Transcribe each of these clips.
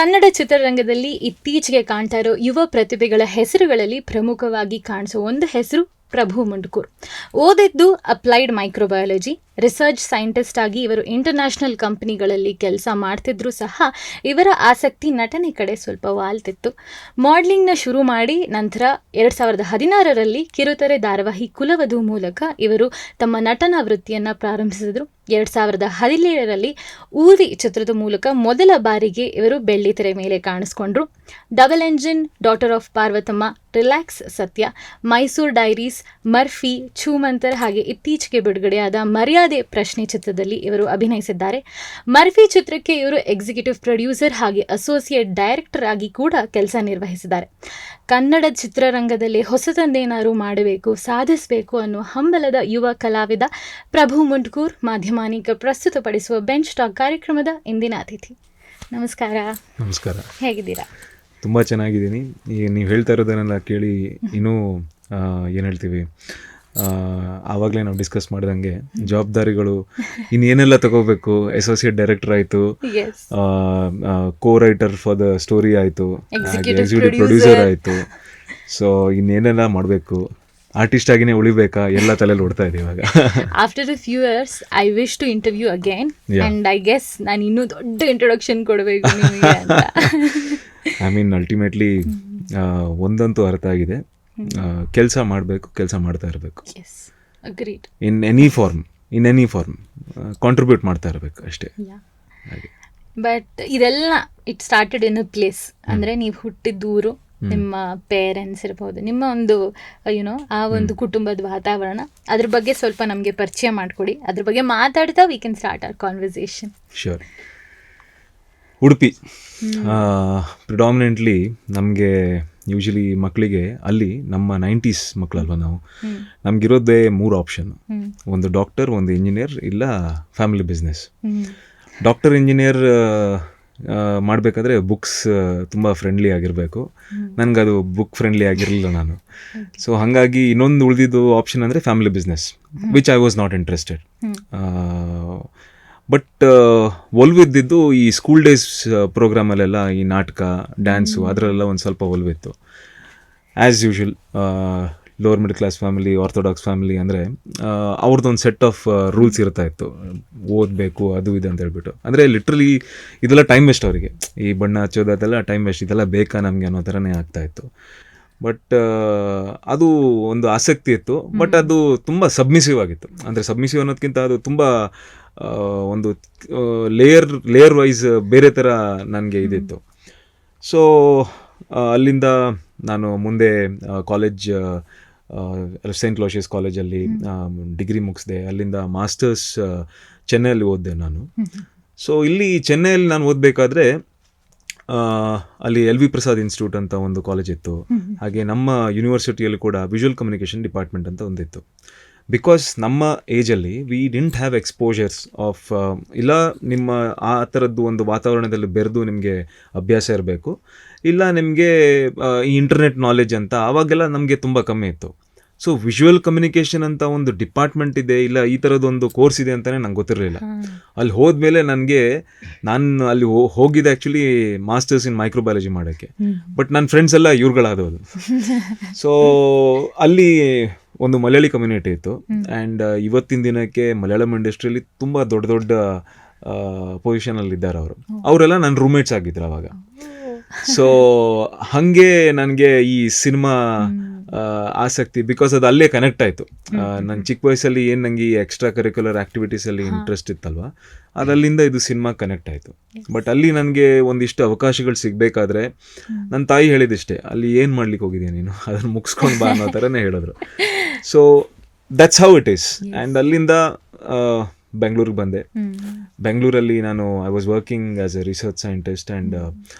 ಕನ್ನಡ ಚಿತ್ರರಂಗದಲ್ಲಿ ಇತ್ತೀಚೆಗೆ ಕಾಣ್ತಾ ಇರೋ ಯುವ ಪ್ರತಿಭೆಗಳ ಹೆಸರುಗಳಲ್ಲಿ ಪ್ರಮುಖವಾಗಿ ಕಾಣಿಸೋ ಒಂದು ಹೆಸರು ಪ್ರಭು ಮುಂಡ್ಕೂರ್. ಓದಿದ್ದು ಅಪ್ಲೈಡ್ ಮೈಕ್ರೋಬಯಾಲಜಿ. ರಿಸರ್ಚ್ ಸೈಂಟಿಸ್ಟ್ ಆಗಿ ಇವರು ಇಂಟರ್ನ್ಯಾಷನಲ್ ಕಂಪನಿಗಳಲ್ಲಿ ಕೆಲಸ ಮಾಡ್ತಿದ್ರು ಸಹ ಇವರ ಆಸಕ್ತಿ ನಟನೆ ಕಡೆ ಸ್ವಲ್ಪ ವಾಲ್ತಿತ್ತು. ಮಾಡಲಿಂಗ್ನ ಶುರು ಮಾಡಿ ನಂತರ 2016ರಲ್ಲಿ ಕಿರುತೆರೆ ಧಾರಾವಾಹಿ ಕುಲವಧು ಮೂಲಕ ಇವರು ತಮ್ಮ ನಟನಾ ವೃತ್ತಿಯನ್ನು ಪ್ರಾರಂಭಿಸಿದರು. 2017ರಲ್ಲಿ ಊರ್ವಿ ಚಿತ್ರದ ಮೂಲಕ ಮೊದಲ ಬಾರಿಗೆ ಇವರು ಬೆಳ್ಳಿತೆರೆ ಮೇಲೆ ಕಾಣಿಸ್ಕೊಂಡ್ರು. Double engine, daughter of Parvathamma, relax Satya, Mysuru diaries, Murphy, ಛೂಮಂತರ್ ಹಾಗೆ ಇತ್ತೀಚೆಗೆ ಬಿಡುಗಡೆಯಾದ ಮರ್ಯಾದೆ ಪ್ರಶ್ನೆ ಚಿತ್ರದಲ್ಲಿ ಇವರು ಅಭಿನಯಿಸಿದ್ದಾರೆ. ಮರ್ಫಿ ಚಿತ್ರಕ್ಕೆ ಇವರು ಎಕ್ಸಿಕ್ಯೂಟಿವ್ ಪ್ರೊಡ್ಯೂಸರ್ ಹಾಗೆ ಅಸೋಸಿಯೇಟ್ ಡೈರೆಕ್ಟರ್ ಆಗಿ ಕೂಡ ಕೆಲಸ ನಿರ್ವಹಿಸಿದ್ದಾರೆ. ಕನ್ನಡ ಚಿತ್ರರಂಗದಲ್ಲಿ ಹೊಸತಂದೇನಾದ್ರು ಮಾಡಬೇಕು, ಸಾಧಿಸಬೇಕು ಅನ್ನೋ ಹಂಬಲದ ಯುವ ಕಲಾವಿದ ಪ್ರಭು ಮುಂಡ್ಕೂರ್ ಮಾಧ್ಯಮಾನಿಕ ಪ್ರಸ್ತುತಪಡಿಸುವ ಬೆಂಚ್ ಟಾಕ್ ಕಾರ್ಯಕ್ರಮದ ಇಂದಿನ ಅತಿಥಿ. ನಮಸ್ಕಾರ. ನಮಸ್ಕಾರ. ಹೇಗಿದ್ದೀರಾ? ತುಂಬ ಚೆನ್ನಾಗಿದ್ದೀನಿ. ಈಗ ನೀವು ಹೇಳ್ತಾ ಇರೋದನ್ನೆಲ್ಲ ಕೇಳಿ ಇನ್ನೂ ಏನು ಹೇಳ್ತೀವಿ, ಆವಾಗಲೇ ನಾವು ಡಿಸ್ಕಸ್ ಮಾಡ್ದಂಗೆ ಜವಾಬ್ದಾರಿಗಳು ಇನ್ನೇನೆಲ್ಲ ತಗೋಬೇಕು. ಅಸೋಸಿಯೇಟ್ ಡೈರೆಕ್ಟರ್ ಆಯಿತು, co writer for the story ಆಯಿತು, ಎಕ್ಸಿಕ್ಯೂಟಿವ್ ಪ್ರೊಡ್ಯೂಸರ್ ಆಯಿತು. ಸೊ ಇನ್ನೇನೆಲ್ಲ ಮಾಡಬೇಕು, ಆರ್ಟಿಸ್ಟ್ ಆಗಿನೇ ಉಳಿಬೇಕಾ, ಎಲ್ಲ ತಲೆಯಲ್ಲಿ ಓಡ್ತಾ ಇದೆ ಇವಾಗ. After a few years I wish to interview again and I guess ನಾನು ಇನ್ನೂ ದೊಡ್ಡ ಇಂಟ್ರೊಡಕ್ಷನ್ ಕೊಡಬೇಕು ನಿಮಗೆ ಅಂತ. ಐ ಮೀನ್ ಅಲ್ಟಿಮೇಟ್ಲಿ ಒಂದಂತೂ ಅರ್ಥ ಆಗಿದೆ, ಕೆಲಸ ಮಾಡಬೇಕು, ಕೆಲಸ ಮಾಡ್ತಾ ಇರಬೇಕು. ಇನ್ ಎನಿ ಫಾರ್ಮ್ ಕಾಂಟ್ರಿಬ್ಯೂಟ್ ಮಾಡ್ತಾ ಇರಬೇಕು ಅಷ್ಟೇ. ಬಟ್ ಇದೆಲ್ಲ it started in a place. ಅಂದರೆ ನೀವು ಹುಟ್ಟಿದ್ದೂರು, ನಿಮ್ಮ ಪೇರೆಂಟ್ಸ್ ಇರ್ಬೋದು, ನಿಮ್ಮ ಒಂದು ಆ ಒಂದು ಕುಟುಂಬದ ವಾತಾವರಣ, ಅದ್ರ ಬಗ್ಗೆ ಸ್ವಲ್ಪ ನಮಗೆ ಪರಿಚಯ ಮಾಡಿಕೊಡಿ. ಅದ್ರ ಬಗ್ಗೆ ಮಾತಾಡ್ತಾ we can start hour conversation. Sure. Udupi predominantly ನಮಗೆ ಯೂಶಲಿ ಮಕ್ಕಳಿಗೆ ಅಲ್ಲಿ ನಮ್ಮ 90s ಮಕ್ಕಳಲ್ವ ನಾವು, ನಮಗಿರೋದೇ 3 ಆಪ್ಷನ್. ಒಂದು ಡಾಕ್ಟರ್, ಒಂದು ಇಂಜಿನಿಯರ್, ಇಲ್ಲ ಫ್ಯಾಮಿಲಿ ಬಿಸ್ನೆಸ್. ಡಾಕ್ಟರ್ ಇಂಜಿನಿಯರ್ ಮಾಡಬೇಕಾದ್ರೆ ಬುಕ್ಸ್ ತುಂಬ ಫ್ರೆಂಡ್ಲಿ ಆಗಿರಬೇಕು. ನನಗದು ಬುಕ್ ಫ್ರೆಂಡ್ಲಿ ಆಗಿರಲಿಲ್ಲ ನಾನು. ಸೊ ಹಾಗಾಗಿ ಇನ್ನೊಂದು ಉಳಿದಿದ್ದು ಆಪ್ಷನ್ ಅಂದರೆ family business, which I was not interested. But ಒಲ್ವಿದ್ದಿದ್ದು ಈ ಸ್ಕೂಲ್ ಡೇಸ್ ಪ್ರೋಗ್ರಾಮಲ್ಲೆಲ್ಲ ಈ ನಾಟಕ, ಡ್ಯಾನ್ಸು ಅದರಲ್ಲೆಲ್ಲ ಒಂದು ಸ್ವಲ್ಪ ಒಲ್ವಿತ್ತು. As usual lower middle class family, orthodox family ಅಂದರೆ ಅವ್ರದ್ದೊಂದು ಸೆಟ್ ಆಫ್ ರೂಲ್ಸ್ ಇರ್ತಾ ಇತ್ತು. ಓದಬೇಕು, ಅದು ಇದು ಅಂತ ಹೇಳ್ಬಿಟ್ಟು. ಅಂದರೆ ಲಿಟ್ರಲಿ ಇದೆಲ್ಲ ಟೈಮ್ ವೇಸ್ಟ್ ಅವರಿಗೆ. ಈ ಬಣ್ಣ ಹಚ್ಚೋದು ಅದೆಲ್ಲ ಟೈಮ್ ವೇಸ್ಟ್, ಇದೆಲ್ಲ ಬೇಕಾ ನಮಗೆ ಅನ್ನೋ ಥರನೇ ಆಗ್ತಾಯಿತ್ತು. ಬಟ್ ಅದು ಒಂದು ಆಸಕ್ತಿ ಇತ್ತು, ಬಟ್ ಅದು ತುಂಬ ಸಬ್ಮಿಸಿವ್ ಆಗಿತ್ತು. ಅಂದರೆ ಸಬ್ಮಿಸಿವ್ ಅನ್ನೋದಕ್ಕಿಂತ ಅದು ತುಂಬ ಒಂದು ಲೇಯರ್ ವೈಸ್ ಬೇರೆ ಥರ ನನಗೆ ಇದಿತ್ತು. ಸೊ ಅಲ್ಲಿಂದ ನಾನು ಮುಂದೆ ಕಾಲೇಜ್, ಸೈಂಟ್ ಲೋಷಿಯಸ್ ಕಾಲೇಜಲ್ಲಿ ಡಿಗ್ರಿ ಮುಗಿಸಿದೆ. ಅಲ್ಲಿಂದ ಮಾಸ್ಟರ್ಸ್ ಚೆನ್ನೈಯಲ್ಲಿ ಓದಿದೆ ನಾನು. ಸೊ ಇಲ್ಲಿ ಚೆನ್ನೈಯಲ್ಲಿ ನಾನು ಓದಬೇಕಾದ್ರೆ ಅಲ್ಲಿ LV ಪ್ರಸಾದ್ ಇನ್ಸ್ಟಿಟ್ಯೂಟ್ ಅಂತ ಒಂದು ಕಾಲೇಜ್ ಇತ್ತು. ಹಾಗೆ ನಮ್ಮ ಯೂನಿವರ್ಸಿಟಿಯಲ್ಲಿ ಕೂಡ ವಿಜುವಲ್ ಕಮ್ಯುನಿಕೇಷನ್ ಡಿಪಾರ್ಟ್ಮೆಂಟ್ ಅಂತ ಒಂದಿತ್ತು. ಬಿಕಾಸ್ ನಮ್ಮ ಏಜಲ್ಲಿ we didn't have exposures of, ಇಲ್ಲ ನಿಮ್ಮ ಆ ಥರದ್ದು ಒಂದು ವಾತಾವರಣದಲ್ಲಿ ಬೆರೆದು ನಿಮಗೆ ಅಭ್ಯಾಸ ಇರಬೇಕು, ಇಲ್ಲ ನಿಮಗೆ ಈ ಇಂಟರ್ನೆಟ್ ನಾಲೆಜ್ ಅಂತ ಆವಾಗೆಲ್ಲ ನಮಗೆ ತುಂಬ ಕಮ್ಮಿ ಇತ್ತು. ಸೊ ವಿಜುವಲ್ ಕಮ್ಯುನಿಕೇಷನ್ ಅಂತ ಒಂದು ಡಿಪಾರ್ಟ್ಮೆಂಟ್ ಇದೆ, ಇಲ್ಲ ಈ ಥರದ್ದೊಂದು ಕೋರ್ಸ್ ಇದೆ ಅಂತಲೇ ನಂಗೆ ಗೊತ್ತಿರಲಿಲ್ಲ. ಅಲ್ಲಿ ಹೋದ್ಮೇಲೆ ನಾನು ಅಲ್ಲಿ ಹೋಗಿದ್ದೆ ಆ್ಯಕ್ಚುಲಿ ಮಾಸ್ಟರ್ಸ್ ಇನ್ ಮೈಕ್ರೋಬಯಾಲಜಿ ಮಾಡೋಕ್ಕೆ. ಬಟ್ ನನ್ನ ಫ್ರೆಂಡ್ಸ್ ಎಲ್ಲ ಇವ್ರುಗಳಾದವರು. ಸೊ ಅಲ್ಲಿ ಒಂದು ಮಲಯಾಳಿ ಕಮ್ಯುನಿಟಿ ಇತ್ತು. ಆ್ಯಂಡ್ ಇವತ್ತಿನ ದಿನಕ್ಕೆ ಮಲಯಾಳಂ ಇಂಡಸ್ಟ್ರಿಯಲ್ಲಿ ತುಂಬ ದೊಡ್ಡ ದೊಡ್ಡ ಪೊಸಿಷನಲ್ಲಿ ಇದ್ದಾರೆ ಅವರು. ಅವರೆಲ್ಲ ನನ್ನ ರೂಮ್ಮೇಟ್ಸ್ ಆಗಿದ್ರು ಅವಾಗ. ಸೊ ಹಾಗೆ ನನಗೆ ಈ ಸಿನಿಮಾ ಆಸಕ್ತಿ, ಬಿಕಾಸ್ ಅದು ಅಲ್ಲೇ ಕನೆಕ್ಟ್ ಆಯಿತು. ನನ್ನ ಚಿಕ್ಕ ವಯಸ್ಸಲ್ಲಿ ಏನು ನನಗೆ ಈ ಎಕ್ಸ್ಟ್ರಾ ಕರಿಕ್ಯುಲರ್ ಆ್ಯಕ್ಟಿವಿಟೀಸಲ್ಲಿ ಇಂಟ್ರೆಸ್ಟ್ ಇತ್ತಲ್ವ, ಅದಲ್ಲಿಂದ ಇದು ಸಿನಿಮಾ ಕನೆಕ್ಟ್ ಆಯಿತು. ಬಟ್ ಅಲ್ಲಿ ನನಗೆ ಒಂದಿಷ್ಟು ಅವಕಾಶಗಳು ಸಿಗಬೇಕಾದ್ರೆ ನನ್ನ ತಾಯಿ ಹೇಳಿದಿಷ್ಟೇ, ಅಲ್ಲಿ ಏನು ಮಾಡ್ಲಿಕ್ಕೆ ಹೋಗಿದ್ಯಾ ನೀನು, ಅದನ್ನು ಮುಗಿಸ್ಕೊಂಡು ಬಾ ಅನ್ನೋ ಥರನೇ ಹೇಳಿದ್ರು. So that's how it is. And ಅಲ್ಲಿಂದ ಬೆಂಗಳೂರಿಗೆ ಬಂದೆ. ಬೆಂಗಳೂರಲ್ಲಿ ನಾನು I was working as a research scientist and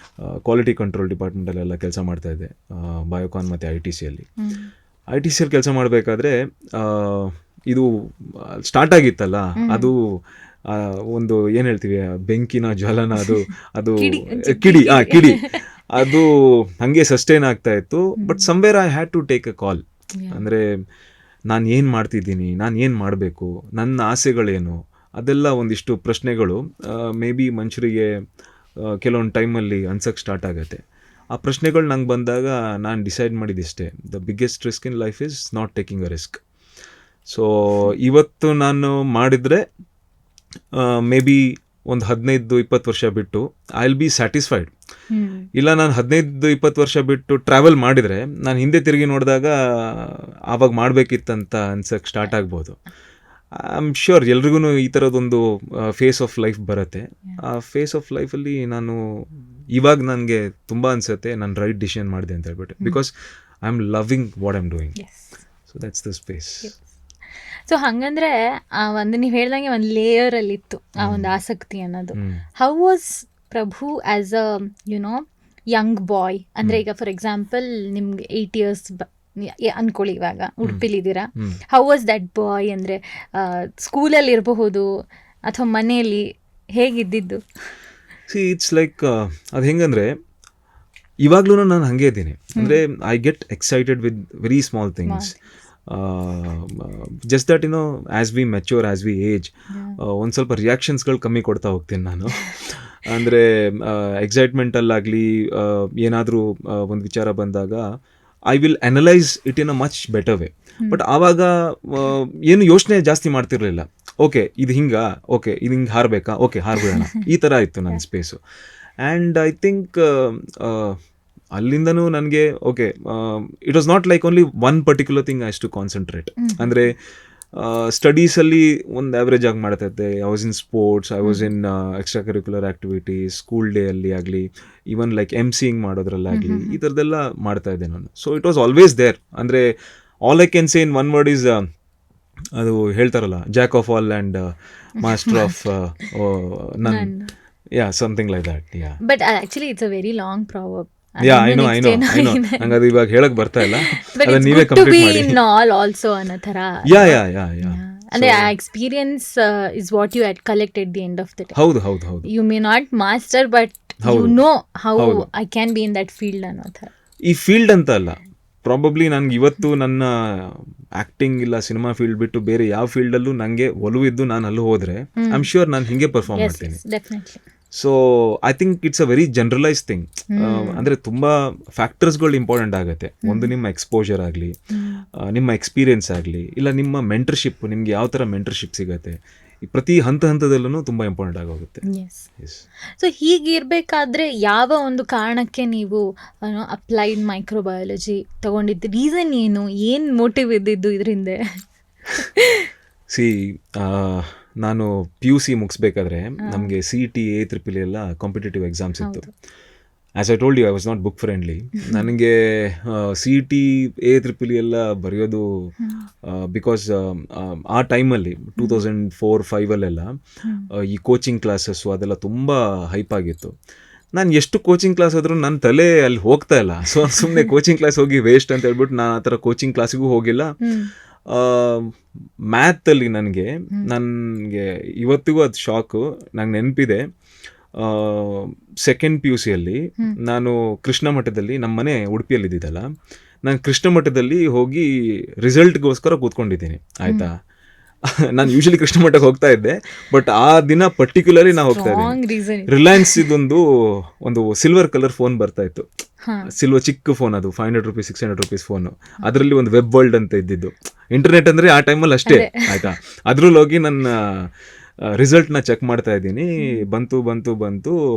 quality control ಡಿಪಾರ್ಟ್ಮೆಂಟಲ್ಲೆಲ್ಲ ಕೆಲಸ ಮಾಡ್ತಾಯಿದ್ದೆ, ಬಯೋಕಾನ್ ಮತ್ತು ITCಯಲ್ಲಿ. ITCಯಲ್ಲಿ ಕೆಲಸ ಮಾಡಬೇಕಾದ್ರೆ ಇದು ಸ್ಟಾರ್ಟ್ ಆಗಿತ್ತಲ್ಲ, ಅದು ಒಂದು ಏನು ಹೇಳ್ತೀವಿ, ಬೆಂಕಿನ ಜ್ವಲನ, ಅದು ಕಿಡಿ ಅದು ಹಾಗೆ ಸಸ್ಟೈನ್ ಆಗ್ತಾ ಇತ್ತು. But somewhere I had to take a call. ಅಂದರೆ ನಾನು ಏನು ಮಾಡ್ತಿದ್ದೀನಿ, ನಾನು ಏನು ಮಾಡಬೇಕು, ನನ್ನ ಆಸೆಗಳೇನು, ಅದೆಲ್ಲ ಒಂದಿಷ್ಟು ಪ್ರಶ್ನೆಗಳು ಮೇ ಬಿ ಮನುಷ್ಯರಿಗೆ ಕೆಲವೊಂದು ಟೈಮಲ್ಲಿ ಅನ್ಸಕ್ಕೆ ಸ್ಟಾರ್ಟ್ ಆಗುತ್ತೆ. ಆ ಪ್ರಶ್ನೆಗಳು ನಂಗೆ ಬಂದಾಗ ನಾನು ಡಿಸೈಡ್ ಮಾಡಿದ್ದಿಷ್ಟೇ, the biggest risk in life is not taking a risk. So ಇವತ್ತು ನಾನು ಮಾಡಿದರೆ ಮೇ ಬಿ ಒಂದು 15-20 ವರ್ಷ ಬಿಟ್ಟು ಐ ವಿಲ್ ಬಿ ಸ್ಯಾಟಿಸ್ಫೈಡ್. ಇಲ್ಲ ನಾನು 15-20 ವರ್ಷ ಬಿಟ್ಟು ಟ್ರಾವೆಲ್ ಮಾಡಿದರೆ ನಾನು ಹಿಂದೆ ತಿರುಗಿ ನೋಡಿದಾಗ ಆವಾಗ ಮಾಡಬೇಕಿತ್ತಂತ ಅನ್ಸಕ್ಕೆ ಸ್ಟಾರ್ಟ್ ಆಗ್ಬೋದು. ಐ ಆಮ್ ಶ್ಯೂರ್ ಎಲ್ರಿಗೂ ಈ ಥರದೊಂದು ಫೇಸ್ ಆಫ್ ಲೈಫ್ ಬರುತ್ತೆ. ಆ ಫೇಸ್ ಆಫ್ ಲೈಫಲ್ಲಿ ನಾನು ಇವಾಗ ನನಗೆ ತುಂಬ ಅನಿಸುತ್ತೆ ನಾನು ರೈಟ್ ಡಿಸಿಷನ್ ಮಾಡಿದೆ ಅಂತ ಹೇಳ್ಬಿಟ್ಟು, because I am loving what I am doing. So that's the space. So ಹಂಗಂದ್ರೆ ಆ ಒಂದು ನೀವು ಹೇಳ್ದಂಗೆ ಒಂದು ಲೇಯರಲ್ಲಿ ಇತ್ತು ಆ ಒಂದು ಆಸಕ್ತಿ ಅನ್ನೋದು. How was Prabhu as a young boy? ಅಂದ್ರೆ ಈಗ ಫಾರ್ ಎಕ್ಸಾಂಪಲ್ ನಿಮ್ಗೆ 8 years ಅನ್ಕೊಳ್ಳಿ, ಇವಾಗ ಉಡುಪಿಲಿದ್ದೀರಾ. How was that boy? ಅಂದ್ರೆ ಸ್ಕೂಲಲ್ಲಿ ಇರಬಹುದು ಅಥವಾ ಮನೆಯಲ್ಲಿ ಹೇಗಿದ್ದಿದ್ದು? ಸಿ ಇಟ್ಸ್ ಲೈಕ್ ಅದು ಹೆಂಗಂದ್ರೆ ಇವಾಗ್ಲೂ ನಾನು ಹಾಗೆ ಇದ್ದೀನಿ. ಅಂದರೆ I get excited with very small things. Just that as we mature, as we age, ಒಂದು ಸ್ವಲ್ಪ ರಿಯಾಕ್ಷನ್ಸ್ಗಳು ಕಮ್ಮಿ ಕೊಡ್ತಾ ಹೋಗ್ತೀನಿ ನಾನು. ಅಂದರೆ ಎಕ್ಸೈಟ್ಮೆಂಟಲ್ಲಾಗಲಿ ಏನಾದರೂ ಒಂದು ವಿಚಾರ ಬಂದಾಗ I will analyse it in a much better way. But ಆವಾಗ ಏನು ಯೋಚನೆ ಜಾಸ್ತಿ ಮಾಡ್ತಿರ್ಲಿಲ್ಲ. ಓಕೆ ಇದು ಹಿಂಗ, ಓಕೆ ಇದು ಹಿಂಗೆ ಹಾರಬೇಕಾ, ಓಕೆ ಹಾರ್ಬಿಡೋಣ, ಈ ಥರ ಇತ್ತು ನನ್ನ ಸ್ಪೇಸು. ಆ್ಯಂಡ್ ಐ ಥಿಂಕ್ ಅಲ್ಲಿಂದನೂ ನನಗೆ okay it was not like only one particular thing I has to concentrate. ಅಂದರೆ ಸ್ಟಡೀಸಲ್ಲಿ ಒಂದು ಆ್ಯಾವ್ರೇಜ್ ಆಗಿ ಮಾಡ್ತಾ ಇದ್ದೆ. I was in sports, I was in extra curricular activities, school day ಅಲ್ಲಿ ಆಗಲಿ, ಈವನ್ ಲೈಕ್ MCing ಮಾಡೋದ್ರಲ್ಲಾಗಲಿ, ಈ ಥರದ್ದೆಲ್ಲ ಮಾಡ್ತಾ ಇದ್ದೆ ನಾನು. So it was always there. ಅಂದರೆ all I can say in one word is, ಅದು ಹೇಳ್ತಾರಲ್ಲ, jack of all and master of none. Yeah, something like that. Yeah, but actually it's a very long proverb. Yeah, I know ನಂಗೆ ಅದು ಇವಾಗ ಹೇಳಕ್ ಬರ್ತಾ ಇಲ್ಲ. ಅದನ್ನ ನೀವೇ ಕಂಪ್ಲೀಟ್ ಮಾಡಿ. ಆಲ್ಸೋ ಅನ್ನೋ ಥರ. ಯಾ ಯಾ ಯಾ ಯಾ ಅಂದ್ರೆ ಆ experience is what you had collect at the end of the day. ಹೌದು ಹೌದು ಹೌದು. You may not master, but you know how I can be in that field ಅನ್ನೋ ಥರ. ಈ ಫೀಲ್ಡ್ ಅಂತ ಅಲ್ಲ, ಪ್ರಾಬಬ್ಲಿ ನನಗೆ ಇವತ್ತು ನನ್ನ ಆ್ಯಕ್ಟಿಂಗ್ ಇಲ್ಲ ಸಿನಿಮಾ ಫೀಲ್ಡ್ ಬಿಟ್ಟು ಬೇರೆ ಯಾವ ಫೀಲ್ಡಲ್ಲೂ ನನಗೆ ಒಲವಿದ್ದು ನಾನು ಅಲ್ಲಿ ಹೋದರೆ ಐ ಆಮ್ ಶ್ಯೂರ್ ನಾನು ಹಿಂಗೆ ಪರ್ಫಾರ್ಮ್ ಮಾಡ್ತೀನಿ. Definitely. So I think it's a very generalise thing. ಅಂದರೆ ತುಂಬ ಫ್ಯಾಕ್ಟರ್ಸ್ಗಳು ಇಂಪಾರ್ಟೆಂಟ್ ಆಗುತ್ತೆ. ಒಂದು ನಿಮ್ಮ ಎಕ್ಸ್ಪೋಜರ್ ಆಗಲಿ, ನಿಮ್ಮ ಎಕ್ಸ್ಪೀರಿಯನ್ಸ್ ಆಗಲಿ, ಇಲ್ಲ ನಿಮ್ಮ ಮೆಂಟರ್ಶಿಪ್, ನಿಮ್ಗೆ ಯಾವ ಥರ ಮೆಂಟರ್ಶಿಪ್ ಸಿಗುತ್ತೆ, ಈ ಪ್ರತಿ ಹಂತದಲ್ಲೂ ತುಂಬ ಇಂಪಾರ್ಟೆಂಟ್ ಆಗೋಗುತ್ತೆ. ಸೊ ಹೀಗಿರಬೇಕಾದ್ರೆ ಯಾವ ಒಂದು ಕಾರಣಕ್ಕೆ ನೀವು ಅಪ್ಲೈಡ್ ಮೈಕ್ರೋಬಯಾಲಜಿ ತಗೊಂಡಿದ್ದು? ರೀಸನ್ ಏನು ಮೋಟಿವ್ ಇದ್ದಿದ್ದು ಇದರಿಂದ? ನಾನು PUC ಮುಗಿಸ್ಬೇಕಾದ್ರೆ ನಮಗೆ CET AAAA ಎಲ್ಲ ಕಾಂಪಿಟೇಟಿವ್ ಎಕ್ಸಾಮ್ಸ್ ಇತ್ತು. As I told you, I was not book friendly. ನನಗೆ CET AAAA ಎಲ್ಲ ಬರೆಯೋದು ಬಿಕಾಸ್ ಆ ಟೈಮಲ್ಲಿ 2004-05 ಈ ಕೋಚಿಂಗ್ ಕ್ಲಾಸಸ್ಸು ಅದೆಲ್ಲ ತುಂಬ ಹೈಪ್ ಆಗಿತ್ತು. ನಾನು ಎಷ್ಟು ಕೋಚಿಂಗ್ ಕ್ಲಾಸ್ ಆದರೂ ನನ್ನ ತಲೆ ಅಲ್ಲಿ ಹೋಗ್ತಾ ಇಲ್ಲ. ಸೊ ಸುಮ್ಮನೆ ಕೋಚಿಂಗ್ ಕ್ಲಾಸ್ ಹೋಗಿ ವೇಸ್ಟ್ ಅಂತ ಹೇಳ್ಬಿಟ್ಟು ನಾನು ಆ ಥರ ಕೋಚಿಂಗ್ ಕ್ಲಾಸಿಗೂ ಹೋಗಿಲ್ಲ. ಮ್ಯಾಥಲ್ಲಿ ನನಗೆ ಇವತ್ತಿಗೂ ಅದು ಶಾಕು. ನಂಗೆ ನೆನಪಿದೆ, ಸೆಕೆಂಡ್ PUC ನಾನು ಕೃಷ್ಣ ಮಠದಲ್ಲಿ, ನಮ್ಮ ಮನೆ ಉಡುಪಿಯಲ್ಲಿದ್ದಲ್ಲ, ನಾನು ಕೃಷ್ಣ ಮಠದಲ್ಲಿ ಹೋಗಿ ರಿಸಲ್ಟ್ಗೋಸ್ಕರ ಕೂತ್ಕೊಂಡಿದ್ದೀನಿ. ಆಯಿತಾ, ನಾನು ಯೂಶಲಿ ಕೃಷ್ಣ ಮಠಕ್ಕೆ ಹೋಗ್ತಾ ಇದ್ದೆ, ಬಟ್ ಆ ದಿನ ಪರ್ಟಿಕ್ಯುಲರ್ಲಿ ನಾವು ಹೋಗ್ತಾ ಇದ್ದೀನಿ. ರಿಲಯನ್ಸ್ ಒಂದು ಸಿಲ್ವರ್ ಕಲರ್ ಫೋನ್ ಬರ್ತಾ ಇತ್ತು, ಚಿಕ್ಕ ಫೋನ್, ಅದು 500 rupees 600 rupees ಫೋನು. ಅದರಲ್ಲಿ ಒಂದು ವೆಬ್ ವರ್ಲ್ಡ್ ಅಂತ ಇದ್ದಿದ್ದು. ಇಂಟರ್ನೆಟ್ ಅಂದರೆ ಆ ಟೈಮಲ್ಲಿ ಅಷ್ಟೇ. ಆಯಿತಾ, ಅದ್ರಲ್ಲಿ ಹೋಗಿ ನನ್ನ ರಿಸಲ್ಟ್ನ ಚೆಕ್ ಮಾಡ್ತಾ ಇದ್ದೀನಿ. ಬಂತು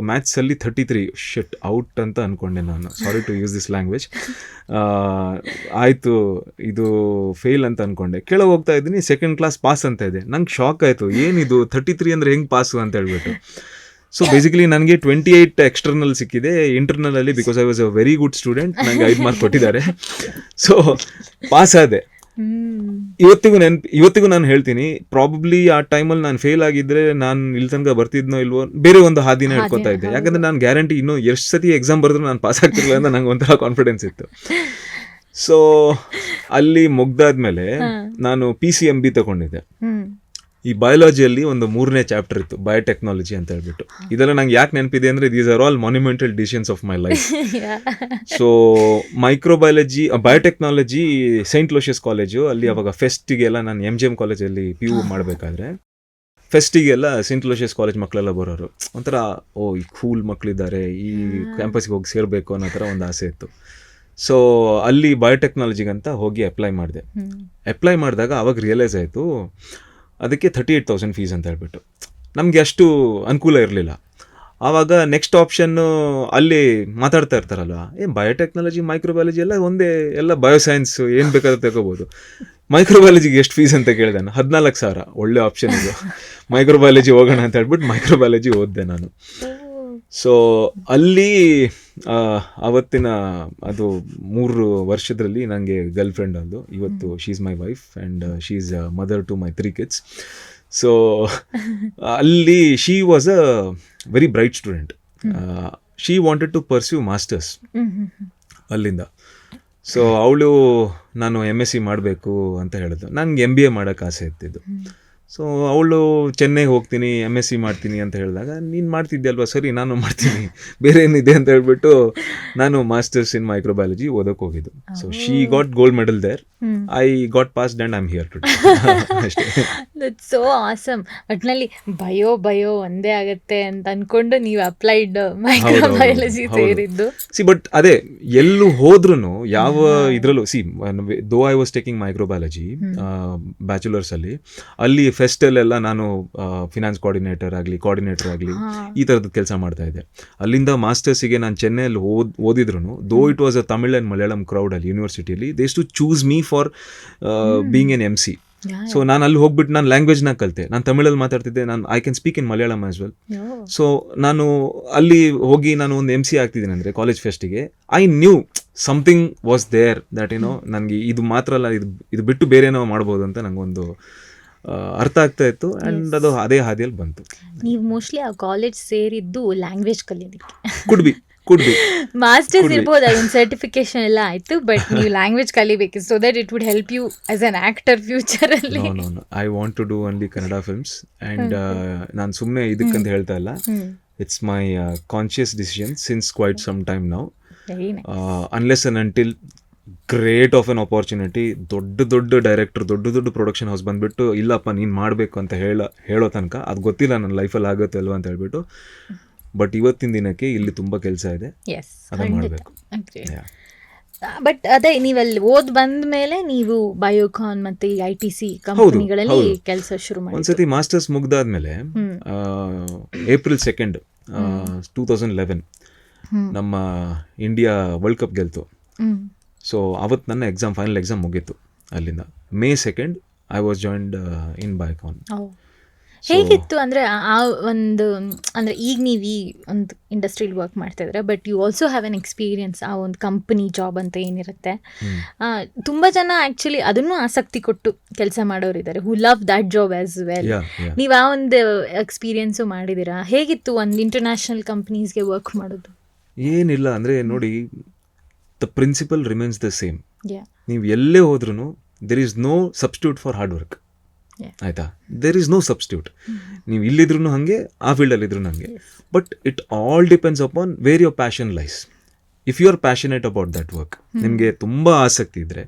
ಮ್ಯಾಥ್ಸಲ್ಲಿ 33. ಶಿಟ್, ಔಟ್ ಅಂತ ಅಂದ್ಕೊಂಡೆ ನಾನು. Sorry to use this language. ಆಯಿತು, ಇದು ಫೇಲ್ ಅಂತ ಅಂದ್ಕೊಂಡೆ. ಕೆಳಗೆ ಹೋಗ್ತಾ ಇದ್ದೀನಿ, ಸೆಕೆಂಡ್ ಕ್ಲಾಸ್ ಪಾಸ್ ಅಂತ ಇದೆ. ನಂಗೆ ಶಾಕ್ ಆಯಿತು, ಏನಿದು 33 ಅಂದರೆ ಹೆಂಗೆ ಪಾಸು ಅಂತ ಹೇಳ್ಬಿಟ್ಟು. ಸೊ ಬೇಸಿಕಲಿ ನನಗೆ 28 ಎಕ್ಸ್ಟರ್ನಲ್ ಸಿಕ್ಕಿದೆ. ಇಂಟರ್ನಲಲ್ಲಿ because I was a very good student, ನನಗೆ 5 ಮಾರ್ಕ್ ಕೊಟ್ಟಿದ್ದಾರೆ. ಸೊ ಪಾಸ್ ಆದೆ. ಇವತ್ತಿಗೂ ನಾನು ಹೇಳ್ತೀನಿ, ಪ್ರಾಬಬ್ಲಿ ಆ ಟೈಮಲ್ಲಿ ನಾನು ಫೇಲ್ ಆಗಿದ್ರೆ ನಾನು ಇಲ್ಲಿ ತನಕ ಬರ್ತಿದ್ನೋ ಇಲ್ವೋ, ಬೇರೆ ಒಂದು ಹಾದಿನ ಹೇಳ್ಕೊತಾ ಇದ್ದೆ. ಯಾಕಂದರೆ ನಾನು ಗ್ಯಾರಂಟಿ ಇನ್ನೂ ಎಷ್ಟು ಸತಿ ಎಕ್ಸಾಮ್ ಬರೆದ್ರು ನಾನು ಪಾಸ್ ಆಗ್ತಿರ್ಲಿಲ್ಲ ಅಂತ ನಂಗೆ ಒಂಥರ ಕಾನ್ಫಿಡೆನ್ಸ್ ಇತ್ತು. ಸೊ ಅಲ್ಲಿ ಮುಗ್ದಾದ್ಮೇಲೆ ನಾನು PCMB ತಗೊಂಡಿದ್ದೆ. ಈ ಬಯಾಲಜಿಯಲ್ಲಿ ಒಂದು 3ನೇ ಚಾಪ್ಟರ್ ಇತ್ತು, ಬಯೋಟೆಕ್ನಾಲಜಿ ಅಂತ ಹೇಳ್ಬಿಟ್ಟು. ಇದೆಲ್ಲ ನಂಗೆ ಯಾಕೆ ನೆನಪಿದೆ ಅಂದರೆ these are all monumental decisions of my life. So microbiology, biotechnology Saint Aloysius college ಅಲ್ಲಿ ಅವಾಗ ಫೆಸ್ಟಿಗೆಲ್ಲ ನಾನು MGM ಕಾಲೇಜಲ್ಲಿ PU ಮಾಡಬೇಕಾದ್ರೆ ಫೆಸ್ಟಿಗೆಲ್ಲ ಸೆಂಟ್ ಲೋಷಿಯಸ್ ಕಾಲೇಜ್ ಮಕ್ಕಳೆಲ್ಲ ಬರೋರು. ಒಂಥರ ಈ ಕೂಲ್ ಮಕ್ಕಳಿದ್ದಾರೆ, ಈ ಕ್ಯಾಂಪಸ್ಗೆ ಹೋಗಿ ಸೇರಬೇಕು ಅನ್ನೋ ಥರ ಒಂದು ಆಸೆ ಇತ್ತು. ಸೊ ಅಲ್ಲಿ ಬಯೋಟೆಕ್ನಾಲಜಿಗಂತ ಹೋಗಿ ಅಪ್ಲೈ ಮಾಡಿದೆ. ಅಪ್ಲೈ ಮಾಡಿದಾಗ ಅವಾಗ ರಿಯಲೈಸ್ ಆಯಿತು ಅದಕ್ಕೆ 38,000 ಫೀಸ್ ಅಂತ ಹೇಳ್ಬಿಟ್ಟು. ನಮಗೆ ಅಷ್ಟು ಅನುಕೂಲ ಇರಲಿಲ್ಲ. ಆವಾಗ ನೆಕ್ಸ್ಟ್ ಆಪ್ಷನ್ನು ಅಲ್ಲಿ ಮಾತಾಡ್ತಾ ಇರ್ತಾರಲ್ವ, ಬಯೋಟೆಕ್ನಾಲಜಿ ಮೈಕ್ರೋಬಯಾಲಜಿ ಎಲ್ಲ ಒಂದೇ, ಎಲ್ಲ ಬಯೋಸೈನ್ಸ್ ಏನು ಬೇಕಾದ್ರೂ ತಗೋಬೋದು. ಮೈಕ್ರೋಬಯಾಲಜಿಗೆ ಎಷ್ಟು ಫೀಸ್ ಅಂತ ಕೇಳಿದೆ ನಾನು. 14,000 ಒಳ್ಳೆ ಆಪ್ಷನ್ ಇದು. ಮೈಕ್ರೋಬಯಾಲಜಿ ಹೋಗೋಣ ಅಂತ ಹೇಳ್ಬಿಟ್ಟು ಮೈಕ್ರೋಬಯಾಲಜಿ ಓದಿದೆ ನಾನು. ಸೊ ಅಲ್ಲಿ ಆವತ್ತಿನ ಅದು 3 ವರ್ಷದಲ್ಲಿ ನನಗೆ ಗರ್ಲ್ ಫ್ರೆಂಡ್ ಅಂದು. ಇವತ್ತು she is my wife and she is mother to my 3 kids. So ಅಲ್ಲಿ she was a very bright student. She wanted to pursue masters ಅಲ್ಲಿಂದ. ಸೊ ಅವಳು ನಾನು MSc ಮಾಡಬೇಕು ಅಂತ ಹೇಳಿದ್ಲು. ನನಗೆ MBA ಮಾಡೋಕ್ಕೆ ಆಸೆ ಇರ್ತಿದ್ದು. ಸೊ ಅವಳು ಚೆನ್ನೈಗೆ ಹೋಗ್ತೀನಿ MSc ಮಾಡ್ತೀನಿ ಅಂತ ಹೇಳಿದಾಗ, ನೀನು ಮಾಡ್ತಿದ್ದೆ ಸರಿ ನಾನು ಮಾಡ್ತೀನಿ, ಬೇರೆ ಏನಿದೆ ಅಂತ ಹೇಳ್ಬಿಟ್ಟು ನಾನು ಮಾಸ್ಟರ್ಸ್ ಇನ್ ಮೈಕ್ರೋಬಯಾಲಜಿ ಓದಕ್ಕೆ ಹೋಗಿದ್ದು. So she got gold medal there, I got passed and I am here today. ಅಷ್ಟೇ. That's so awesome. ಒಟ್ಟಿನಲ್ಲಿ ಬಯೋ ಒಂದೇ ಆಗತ್ತೆ ಅಂತ ಅನ್ಕೊಂಡು ನೀವು ಅಪ್ಲೈಡ್ ಮೈಕ್ರೋಬಯಾಲಜಿ ಸೇರಿದ್ದು. ಬಟ್ ಅದೇ ಎಲ್ಲೂ ಹೋದ್ರೂ ಯಾವ ಇದರಲ್ಲೂ though I was taking microbiology bachelors ಅಲ್ಲಿ ಫೆಸ್ಟಲ್ಲೆಲ್ಲ ನಾನು ಫಿನಾನ್ಸ್ ಕೋಆರ್ಡಿನೇಟರ್ ಆಗಲಿ ಈ ಥರದ್ದು ಕೆಲಸ ಮಾಡ್ತಾ ಇದ್ದೆ. ಅಲ್ಲಿಂದ ಮಾಸ್ಟರ್ಸಿಗೆ ನಾನು ಚೆನ್ನೈಯಲ್ಲಿ ಓದಿದ್ರು, though it was a Tamil and Malayalam crowd ಅಲ್ಲಿ ಯೂನಿವರ್ಸಿಟಿಯಲ್ಲಿ, they to choose me for being an MC. So ನಾನು ಅಲ್ಲಿ ಹೋಗ್ಬಿಟ್ಟು ನಾನು ಲ್ಯಾಂಗ್ವೇಜ್ನ ಕಲಿತೆ. ನಾನು ತಮಿಳಲ್ಲಿ ಮಾತಾಡ್ತಿದ್ದೆ, ನಾನು I can speak in Malayalam as well. So ನಾನು ಅಲ್ಲಿ ಹೋಗಿ ನಾನು ಒಂದು MC ಆಗ್ತಿದ್ದೀನಿ ಅಂದರೆ ಕಾಲೇಜ್ ಫೆಸ್ಟಿಗೆ, I knew something was there that ನನಗೆ ಇದು ಮಾತ್ರ ಅಲ್ಲ, ಇದು ಬಿಟ್ಟು ಬೇರೆನೋ ಮಾಡ್ಬೋದು ಅಂತ ನನಗೊಂದು ಅರ್ಥ ಆಗ್ತಾ ಇತ್ತು. ಆ್ಯಂಡ್ ಅದು ಅದೇ ಹಾದಿಯಲ್ಲಿ ಬಂತು. ನೀವು ಮೋಸ್ಟ್ಲಿ ಆ ಕಾಲೇಜ್ ಸೇರಿದ್ದು ಲ್ಯಾಂಗ್ವೇಜ್ ಕಲಿಯೋದಕ್ಕೆ. ಕುಡ್ ಬಿ ಮಾಸ್ಟರ್ಸ್ ಇರ್ಬೋದು, ಅದೊಂದು ಸರ್ಟಿಫಿಕೇಶನ್ ಎಲ್ಲ ಆಯಿತು, ಬಟ್ ನೀವು ಲ್ಯಾಂಗ್ವೇಜ್ ಕಲಿಬೇಕು so that it would help you as an actor ಫ್ಯೂಚರಲ್ಲಿ. I want to do only Kannada films and ನಾನು ಸುಮ್ಮನೆ ಇದಕ್ಕಂತ ಹೇಳ್ತಾ ಇಲ್ಲ. It's my conscious decision since quite some time now. Unless and until great of an opportunity, ದೊಡ್ಡ director, ದೊಡ್ಡ production house ಬಂದುಬಿಟ್ಟು ಇಲ್ಲಪ್ಪ ನೀನು ಮಾಡಬೇಕು ಅಂತ ಹೇಳೋ ತನಕ ಅದು ಗೊತ್ತಿಲ್ಲ ನನ್ನ ಲೈಫಲ್ಲಿ ಆಗುತ್ತೆ ಅಲ್ವಾ ಅಂತ ಹೇಳ್ಬಿಟ್ಟು. ಬಟ್ ಇವತ್ತಿನ ದಿನಕ್ಕೆ ಇಲ್ಲಿ ತುಂಬ ಕೆಲಸ ಇದೆ, ಅದನ್ನು ಮಾಡಬೇಕು. ಬಟ್ ಅದೇ ನೀವಲ್ಲಿ ಬಂದ ಮೇಲೆ ನೀವು ಬಯೋಕಾನ್ ಮತ್ತು ITC ಕಂಪನಿಗಳಲ್ಲಿ ಕೆಲಸ ಶುರು ಮಾಡಿ. ಒಂದ್ಸತಿ ಮಾಸ್ಟರ್ಸ್ ಮುಗ್ದಾದ್ಮೇಲೆ April 2, 2011 ನಮ್ಮ ಇಂಡಿಯಾ ವರ್ಲ್ಡ್ ಕಪ್ ಗೆಲ್ತು. ಸೊ ಅವತ್ತು ನನ್ನ ಫೈನಲ್ ಎಕ್ಸಾಮ್ ಮುಗೀತು. ಅಲ್ಲಿಂದ May 2 ಐ ವಾಸ್ ಜಾಯ್ನ್ಡ್ ಇನ್ ಬಯೋಕಾನ್. ಹೇಗಿತ್ತು ಅಂದರೆ ಆ ಒಂದು ಅಂದರೆ ಈಗ ನೀವು ಈ ಒಂದು ಇಂಡಸ್ಟ್ರಿಲಿ ವರ್ಕ್ ಮಾಡ್ತಾ ಇದ್ರೆ, but you also have an experience. ಆ ಒಂದು ಕಂಪನಿ ಜಾಬ್ ಅಂತ ಏನಿರುತ್ತೆ, ತುಂಬ ಜನ ಆ್ಯಕ್ಚುಲಿ ಅದನ್ನು ಆಸಕ್ತಿ ಕೊಟ್ಟು ಕೆಲಸ ಮಾಡೋರಿದ್ದಾರೆ, who love that job as well. ನೀವು ಆ ಒಂದು ಎಕ್ಸ್ಪೀರಿಯನ್ಸು ಮಾಡಿದ್ದೀರಾ? ಹೇಗಿತ್ತು ಒಂದು ಇಂಟರ್ನ್ಯಾಷನಲ್ ಕಂಪ್ನೀಸ್ಗೆ ವರ್ಕ್ ಮಾಡೋದು? ಏನಿಲ್ಲ ಅಂದರೆ ನೋಡಿ, the principle remains the same. ನೀವು ಎಲ್ಲೇ ಹೋದ್ರೂ there is no substitute for hard work. ಆಯಿತಾ? There is no substitute. ನೀವು ಇಲ್ಲಿದ್ರೂ ಹಾಗೆ, ಆ ಫೀಲ್ಡಲ್ಲಿದ್ರೂ ಹಾಗೆ. But it all depends upon where your passion lies. If you are passionate about that work, ನಿಮಗೆ ತುಂಬ ಆಸಕ್ತಿ ಇದ್ದರೆ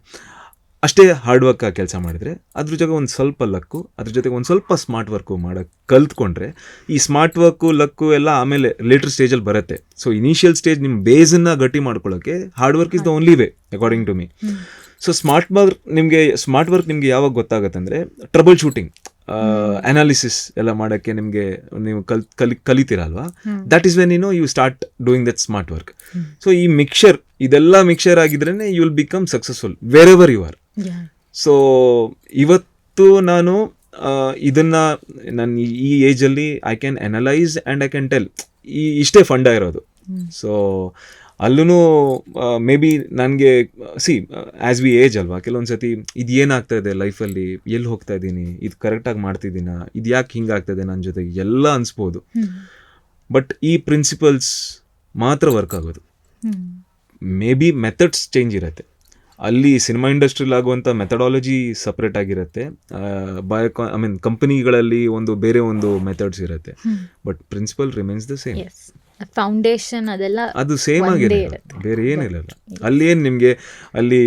ಅಷ್ಟೇ ಹಾರ್ಡ್ ವರ್ಕ್ ಕೆಲಸ ಮಾಡಿದರೆ, ಅದ್ರ ಜೊತೆಗೆ ಒಂದು ಸ್ವಲ್ಪ ಲಕ್ಕು, ಅದ್ರ ಜೊತೆಗೆ ಒಂದು ಸ್ವಲ್ಪ ಸ್ಮಾರ್ಟ್ ವರ್ಕು ಮಾಡೋಕ್ಕೆ ಕಲ್ತ್ಕೊಂಡ್ರೆ, ಈ ಸ್ಮಾರ್ಟ್ ವರ್ಕು ಲಕ್ಕು ಎಲ್ಲ ಆಮೇಲೆ ಲೇಟರ್ ಸ್ಟೇಜಲ್ಲಿ ಬರುತ್ತೆ. ಸೊ ಇನಿಷಿಯಲ್ ಸ್ಟೇಜ್ ನಿಮ್ಮ ಬೇಸನ್ನು ಗಟ್ಟಿ ಮಾಡ್ಕೊಳ್ಳೋಕ್ಕೆ hard work is the only way according to me. So smart work ನಿಮಗೆ ಯಾವಾಗ ಗೊತ್ತಾಗುತ್ತೆ ಅಂದರೆ, ಟ್ರಬಲ್ ಶೂಟಿಂಗ್, ಅನಾಲಿಸಿಸ್ ಎಲ್ಲ ಮಾಡೋಕ್ಕೆ ನೀವು ಕಲಿತೀರಲ್ವಾ, that is when you start doing that smart work. So ಈ ಇದೆಲ್ಲ ಮಿಕ್ಸರ್ ಆಗಿದ್ರೇ you will become successful wherever you are. So ಇವತ್ತು ನಾನು ಈ ಏಜಲ್ಲಿ I can analyse and I can tell, ಇಷ್ಟೇ ಫಂಡ ಇರೋದು. ಸೊ ಅಲ್ಲೂ ಮೇ ಬಿ ನನಗೆ ಆ್ಯಸ್ ವಿ ಏಜ್ ಅಲ್ವಾ, ಕೆಲವೊಂದು ಸತಿ ಇದು ಏನಾಗ್ತಾ ಇದೆ ಲೈಫಲ್ಲಿ, ಎಲ್ಲಿ ಹೋಗ್ತಾ ಇದ್ದೀನಿ, ಇದು ಕರೆಕ್ಟಾಗಿ ಮಾಡ್ತಿದ್ದೀನ, ಇದು ಯಾಕೆ ಹಿಂಗಾಗ್ತದೆ ನನ್ನ ಜೊತೆಗೆ ಎಲ್ಲ ಅನಿಸ್ಬೋದು. ಬಟ್ ಈ ಪ್ರಿನ್ಸಿಪಲ್ಸ್ ಮಾತ್ರ ವರ್ಕ್ ಆಗೋದು. ಮೇ ಬಿ ಮೆಥಡ್ಸ್ ಚೇಂಜ್ ಇರುತ್ತೆ. ಅಲ್ಲಿ ಸಿನಿಮಾ ಇಂಡಸ್ಟ್ರಿಲಿ ಆಗುವಂಥ ಮೆಥಡಾಲಜಿ ಸಪ್ರೇಟ್ ಆಗಿರುತ್ತೆ, ಕಂಪನಿಗಳಲ್ಲಿ ಬೇರೆ ಒಂದು ಮೆಥಡ್ಸ್ ಇರುತ್ತೆ. But principle remains the same. Foundation ಅದೆಲ್ಲ ಅದು ಸೇಮ್ ಒಂದೇ ಆಗಿ ಇರುತ್ತೆ. ಬೇರೆ ಏನಿಲ್ಲ. ಅಲ್ಲಿ ಏನು ನಿಮಗೆ ಅಲ್ಲಿ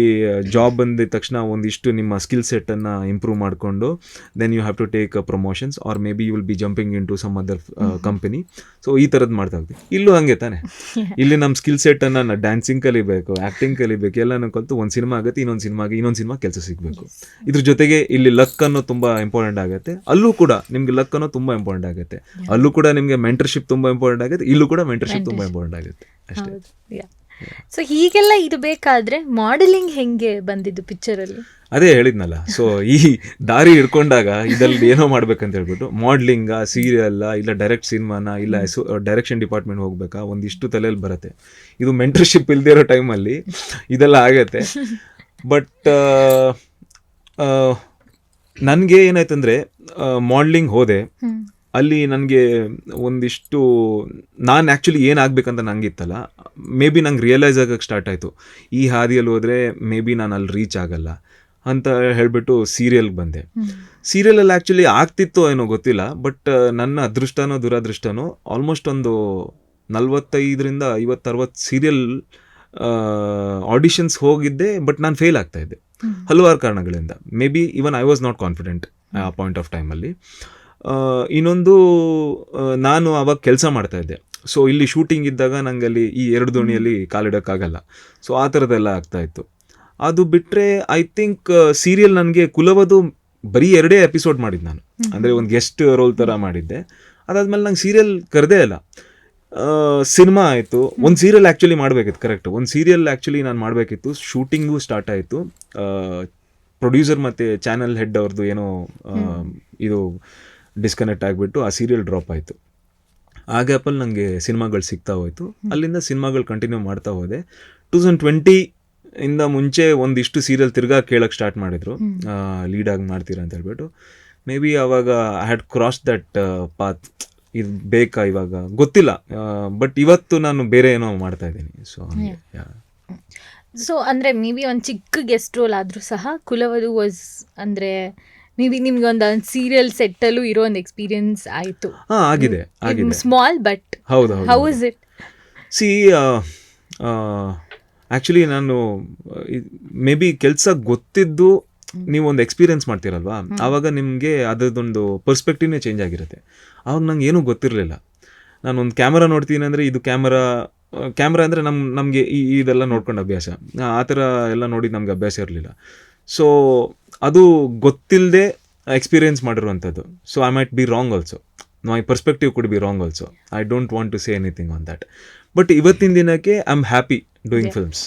ಜಾಬ್ ಬಂದಿದ ತಕ್ಷಣ ಒಂದಿಷ್ಟು ನಿಮ್ಮ ಸ್ಕಿಲ್ ಸೆಟ್ಟನ್ನು ಇಂಪ್ರೂವ್ ಮಾಡಿಕೊಂಡು then you have to take promotions or maybe you will be jumping into some other company. So ಈ ಥರದ್ದು ಮಾಡ್ತಾ ಹೋಗ್ತೀವಿ. ಇಲ್ಲೂ ಹಂಗೆ ತಾನೆ, ಇಲ್ಲಿ ನಮ್ಮ ಸ್ಕಿಲ್ ಸೆಟ್ಟನ್ನು ಡ್ಯಾನ್ಸಿಂಗ್ ಕಲಿಬೇಕು, ಆ್ಯಕ್ಟಿಂಗ್ ಕಲಿಬೇಕು, ಎಲ್ಲನೂ ಕಲಿತು ಒಂದು ಸಿನಿಮಾ ಆಗುತ್ತೆ, ಇನ್ನೊಂದು ಸಿನಿಮಾ ಕೆಲಸ ಸಿಗಬೇಕು. ಇದ್ರ ಜೊತೆಗೆ ಇಲ್ಲಿ ಲಕ್ ಅನ್ನೋ ತುಂಬ ಇಂಪಾರ್ಟೆಂಟ್ ಆಗುತ್ತೆ. ಅಲ್ಲೂ ಕೂಡ ನಿಮ್ಗೆ ಲಕ್ ಅನ್ನೋ ತುಂಬ ಇಂಪಾರ್ಟೆಂಟ್ ಆಗುತ್ತೆ. ಅಲ್ಲೂ ಕೂಡ ನಿಮಗೆ ಮೆಂಟರ್ಶಿಪ್ ತುಂಬ ಇಂಪಾರ್ಟೆಂಟ್ ಆಗುತ್ತೆ. ಇಲ್ಲೂ ಕೂಡ ಮೆಂಟರ್ಶಿಪ್ ತುಂಬ ಇಂಪಾರ್ಟೆಂಟ್ ಆಗುತ್ತೆ ಅಷ್ಟೇ. ಸೊ ಹೀಗೆಲ್ಲ ಇರಬೇಕಾದ್ರೆ ಮಾಡೆಲಿಂಗ್ ಹೆಂಗೆ ಬಂದಿದ್ದು ಪಿಕ್ಚರಲ್ಲಿ? ಅದೇ ಹೇಳಿದ್ನಲ್ಲ, ಸೊ ಈ ದಾರಿ ಹಿಡ್ಕೊಂಡಾಗ ಇದಲ್ಲಿ ಏನೋ ಮಾಡ್ಬೇಕಂತ ಹೇಳ್ಬಿಟ್ಟು ಮಾಡ್ಲಿಂಗ, ಸೀರಿಯಲ್ಲ, ಇಲ್ಲ ಡೈರೆಕ್ಟ್ ಸಿನಿಮಾನ, ಇಲ್ಲ ಡೈರೆಕ್ಷನ್ ಡಿಪಾರ್ಟ್ಮೆಂಟ್ ಹೋಗ್ಬೇಕಾ, ಒಂದಿಷ್ಟು ತಲೆಯಲ್ಲಿ ಬರುತ್ತೆ. ಇದು ಮೆಂಟರ್ಶಿಪ್ ಇಲ್ಲದೆ ಇರೋ ಟೈಮಲ್ಲಿ ಇದೆಲ್ಲ ಆಗತ್ತೆ. ಬಟ್ ನನಗೆ ಏನಾಯ್ತಂದರೆ ಮಾಡ್ಲಿಂಗ್ ಹೋದೆ, ಅಲ್ಲಿ ನನಗೆ ಒಂದಿಷ್ಟು ನಾನು ಆ್ಯಕ್ಚುಲಿ ಏನಾಗಬೇಕಂತ ನಂಗಿತ್ತಲ್ಲ, ಮೇ ಬಿ ನಂಗೆ ರಿಯಲೈಸ್ ಆಗೋಕ್ಕೆ ಸ್ಟಾರ್ಟ್ ಆಯಿತು, ಈ ಹಾದಿಯಲ್ಲಿ ಹೋದರೆ ಮೇ ಬಿ ನಾನು ಅಲ್ಲಿ ರೀಚ್ ಆಗಲ್ಲ ಅಂತ ಹೇಳಿಬಿಟ್ಟು ಸೀರಿಯಲ್ಗೆ ಬಂದೆ. ಸೀರಿಯಲಲ್ಲಿ ಆ್ಯಕ್ಚುಲಿ ಆಗ್ತಿತ್ತೋ ಏನೋ ಗೊತ್ತಿಲ್ಲ, ಬಟ್ ನನ್ನ ಅದೃಷ್ಟನೋ ದುರಾದೃಷ್ಟನೋ ಆಲ್ಮೋಸ್ಟ್ ಒಂದು 45ರಿಂದ 50-60 ಸೀರಿಯಲ್ ಆಡಿಷನ್ಸ್ ಹೋಗಿದ್ದೆ. ಬಟ್ ನಾನು ಫೇಲ್ ಆಗ್ತಾಯಿದ್ದೆ ಹಲವಾರು ಕಾರಣಗಳಿಂದ. May be even I was not confident ಆ ಪಾಯಿಂಟ್ ಆಫ್ ಟೈಮಲ್ಲಿ. ಇನ್ನೊಂದು, ನಾನು ಆವಾಗ ಕೆಲಸ ಮಾಡ್ತಾಯಿದ್ದೆ. ಸೊ ಇಲ್ಲಿ ಶೂಟಿಂಗ್ ಇದ್ದಾಗ ನಂಗೆ ಅಲ್ಲಿ ಈ 2 ದೋಣಿಯಲ್ಲಿ ಕಾಲಿಡೋಕ್ಕಾಗಲ್ಲ. ಸೊ ಆ ಥರದ್ದೆಲ್ಲ ಆಗ್ತಾಯಿತ್ತು. ಅದು ಬಿಟ್ಟರೆ ಐ ಥಿಂಕ್ ಸೀರಿಯಲ್ ನನಗೆ ಕುಲವಧು ಬರೀ 2 ಎಪಿಸೋಡ್ ಮಾಡಿದ್ದು ನಾನು, ಅಂದರೆ ಒಂದು ಗೆಸ್ಟ್ ರೋಲ್ ಥರ ಮಾಡಿದ್ದೆ. ಅದಾದಮೇಲೆ ನಂಗೆ ಸೀರಿಯಲ್ ಕರೆದೇ ಇಲ್ಲ. ಸಿನಿಮಾ ಆಯಿತು, ಒಂದು ಸೀರಿಯಲ್ ಆ್ಯಕ್ಚುಲಿ ಮಾಡಬೇಕಿತ್ತು, ಕರೆಕ್ಟ್, ಒಂದು ಸೀರಿಯಲ್ ಆ್ಯಕ್ಚುಲಿ ನಾನು ಮಾಡಬೇಕಿತ್ತು. ಶೂಟಿಂಗು ಸ್ಟಾರ್ಟ್ ಆಯಿತು. ಪ್ರೊಡ್ಯೂಸರ್ ಮತ್ತು ಚಾನಲ್ ಹೆಡ್ ಅವ್ರದ್ದು ಏನೋ ಇದು ಡಿಸ್ಕನೆಕ್ಟ್ ಆಗಿಬಿಟ್ಟು ಆ ಸೀರಿಯಲ್ ಡ್ರಾಪ್ ಆಯಿತು. ಆ ಗ್ಯಾಪಲ್ಲಿ ನನಗೆ ಸಿನಿಮಾಗಳು ಸಿಗ್ತಾ ಹೋಯಿತು. ಅಲ್ಲಿಂದ ಸಿನಿಮಾಗಳು ಕಂಟಿನ್ಯೂ ಮಾಡ್ತಾ ಹೋದೆ. 2020 ಇಂದ ಮುಂಚೆ ಒಂದಿಷ್ಟು ಸೀರಿಯಲ್ ತಿರ್ಗಾ ಕೇಳೋಕ್ಕೆ ಸ್ಟಾರ್ಟ್ ಮಾಡಿದರು, ಲೀಡಾಗಿ ಮಾಡ್ತೀರಾ ಅಂತ ಹೇಳ್ಬಿಟ್ಟು. ಮೇ ಬಿ ಆವಾಗ I had cross that path. ಇದು ಬೇಕಾ ಇವಾಗ ಗೊತ್ತಿಲ್ಲ, ಬಟ್ ಇವತ್ತು ನಾನು ಬೇರೆ ಏನೋ ಮಾಡ್ತಾ ಇದ್ದೀನಿ. ಸೊ ಅಂದರೆ ಮೇ ಬಿ ಒಂದು ಚಿಕ್ಕ ಗೆಸ್ಟ್ ರೋಲ್ ಆದರೂ ಸಹ ಕುಲವಧು ವಾಸ್ ಅಂದರೆ ಮೇ ಬಿ ನಿಮ್ಗೆ ಒಂದು ಸೀರಿಯಲ್ ಸೆಟ್ಟಲ್ಲೂ ಇರೋ ಒಂದು ಎಕ್ಸ್ಪೀರಿಯನ್ಸ್ ಆಯಿತು. ಆಗಿದೆ ಸ್ಮಾಲ್ ಬಟ್ ಹೌದು. How is it? C actually ನಾನು ಮೇ ಬಿ ಕೆಲಸ ಗೊತ್ತಿದ್ದು ನೀವು ಒಂದು ಎಕ್ಸ್ಪೀರಿಯನ್ಸ್ ಮಾಡ್ತೀರಲ್ವಾ, ಆವಾಗ ನಿಮಗೆ ಅದರದೊಂದು ಪರ್ಸ್ಪೆಕ್ಟಿವ್ನೇ ಚೇಂಜ್ ಆಗಿರುತ್ತೆ. ಆವಾಗ ನಂಗೆ ಏನೂ ಗೊತ್ತಿರಲಿಲ್ಲ. ನಾನು ಒಂದು ಕ್ಯಾಮರಾ ನೋಡ್ತೀನಿ ಅಂದರೆ ಇದು ಕ್ಯಾಮ್ರಾ ಅಂದರೆ ನಮಗೆ ಇದೆಲ್ಲ ನೋಡ್ಕೊಂಡು ಅಭ್ಯಾಸ, ಆ ಥರ ಎಲ್ಲ ನೋಡಿದ್ದು ನಮ್ಗೆ ಅಭ್ಯಾಸ ಇರಲಿಲ್ಲ. ಸೊ ಅದು ಗೊತ್ತಿಲ್ಲದೆ ಎಕ್ಸ್ಪೀರಿಯನ್ಸ್ ಮಾಡಿರುವಂಥದ್ದು. So I might be wrong also, my perspective could be wrong also. I don't want to say anything on that. But ಇವತ್ತಿನ ದಿನಕ್ಕೆ I am happy doing films.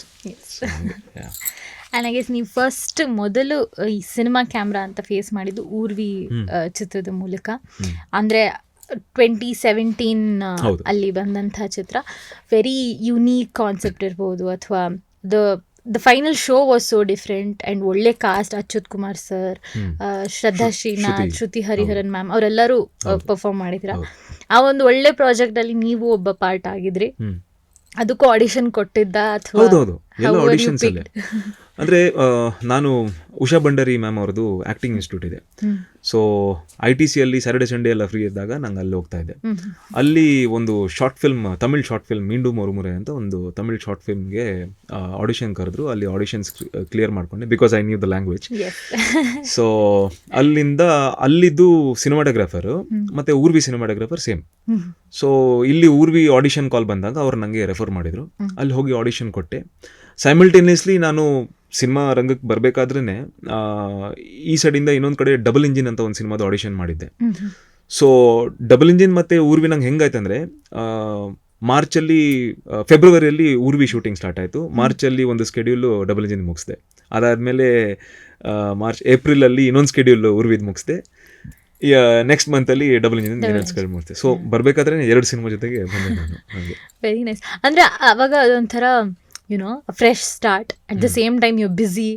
And I guess ನೀವು first ಮೊದಲು ಈ cinema camera ಅಂತ face ಮಾಡಿದ್ದು ಊರ್ವಿ ಚಿತ್ರದ ಮೂಲಕ, ಅಂದರೆ 2017 ಅಲ್ಲಿ ಬಂದಂಥ ಚಿತ್ರ. ವೆರಿ ಯುನೀಕ್ ಕಾನ್ಸೆಪ್ಟ್ ಇರ್ಬೋದು, ಅಥವಾ the final show was so different and ಒಳ್ಳೆ ಕಾಸ್ಟ್. ಅಚ್ಯುತ್ ಕುಮಾರ್ ಸರ್, ಶ್ರದ್ಧಾ ಶ್ರೀನಾಥ್, ಶ್ರುತಿ ಹರಿಹರನ್ ಮ್ಯಾಮ್ ಅವರೆಲ್ಲರೂ ಪರ್ಫಾರ್ಮ್ ಮಾಡಿದ್ರ. ಆ ಒಂದು ಒಳ್ಳೆ ಪ್ರಾಜೆಕ್ಟಲ್ಲಿ ನೀವು ಒಬ್ಬ ಪಾರ್ಟ್ ಆಗಿದ್ರಿ. ಅದಕ್ಕೂ ಆಡಿಷನ್ ಕೊಟ್ಟಿದ್ದ ಅಥವಾ? ಹೌದೌದು, ಎಲ್ಲ ಆಡಿಷನ್ಸ್ ಅಲ್ಲೇ. ಅಂದರೆ ನಾನು ಉಷಾ ಭಂಡಾರಿ ಮ್ಯಾಮ್ ಅವ್ರದ್ದು ಆ್ಯಕ್ಟಿಂಗ್ ಇನ್ಸ್ಟಿಟ್ಯೂಟ್ ಇದೆ. ಸೊ ITCಯಲ್ಲಿ ಸ್ಯಾಟರ್ಡೆ ಸಂಡೇ ಎಲ್ಲ ಫ್ರೀ ಇದ್ದಾಗ ನಂಗೆ ಅಲ್ಲಿ ಹೋಗ್ತಾ ಇದ್ದೆ. ಅಲ್ಲಿ ಒಂದು short film, Tamil short film Meendum Orumurai ಅಂತ ಒಂದು ತಮಿಳ್ ಶಾರ್ಟ್ ಫಿಲ್ಮ್ಗೆ ಆಡಿಷನ್ ಕರೆದ್ರು. ಅಲ್ಲಿ ಆಡಿಷನ್ಸ್ ಕ್ಲಿಯರ್ ಮಾಡ್ಕೊಂಡೆ, because I knew the language. So ಅಲ್ಲಿದ್ದು ಸಿನಿಮಾಟೋಗ್ರಾಫರು ಮತ್ತು ಊರ್ವಿ ಸಿನಿಮಾಟೋಗ್ರಾಫರ್ ಸೇಮ್. ಸೊ ಇಲ್ಲಿ ಊರ್ವಿ ಆಡಿಷನ್ ಕಾಲ್ ಬಂದಾಗ ಅವ್ರು ನನಗೆ ರೆಫರ್ ಮಾಡಿದರು. ಅಲ್ಲಿ ಹೋಗಿ ಆಡಿಷನ್ ಕೊಟ್ಟೆ. ಸೈಮಲ್ಟೇನಿಯಸ್ಲಿ ನಾನು ಸಿನಿಮಾ ರಂಗಕ್ಕೆ ಬರಬೇಕಾದ್ರೇ ಈ ಸೈಡಿಂದ ಇನ್ನೊಂದು ಕಡೆ ಡಬಲ್ ಇಂಜಿನ್ ಅಂತ ಒಂದು ಸಿನಿಮಾದ ಆಡಿಷನ್ ಮಾಡಿದ್ದೆ. ಸೊ ಡಬಲ್ ಇಂಜಿನ್ ಮತ್ತು ಊರ್ವಿ ನಂಗೆ ಹೆಂಗಾಯ್ತಂದರೆ, ಫೆಬ್ರವರಿಯಲ್ಲಿ ಊರ್ವಿ ಶೂಟಿಂಗ್ ಸ್ಟಾರ್ಟ್ ಆಯಿತು. ಮಾರ್ಚಲ್ಲಿ ಒಂದು ಸ್ಕೆಡ್ಯೂಲು ಡಬಲ್ ಇಂಜಿನ್ ಮುಗಿಸ್ದೆ. ಅದಾದಮೇಲೆ ಏಪ್ರಿಲಲ್ಲಿ ಇನ್ನೊಂದು ಸ್ಕೆಡ್ಯೂಲ್ ಊರ್ವಿದ್ ಮುಗಿಸ್ದೆ. ನೆಕ್ಸ್ಟ್ ಮಂತಲ್ಲಿ ಡಬಲ್ ಇಂಜಿನ್ ಇನ್ನೊಂದು ಸ್ಕೆಡ್ಯೂಲ್ ಮುಗಿಸ್ದೆ. ಸೊ ಬರಬೇಕಾದ್ರೆ 2 ಸಿನಿಮಾ ಜೊತೆಗೆ ಬಂದೆ ನಾನು. Very nice. ಅಂದರೆ ಅವಾಗ ಅದೊಂಥರ fresh start, at the same time you busy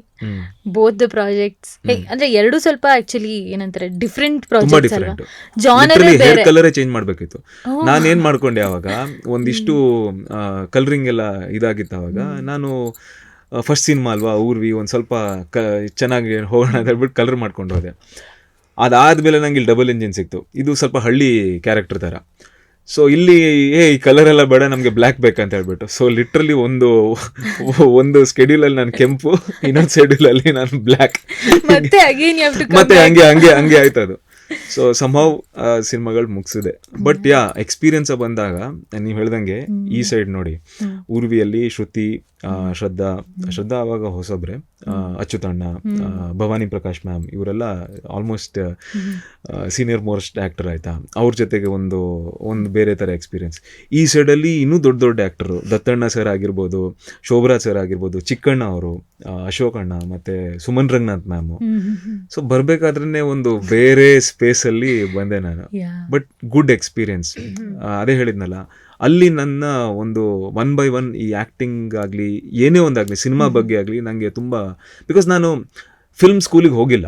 both the projects. ಅಂದ್ರೆ ಎರಡು ಸ್ವಲ್ಪ ಆಕ್ಚುಲಿ ಏನಂತಾರೆ ಡಿಫ್ರೆಂಟ್ ಪ್ರಾಜೆಕ್ಟ್ಸ್ ಅಲ್ವಾ, ಜಾನರೇ ಬೇರೆ. ಹೇರ್ ಕಲರೇ ಚೇಂಜ್ ಮಾಡಬೇಕಿತ್ತು. ನಾನು ಏನು ಮಾಡ್ಕೊಂಡೆ ಅವಾಗ, ಒಂದಿಷ್ಟು ಕಲರಿಂಗ್ ಎಲ್ಲ ಇದಾಗಿತ್ತು. ಅವಾಗ ನಾನು ಫಸ್ಟ್ ಸಿನಿಮಾ ಅಲ್ವಾ ಊರ್ವಿ, ಒಂದು ಸ್ವಲ್ಪ ಚೆನ್ನಾಗಿ ಹೋಗೋಣ ಅಂತ ಹೇಳ್ಬಿಟ್ಟು ಕಲರ್ ಮಾಡ್ಕೊಂಡು ಹೋದೆ. ಅದಾದಮೇಲೆ ನಂಗೆ ಇಲ್ಲಿ ಡಬಲ್ ಇಂಜಿನ್ ಸಿಕ್ತು. ಇದು ಸ್ವಲ್ಪ ಹಳ್ಳಿ ಕ್ಯಾರೆಕ್ಟರ್ ಥರ. ಸೊ ಇಲ್ಲಿ ಈ ಕಲರ್ ಎಲ್ಲ ಬೇಡ, ನಮಗೆ ಬ್ಲ್ಯಾಕ್ ಬೇಕಂತ ಹೇಳ್ಬಿಟ್ಟು, ಸೊ ಲಿಟ್ರಲಿ ಒಂದು ಸ್ಕೆಡ್ಯೂಲಲ್ಲಿ ನಾನು ಕೆಂಪು, ಇನ್ನೊಂದು ಸ್ಕೆಡ್ಯೂಲಲ್ಲಿ ನಾನು ಬ್ಲ್ಯಾಕ್, ಮತ್ತೆ again you have to come ಮತ್ತೆ back. ಹಂಗೆ ಆಯ್ತು ಅದು. ಸೊ ಸಂಭವ್ ಸಿನಿಮಾಗಳು ಮುಗಿಸಿದೆ. ಬಟ್ ಎಕ್ಸ್ಪೀರಿಯನ್ಸ್ ಬಂದಾಗ ನೀವು ಹೇಳ್ದಂಗೆ ಈ ಸೈಡ್ ನೋಡಿ, ಊರ್ವಿಯಲ್ಲಿ ಶ್ರುತಿ, ಶ್ರದ್ಧಾ ಅವಾಗ ಹೊಸಬ್ರೆ, ಅಚ್ಯುತಣ್ಣ, ಭವಾನಿ ಪ್ರಕಾಶ್ ಮ್ಯಾಮ್, ಇವರೆಲ್ಲ ಆಲ್ಮೋಸ್ಟ್ ಸೀನಿಯರ್ ಮೋಸ್ಟ್ ಆ್ಯಕ್ಟರ್ ಆಯ್ತಾ. ಅವ್ರ ಜೊತೆಗೆ ಒಂದು ಬೇರೆ ಥರ ಎಕ್ಸ್ಪೀರಿಯನ್ಸ್. ಈ ಸೈಡಲ್ಲಿ ಇನ್ನೂ ದೊಡ್ಡ ಆ್ಯಕ್ಟರು, ದತ್ತಣ್ಣ ಸರ್ ಆಗಿರ್ಬೋದು, ಶೋಭರಾಜ್ ಸರ್ ಆಗಿರ್ಬೋದು, ಚಿಕ್ಕಣ್ಣ ಅವರು, ಅಶೋಕ್ ಅಣ್ಣ, ಮತ್ತು ಸುಮನ್ ರಂಗನಾಥ್ ಮ್ಯಾಮು. ಸೊ ಬರಬೇಕಾದ್ರೆ ಒಂದು ಬೇರೆ ಸ್ಪೇಸಲ್ಲಿ ಬಂದೆ ನಾನು. But good experience. ಅದೇ ಹೇಳಿದ್ನಲ್ಲ, ಅಲ್ಲಿ ನನ್ನ ಒಂದು 1 by 1 ಈ ಆ್ಯಕ್ಟಿಂಗ್ ಆಗಲಿ ಏನೇ ಒಂದಾಗಲಿ, ಸಿನಿಮಾ ಬಗ್ಗೆ ಆಗಲಿ ನನಗೆ ತುಂಬ, ಬಿಕಾಸ್ ನಾನು ಫಿಲ್ಮ್ ಸ್ಕೂಲಿಗೆ ಹೋಗಿಲ್ಲ.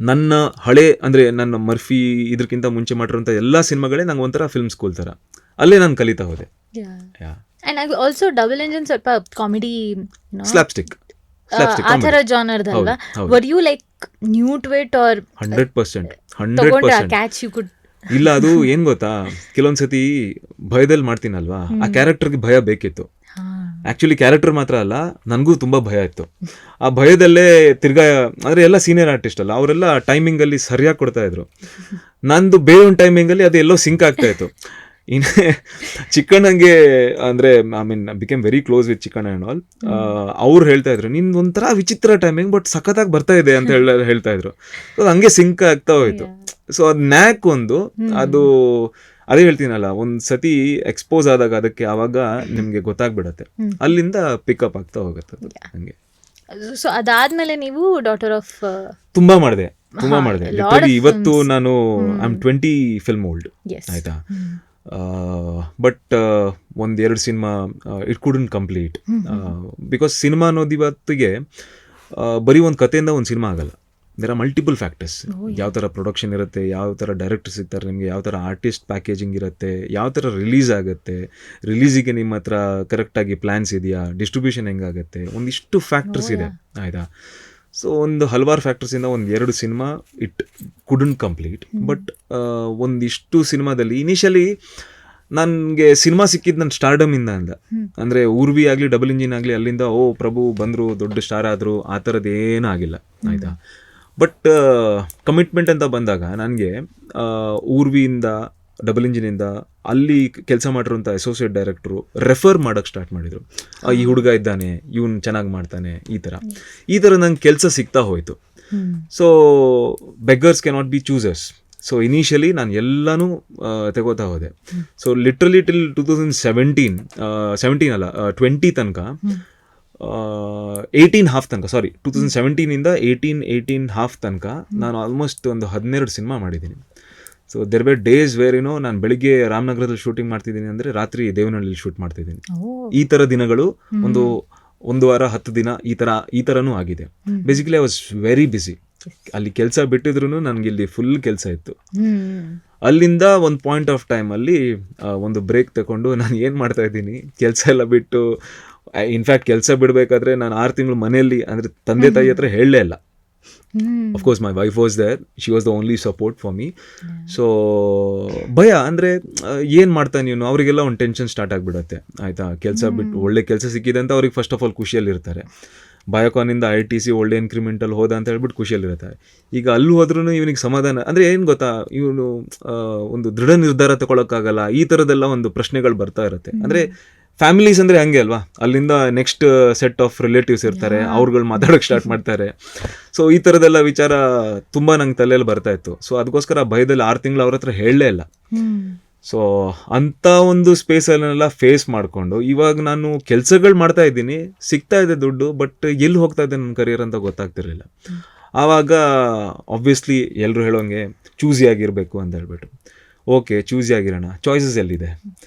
ನನ್ನ ಅಂದರೆ ನನ್ನ ಮರ್ಫಿ ಇದಕ್ಕಿಂತ ಮುಂಚೆ ಮಾಡಿರೋಂಥ ಎಲ್ಲ ಸಿನಿಮಾಗಳೇ ನಂಗೆ ಒಂಥರ ಫಿಲ್ಮ್ ಸ್ಕೂಲ್ ಥರ, ಅಲ್ಲೇ ನಾನು ಕಲಿತಾ ಹೋದೆ. And also Double Engine ಸ್ವಲ್ಪ ಕಾಮಿಡಿ, ಸ್ಲ್ಯಾಪ್ಸ್ಟಿಕ್ ಆ ಥರ ಜಾನರ್ದಲ್ವಾ? Were you like new to it or 100%? catch you could? ಇಲ್ಲ, ಅದು ಏನ್ ಗೊತ್ತಾ, ಕೆಲವೊಂದ್ಸತಿ ಭಯದಲ್ಲಿ ಮಾಡ್ತೀನಲ್ವಾ, ಆ ಕ್ಯಾರೆಕ್ಟರ್ಗೆ ಭಯ ಬೇಕಿತ್ತು. ಆಕ್ಚುಲಿ ಕ್ಯಾರೆಕ್ಟರ್ ಮಾತ್ರ ಅಲ್ಲ, ನನಗೂ ತುಂಬಾ ಭಯ ಇತ್ತು. ಆ ಭಯದಲ್ಲೇ ತಿರ್ಗಾ, ಅಂದ್ರೆ ಎಲ್ಲ ಸೀನಿಯರ್ ಆರ್ಟಿಸ್ಟ್ ಅಲ್ಲ, ಅವರೆಲ್ಲ ಟೈಮಿಂಗ್ ಅಲ್ಲಿ ಸರಿಯಾಗಿ ಕೊಡ್ತಾ ಇದ್ರು. ನಂದು ಬೇರೆ ಒಂದು ಟೈಮಿಂಗ್ ಅಲ್ಲಿ ಅದು ಎಲ್ಲೋ ಸಿಂಕ್ ಆಗ್ತಾ ಇತ್ತು. ಇನ್ನೇ ಚಿಕ್ಕಣ್ಣಂಗೆ ಅಂದ್ರೆ became very close with Chikkanna and all. ಅವ್ರು ಹೇಳ್ತಾ ಇದ್ರು, ನಿನ್ ಒಂಥರ ವಿಚಿತ್ರ ಟೈಮಿಂಗ್ ಬಟ್ ಸಖತ್ತಾಗಿ ಬರ್ತಾ ಇದೆ ಅಂತ ಹೇಳ್ತಾ ಇದ್ರು. ಹಂಗೆ ಸಿಂಕ್ ಆಗ್ತಾ ಹೋಯ್ತು. ಸೊ ಅದ್ ನ್ಯಾಕ್ ಒಂದು, ಅದು ಅದೇ ಹೇಳ್ತೀನಲ್ಲ, ಒಂದ್ ಸತಿ ಎಕ್ಸ್ಪೋಸ್ ಆದಾಗ ಅದಕ್ಕೆ, ಆವಾಗ ನಿಮ್ಗೆ ಗೊತ್ತಾಗ್ಬಿಡತ್ತೆ, ಅಲ್ಲಿಂದ ಪಿಕಪ್ ಆಗ್ತಾ ಹೋಗುತ್ತೆ ಹಂಗೆ. ಸೊ ಅದಾದ್ಮೇಲೆ ನೀವು ಡಾಟರ್ ಆಫ್ ತುಂಬಾ ಮಾಡಿದೆ. ಇವತ್ತು ನಾನು ಐ ಆಮ್ 20 ಫಿಲ್ಮ್ ಓಲ್ಡ್ ಆಯ್ತಾ. But 1-2 cinema it couldn't complete, because cinema ಅನ್ನೋದು ಇವತ್ತಿಗೆ ಬರೀ ಒಂದು ಕಥೆಯಿಂದ ಒಂದು ಸಿನಿಮಾ ಆಗಲ್ಲ. There are multiple factors. ಯಾವ ಥರ ಪ್ರೊಡಕ್ಷನ್ ಇರುತ್ತೆ, ಯಾವ ಥರ ಡೈರೆಕ್ಟರ್ ಸಿಗ್ತಾರೆ ನಿಮಗೆ, ಯಾವ ಥರ ಆರ್ಟಿಸ್ಟ್ ಪ್ಯಾಕೇಜಿಂಗ್ ಇರುತ್ತೆ, ಯಾವ ಥರ ರಿಲೀಸ್ ಆಗುತ್ತೆ, ರಿಲೀಸಿಗೆ ನಿಮ್ಮ ಹತ್ರ ಕರೆಕ್ಟಾಗಿ ಪ್ಲ್ಯಾನ್ಸ್ ಇದೆಯಾ, ಡಿಸ್ಟ್ರಿಬ್ಯೂಷನ್ ಹೆಂಗಾಗುತ್ತೆ, ಒಂದಿಷ್ಟು ಫ್ಯಾಕ್ಟರ್ಸ್ ಇದೆ ಆಯಿತಾ. ಸೊ ಒಂದು ಹಲವಾರು ಫ್ಯಾಕ್ಟರ್ಸಿಂದ 1-2 cinema it couldn't complete. But ಒಂದಿಷ್ಟು ಸಿನಿಮಾದಲ್ಲಿ ಇನಿಷಿಯಲಿ ನನಗೆ ಸಿನಿಮಾ ಸಿಕ್ಕಿದ್ದು ನನ್ನ ಸ್ಟಾರ್ಡಮಿಂದ ಅಂದರೆ ಊರ್ವಿ ಆಗಲಿ, ಡಬಲ್ ಇಂಜಿನ್ ಆಗಲಿ, ಅಲ್ಲಿಂದ ಪ್ರಭು ಬಂದರು, ದೊಡ್ಡ ಸ್ಟಾರ್ ಆದರು, ಆ ಥರದ್ದು ಏನೂ ಆಗಿಲ್ಲ ಆಯಿತಾ. ಬಟ್ ಕಮಿಟ್ಮೆಂಟ್ ಅಂತ ಬಂದಾಗ ನನಗೆ ಊರ್ವಿಯಿಂದ, ಡಬಲ್ ಇಂಜಿನಿಂದ ಅಲ್ಲಿ ಕೆಲಸ ಮಾಡಿರೋಂಥ ಅಸೋಸಿಯೇಟ್ ಡೈರೆಕ್ಟ್ರು ರೆಫರ್ ಮಾಡೋಕ್ಕೆ ಸ್ಟಾರ್ಟ್ ಮಾಡಿದರು. ಈ ಹುಡುಗ ಇದ್ದಾನೆ, ಇವನು ಚೆನ್ನಾಗಿ ಮಾಡ್ತಾನೆ, ಈ ಥರ ನಂಗೆ ಕೆಲಸ ಸಿಗ್ತಾ ಹೋಯಿತು. So beggars cannot be choosers. So initially ನಾನು ಎಲ್ಲನೂ ತಗೋತಾ ಹೋದೆ. ಸೊ ಲಿಟ್ರಲಿ ಟಿಲ್ 2017 ಅಲ್ಲ 20 ತನಕ, 18 ಹಾಫ್ ತನಕ, 2017ಇಂದ 18 ಹಾಫ್ ತನಕ ನಾನು ಆಲ್ಮೋಸ್ಟ್ ಒಂದು 12 ಸಿನಿಮಾ ಮಾಡಿದ್ದೀನಿ. So there were days where ನಾನು ಬೆಳಿಗ್ಗೆ ರಾಮನಗರದಲ್ಲಿ ಶೂಟಿಂಗ್ ಮಾಡ್ತಿದ್ದೀನಿ ಅಂದರೆ ರಾತ್ರಿ ದೇವನಹಳ್ಳಿಲಿ ಶೂಟ್ ಮಾಡ್ತಿದ್ದೀನಿ. ಈ ಥರ ದಿನಗಳು ಒಂದು ವಾರ 10 ದಿನ ಈ ಥರನೂ ಆಗಿದೆ. Basically I was very busy. ಅಲ್ಲಿ ಕೆಲಸ ಬಿಟ್ಟಿದ್ರು ನನಗೆ ಇಲ್ಲಿ ಫುಲ್ ಕೆಲಸ ಇತ್ತು. ಅಲ್ಲಿಂದ ಒಂದು ಪಾಯಿಂಟ್ ಆಫ್ ಟೈಮಲ್ಲಿ ಒಂದು ಬ್ರೇಕ್ ತಗೊಂಡು ನಾನು ಏನು ಮಾಡ್ತಾ ಇದ್ದೀನಿ, ಕೆಲಸ ಎಲ್ಲ ಬಿಟ್ಟು, ಇನ್ಫ್ಯಾಕ್ಟ್ ಕೆಲಸ ಬಿಡಬೇಕಾದ್ರೆ ನಾನು 6 ತಿಂಗಳು ಮನೆಯಲ್ಲಿ, ಅಂದರೆ ತಂದೆ ತಾಯಿ ಹತ್ರ ಹೇಳಲೇ ಇಲ್ಲ. Of course my wife was there, she was the only support for me. So ಭಯ ಅಂದರೆ ಏನು ಮಾಡ್ತಾನೆ ನೀನು, ಅವರಿಗೆಲ್ಲ ಒಂದು ಟೆನ್ಷನ್ ಸ್ಟಾರ್ಟ್ ಆಗಿಬಿಡುತ್ತೆ ಆಯಿತಾ. ಕೆಲಸ ಬಿಟ್ಟು ಒಳ್ಳೆ ಕೆಲಸ ಸಿಕ್ಕಿದೆ ಅಂತ ಅವ್ರಿಗೆ ಫಸ್ಟ್ ಆಫ್ ಆಲ್ ಖುಷಿಯಲ್ಲಿರ್ತಾರೆ. ಬಯೋಕಾನಿಂದ ITC ಒಳ್ಳೆ ಇನ್ಕ್ರಿಮೆಂಟಲ್ಲಿ ಹೋದ ಅಂತ ಹೇಳ್ಬಿಟ್ಟು ಖುಷಿಯಲ್ಲಿರ್ತಾರೆ. ಈಗ ಅಲ್ಲಿ ಹೋದ್ರೂ ಇವನಿಗೆ ಸಮಾಧಾನ ಅಂದರೆ ಏನು ಗೊತ್ತಾ, ಇವನು ಒಂದು ದೃಢ ನಿರ್ಧಾರ ತಗೊಳಕ್ಕಾಗಲ್ಲ, ಈ ಥರದ್ದೆಲ್ಲ ಒಂದು ಪ್ರಶ್ನೆಗಳು ಬರ್ತಾ ಇರುತ್ತೆ. ಅಂದರೆ ಫ್ಯಾಮಿಲೀಸ್ ಅಂದರೆ ಹಂಗೆ ಅಲ್ವಾ, ಅಲ್ಲಿಂದ ನೆಕ್ಸ್ಟ್ ಸೆಟ್ ಆಫ್ ರಿಲೇಟಿವ್ಸ್ ಇರ್ತಾರೆ, ಅವ್ರುಗಳು ಮಾತಾಡೋಕ್ಕೆ ಸ್ಟಾರ್ಟ್ ಮಾಡ್ತಾರೆ. ಸೊ ಈ ಥರದ್ದೆಲ್ಲ ವಿಚಾರ ತುಂಬ ನಂಗೆ ತಲೆಯಲ್ಲಿ ಬರ್ತಾ ಇತ್ತು. ಸೊ ಅದಕ್ಕೋಸ್ಕರ ಭಯದಲ್ಲಿ 6 ತಿಂಗಳು ಅವ್ರ ಹತ್ರ ಹೇಳಲೇ ಇಲ್ಲ. ಸೊ ಅಂಥ ಒಂದು ಸ್ಪೇಸಲ್ಲೆಲ್ಲ ಫೇಸ್ ಮಾಡಿಕೊಂಡು ಇವಾಗ ನಾನು ಕೆಲಸಗಳು ಮಾಡ್ತಾ ಇದ್ದೀನಿ, ಸಿಗ್ತಾ ಇದೆ ದುಡ್ಡು, ಬಟ್ ಎಲ್ಲಿ ಹೋಗ್ತಾ ಇದೆ ನನ್ನ ಕರಿಯರ್ ಅಂತ ಗೊತ್ತಾಗ್ತಿರ್ಲಿಲ್ಲ. ಆವಾಗ ಆಬ್ವಿಯಸ್ಲಿ ಎಲ್ಲರೂ ಹೇಳೋಂಗೆ ಚೂಸಿ ಆಗಿರಬೇಕು ಅಂತ ಹೇಳ್ಬಿಟ್ಟು, ಓಕೆ ಚೂಸಿ ಆಗಿರೋಣ, ಚಾಯ್ಸಸ್ ಎಲ್ಲಿದೆ,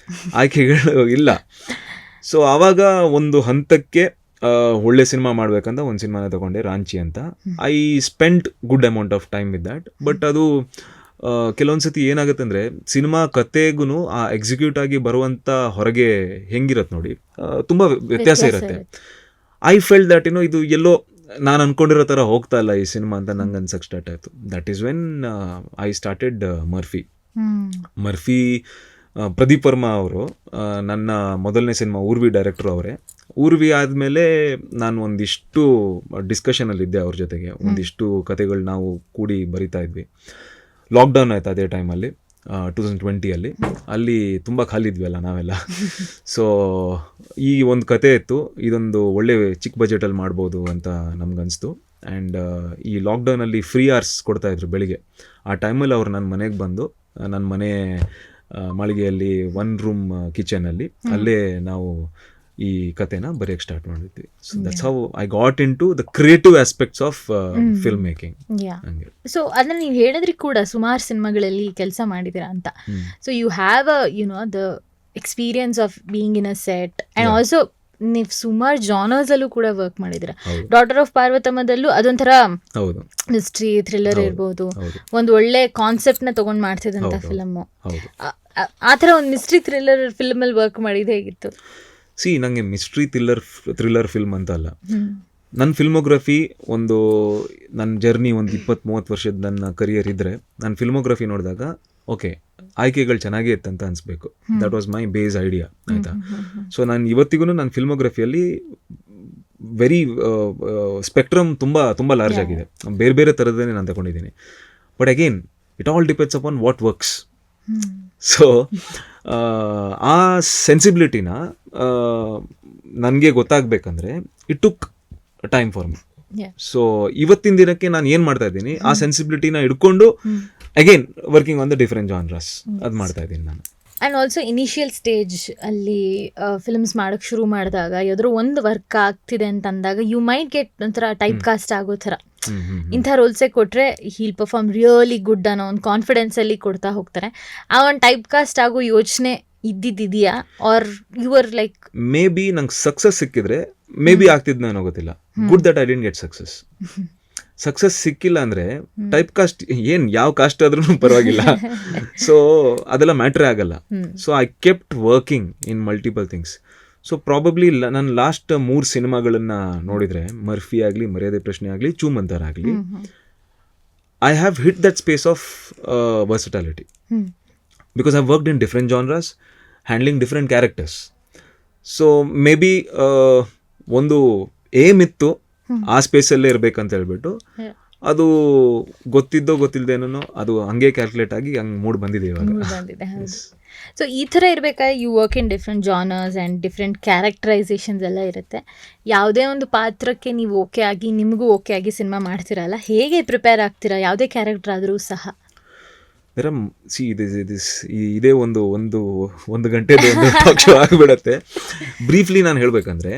ಆಯ್ಕೆಗಳು ಇಲ್ಲ. ಸೊ ಆವಾಗ ಒಂದು ಹಂತಕ್ಕೆ ಒಳ್ಳೆ ಸಿನಿಮಾ ಮಾಡ್ಬೇಕಂತ ಒಂದು ಸಿನಿಮಾನ ತಗೊಂಡೆ, ರಾಂಚಿ ಅಂತ. I spent good amount of time with that. But ಅದು ಕೆಲವೊಂದು ಸತಿ ಏನಾಗುತ್ತೆ ಅಂದರೆ, ಸಿನಿಮಾ ಕತೆಗೂ ಆ ಎಕ್ಸಿಕ್ಯೂಟ್ ಆಗಿ ಬರುವಂಥ ಹೊರಗೆ ಹೆಂಗಿರತ್ತೆ ನೋಡಿ, ತುಂಬ ವ್ಯತ್ಯಾಸ ಇರುತ್ತೆ. ಐ ಫೆಲ್ಟ್ ದ್ಯಾಟ್ ಇದು ಎಲ್ಲೋ ನಾನು ಅಂದ್ಕೊಂಡಿರೋ ಥರ ಹೋಗ್ತಾ ಇಲ್ಲ ಈ ಸಿನಿಮಾ ಅಂತ ನಂಗೆ ಅನ್ಸಕ್ಕೆ ಸ್ಟಾರ್ಟ್ ಆಯಿತು. That is when I started Murphy. Pradeep Varma ಅವರು ನನ್ನ ಮೊದಲನೇ ಸಿನಿಮಾ ಊರ್ವಿ ಡೈರೆಕ್ಟ್ರು ಅವರೇ. ಊರ್ವಿ ಆದಮೇಲೆ ನಾನು ಒಂದಿಷ್ಟು ಡಿಸ್ಕಷನಲ್ಲಿದ್ದೆ ಅವ್ರ ಜೊತೆಗೆ, ಒಂದಿಷ್ಟು ಕತೆಗಳು ನಾವು ಕೂಡಿ ಬರಿತಾ ಇದ್ವಿ. ಲಾಕ್ಡೌನ್ ಆಯ್ತು ಅದೇ ಟೈಮಲ್ಲಿ 2020 ಅಲ್ಲಿ ತುಂಬ ಖಾಲಿದ್ವಿ ಅಲ್ಲ ನಾವೆಲ್ಲ. ಸೊ ಈ ಒಂದು ಕತೆ ಇತ್ತು, ಇದೊಂದು ಒಳ್ಳೆ ಚಿಕ್ಕ ಬಜೆಟಲ್ಲಿ ಮಾಡ್ಬೋದು ಅಂತ ನಮ್ಗನ್ನಿಸ್ತು. ಆ್ಯಂಡ್ ಈ ಲಾಕ್ಡೌನಲ್ಲಿ ಫ್ರೀ ಅವರ್ಸ್ ಕೊಡ್ತಾಯಿದ್ರು ಬೆಳಿಗ್ಗೆ. ಆ ಟೈಮಲ್ಲಿ ಅವ್ರು ನನ್ನ ಮನೆಗೆ ಬಂದು, ನನ್ನ ಮನೆ ಮಾಳಿಗೆಯಲ್ಲಿ 1 ರೂಮ್ ಕಿಚನಲ್ಲಿ, ಅಲ್ಲೇ ನಾವು ಈ ಕತೆನ ಬರೆಯೋಕ್ಕೆ ಸ್ಟಾರ್ಟ್ ಮಾಡಿದ್ವಿ. So that's how I got into the creative aspects of film making. So ಅದನ್ನ ನೀವು ಹೇಳಿದ್ರಿ ಕೂಡ ಸುಮಾರು ಸಿನಿಮಾಗಳಲ್ಲಿ ಕೆಲಸ ಮಾಡಿದ್ದೀರಾ ಅಂತ. So you have the experience of being in a set and also ನೀವು ಸುಮಾರು ಜಾನರ್ಸ್ ಅಲ್ಲೂ ಕೂಡ ವರ್ಕ್ ಮಾಡಿದಿರ. ಡಾಟರ್ ಆಫ್ ಪಾರ್ವತಮ್ಮದಲ್ಲೂ ಅದೊಂಥರ ಮಿಸ್ಟ್ರಿ ಥ್ರಿಲ್ಲರ್ ಇರ್ಬೋದು, ಒಂದು ಒಳ್ಳೆ ಕಾನ್ಸೆಪ್ಟ್ ನ ತಗೊಂಡ್ ಮಾಡ್ತಿದ್ದಂತ ಫಿಲಮ್. ಆ ಥರ ಒಂದು ಮಿಸ್ಟ್ರಿ ಥ್ರಿಲ್ಲರ್ ಫಿಲ್ಮ್ ಅಲ್ಲಿ ವರ್ಕ್ ಮಾಡಿದ್ದು ಹೇಗಿತ್ತು? ನಂಗೆ ಮಿಸ್ಟ್ರಿ ಥ್ರಿಲ್ಲರ್ ಫಿಲ್ಮ್ ಅಂತ ಅಲ್ಲ, ನನ್ನ ಫಿಲ್ಮೋಗ್ರಫಿ ಒಂದು ನನ್ನ ಜರ್ನಿ ಒಂದು 20-30 ವರ್ಷದ ನನ್ನ ಕರಿಯರ್ ಇದ್ದರೆ, ನನ್ನ ಫಿಲ್ಮೋಗ್ರಫಿ ನೋಡಿದಾಗ ಓಕೆ ಆಯ್ಕೆಗಳು ಚೆನ್ನಾಗೇ ಇತ್ತಂತ ಅನಿಸ್ಬೇಕು. That was my base idea, ಆಯಿತಾ. ಸೊ ನಾನು ಇವತ್ತಿಗೂ ನನ್ನ ಫಿಲ್ಮೋಗ್ರಫಿಯಲ್ಲಿ ವೆರಿ ಸ್ಪೆಕ್ಟ್ರಮ್ ತುಂಬ ಲಾರ್ಜ್ ಆಗಿದೆ, ಬೇರೆ ಬೇರೆ ಥರದೇ ನಾನು ತಗೊಂಡಿದ್ದೀನಿ. But again it all depends upon what works. So ಆ ಸೆನ್ಸಿಬಿಲಿಟಿನ ನನಗೆ ಗೊತ್ತಾಗಬೇಕಂದ್ರೆ it took time for me. So ಇವತ್ತಿನ ದಿನಕ್ಕೆ ನಾನು ಏನು ಮಾಡ್ತಾ ಇದ್ದೀನಿ, ಆ ಸೆನ್ಸಿಬಿಲಿಟಿನ ಹಿಡ್ಕೊಂಡು again working on the different genres ಅದು ಮಾಡ್ತಾ ಇದ್ದೀನಿ ನಾನು. ಆ್ಯಂಡ್ ಆಲ್ಸೋ ಇನಿಷಿಯಲ್ ಸ್ಟೇಜ್ ಅಲ್ಲಿ ಫಿಲ್ಮ್ಸ್ ಮಾಡೋಕ್ಕೆ ಶುರು ಮಾಡಿದಾಗ ಯಾವ್ದಾದ್ರು ಒಂದು ವರ್ಕ್ ಆಗ್ತಿದೆ ಅಂತ ಅಂದಾಗ ಯು ಮೈಟ್ ಗೆಟ್ ಒಂಥರ ಟೈಪ್ ಕಾಸ್ಟ್ ಆಗೋ ಥರ, ಇಂಥ ರೋಲ್ಸೇ ಕೊಟ್ಟರೆ ಹೀಲ್ ಪರ್ಫಾರ್ಮ್ ರಿಯಲಿ ಗುಡ್ ಅನ್ನೋ ಒಂದು ಕಾನ್ಫಿಡೆನ್ಸಲ್ಲಿ ಕೊಡ್ತಾ ಹೋಗ್ತಾರೆ. ಆ ಒಂದು ಟೈಪ್ ಕಾಸ್ಟ್ ಆಗೋ ಯೋಚನೆ ಇದ್ದಿದೆಯಾ, are you or like maybe ನಂಗೆ ಸಕ್ಸಸ್ ಸಿಕ್ಕಿದ್ರೆ ಮೇ ಬಿ ಆಗ್ತಿದ್ನ ಏನೋ ಗೊತ್ತಿಲ್ಲ. Good that I didn't get success ಸಿಕ್ಕಿಲ್ಲ ಅಂದರೆ ಟೈಪ್ ಕಾಸ್ಟ್ ಏನು ಯಾವ ಕಾಸ್ಟ್ ಆದ್ರೂ ಪರವಾಗಿಲ್ಲ. ಸೊ ಅದೆಲ್ಲ ಮ್ಯಾಟ್ರೇ ಆಗಲ್ಲ. So I kept working in multiple things. So probably ನನ್ನ ಲಾಸ್ಟ್ 3 ಸಿನಿಮಾಗಳನ್ನು ನೋಡಿದರೆ, ಮರ್ಫಿ ಆಗಲಿ, ಮರ್ಯಾದೆ ಪ್ರಶ್ನೆ ಆಗಲಿ, ಚೂಮಂತಾರ ಆಗಲಿ, I have hit that space of versatility because I worked in different genres, handling different characters. So maybe ಒಂದು ಏಮ್ ಇತ್ತು ಆ ಸ್ಪೇಸಲ್ಲೇ ಇರಬೇಕಂತ ಹೇಳ್ಬಿಟ್ಟು, ಅದು ಗೊತ್ತಿದ್ದೋ ಗೊತ್ತಿಲ್ಲದೇನೋ ಅದು ಹಂಗೆ ಕ್ಯಾಲ್ಕುಲೇಟ್ ಆಗಿ ಹಂಗೆ ಮೂಡ್ ಬಂದಿದೆ ಇವಾಗ. ಸೊ ಈ ಥರ ಇರಬೇಕಾದ್ರೆ you work in different genres and different characterisations ಎಲ್ಲ ಇರುತ್ತೆ. ಯಾವುದೇ ಒಂದು ಪಾತ್ರಕ್ಕೆ ನೀವು ಓಕೆ ಆಗಿ, ನಿಮಗೂ ಓಕೆ ಆಗಿ ಸಿನಿಮಾ ಮಾಡ್ತೀರಲ್ಲ, ಹೇಗೆ ಪ್ರಿಪೇರ್ ಆಗ್ತೀರಾ ಯಾವುದೇ ಕ್ಯಾರೆಕ್ಟರ್ ಆದರೂ ಸಹ? ಇದೇ ಒಂದು ಗಂಟೆದು ಟಾಕ್ ಶೋ ಆಗಿಬಿಡತ್ತೆ. ಬ್ರೀಫ್ಲಿ ನಾನು ಹೇಳಬೇಕಂದ್ರೆ,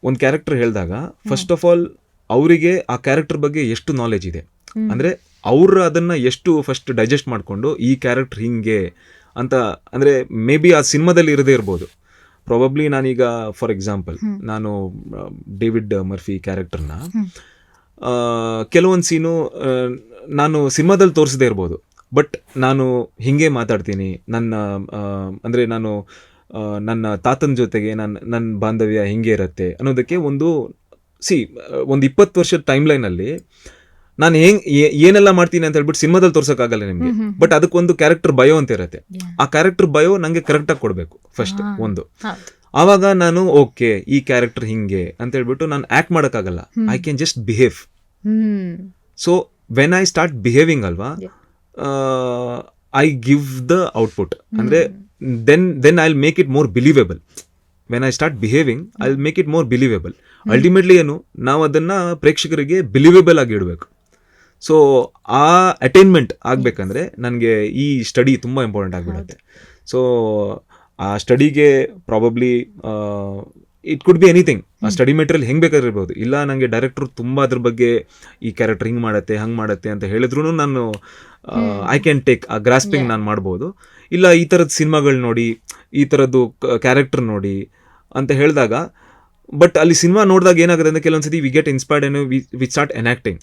ಒಂದು ಕ್ಯಾರೆಕ್ಟರ್ ಹೇಳಿದಾಗ ಫಸ್ಟ್ ಆಫ್ ಆಲ್ ಅವರಿಗೆ ಆ ಕ್ಯಾರೆಕ್ಟರ್ ಬಗ್ಗೆ ಎಷ್ಟು ನಾಲೆಜ್ ಇದೆ, ಅಂದರೆ ಅವರು ಅದನ್ನು ಎಷ್ಟು ಫಸ್ಟ್ ಡೈಜೆಸ್ಟ್ ಮಾಡಿಕೊಂಡು ಈ ಕ್ಯಾರೆಕ್ಟರ್ ಹಿಂಗೆ ಅಂತ, ಅಂದರೆ ಮೇ ಬಿ ಆ ಸಿನಿಮಾದಲ್ಲಿ ಇರದೇ ಇರ್ಬೋದು. ಪ್ರಾಬಬ್ಲಿ ನಾನೀಗ ಫಾರ್ ಎಕ್ಸಾಂಪಲ್ ನಾನು ಡೇವಿಡ್ ಮರ್ಫಿ ಕ್ಯಾರೆಕ್ಟರ್ನ ಕೆಲವೊಂದು ಸೀನು ನಾನು ಸಿನಿಮಾದಲ್ಲಿ ತೋರಿಸದೇ ಇರ್ಬೋದು, ಬಟ್ ನಾನು ಹಿಂಗೆ ಮಾತಾಡ್ತೀನಿ, ಅಂದರೆ ನಾನು ನನ್ನ ತಾತನ ಜೊತೆಗೆ ನನ್ನ ಬಾಂಧವ್ಯ ಹಿಂಗೆ ಇರುತ್ತೆ ಅನ್ನೋದಕ್ಕೆ ಒಂದು 20 ವರ್ಷದ ಟೈಮ್ ಲೈನಲ್ಲಿ ನಾನು ಏನೆಲ್ಲ ಮಾಡ್ತೀನಿ ಅಂತ ಹೇಳ್ಬಿಟ್ಟು ಸಿನಿಮಾದಲ್ಲಿ ತೋರ್ಸೋಕ್ಕಾಗಲ್ಲ ನಿಮಗೆ. ಬಟ್ ಅದಕ್ಕೊಂದು ಕ್ಯಾರೆಕ್ಟರ್ ಬಯೋ ಅಂತ ಇರುತ್ತೆ. ಆ ಕ್ಯಾರೆಕ್ಟರ್ ಬಯೋ ನನಗೆ ಕರೆಕ್ಟಾಗಿ ಕೊಡಬೇಕು ಫಸ್ಟ್ ಒಂದು. ಆವಾಗ ನಾನು ಓಕೆ ಈ ಕ್ಯಾರೆಕ್ಟರ್ ಹಿಂಗೆ ಅಂತ ಹೇಳ್ಬಿಟ್ಟು ನಾನು ಆ್ಯಕ್ಟ್ ಮಾಡೋಕ್ಕಾಗಲ್ಲ. I can just behave. So when I start behaving ಅಲ್ವಾ, ಐ ಗಿವ್ ದ ಔಟ್ಪುಟ್. ಅಂದರೆ then I'll make it more believable. When I start behaving, I'll make it more believable. Ultimately ಏನು, ನಾವು ಅದನ್ನು ಪ್ರೇಕ್ಷಕರಿಗೆ ಬಿಲೀವೇಬಲ್ ಆಗಿ ಇಡಬೇಕು. So ಆ attainment ಆಗಬೇಕಂದ್ರೆ ನನಗೆ ಈ ಸ್ಟಡಿ ತುಂಬ ಇಂಪಾರ್ಟೆಂಟ್ ಆಗಿಬಿಡುತ್ತೆ. ಸೊ ಆ ಸ್ಟಡಿಗೆ probably it could be anything. ಆ ಸ್ಟಡಿ ಮೆಟೀರಿಯಲ್ ಹೆಂಗೆ ಬೇಕಾದ್ರೆ ಇರ್ಬೋದು. ಇಲ್ಲ ನನಗೆ ಡೈರೆಕ್ಟ್ರು ತುಂಬ ಅದ್ರ ಬಗ್ಗೆ ಈ ಕ್ಯಾರೆಕ್ಟರ್ ಹಿಂಗೆ ಮಾಡುತ್ತೆ ಹಂಗೆ ಮಾಡುತ್ತೆ ಅಂತ ಹೇಳಿದ್ರು ನಾನು ಐ ಕ್ಯಾನ್ ಟೇಕ್ ಆ ಗ್ರಾಸ್ಪಿಂಗ್ ನಾನು ಮಾಡ್ಬೋದು. ಇಲ್ಲ ಈ ಥರದ ಸಿನಿಮಾಗಳು ನೋಡಿ, ಈ ಥರದ್ದು ಕ್ಯಾರೆಕ್ಟರ್ ನೋಡಿ ಅಂತ ಹೇಳಿದಾಗ, ಬಟ್ ಅಲ್ಲಿ ಸಿನಿಮಾ ನೋಡಿದಾಗ ಏನಾಗುತ್ತೆ ಅಂದರೆ ಕೆಲವೊಂದ್ಸತಿ ವಿ ಗೆಟ್ ಇನ್ಸ್ಪೈರ್ಡ್ ಏನೋ ವಿ ಸ್ಟಾರ್ಟ್ ಎನಾಕ್ಟಿಂಗ್.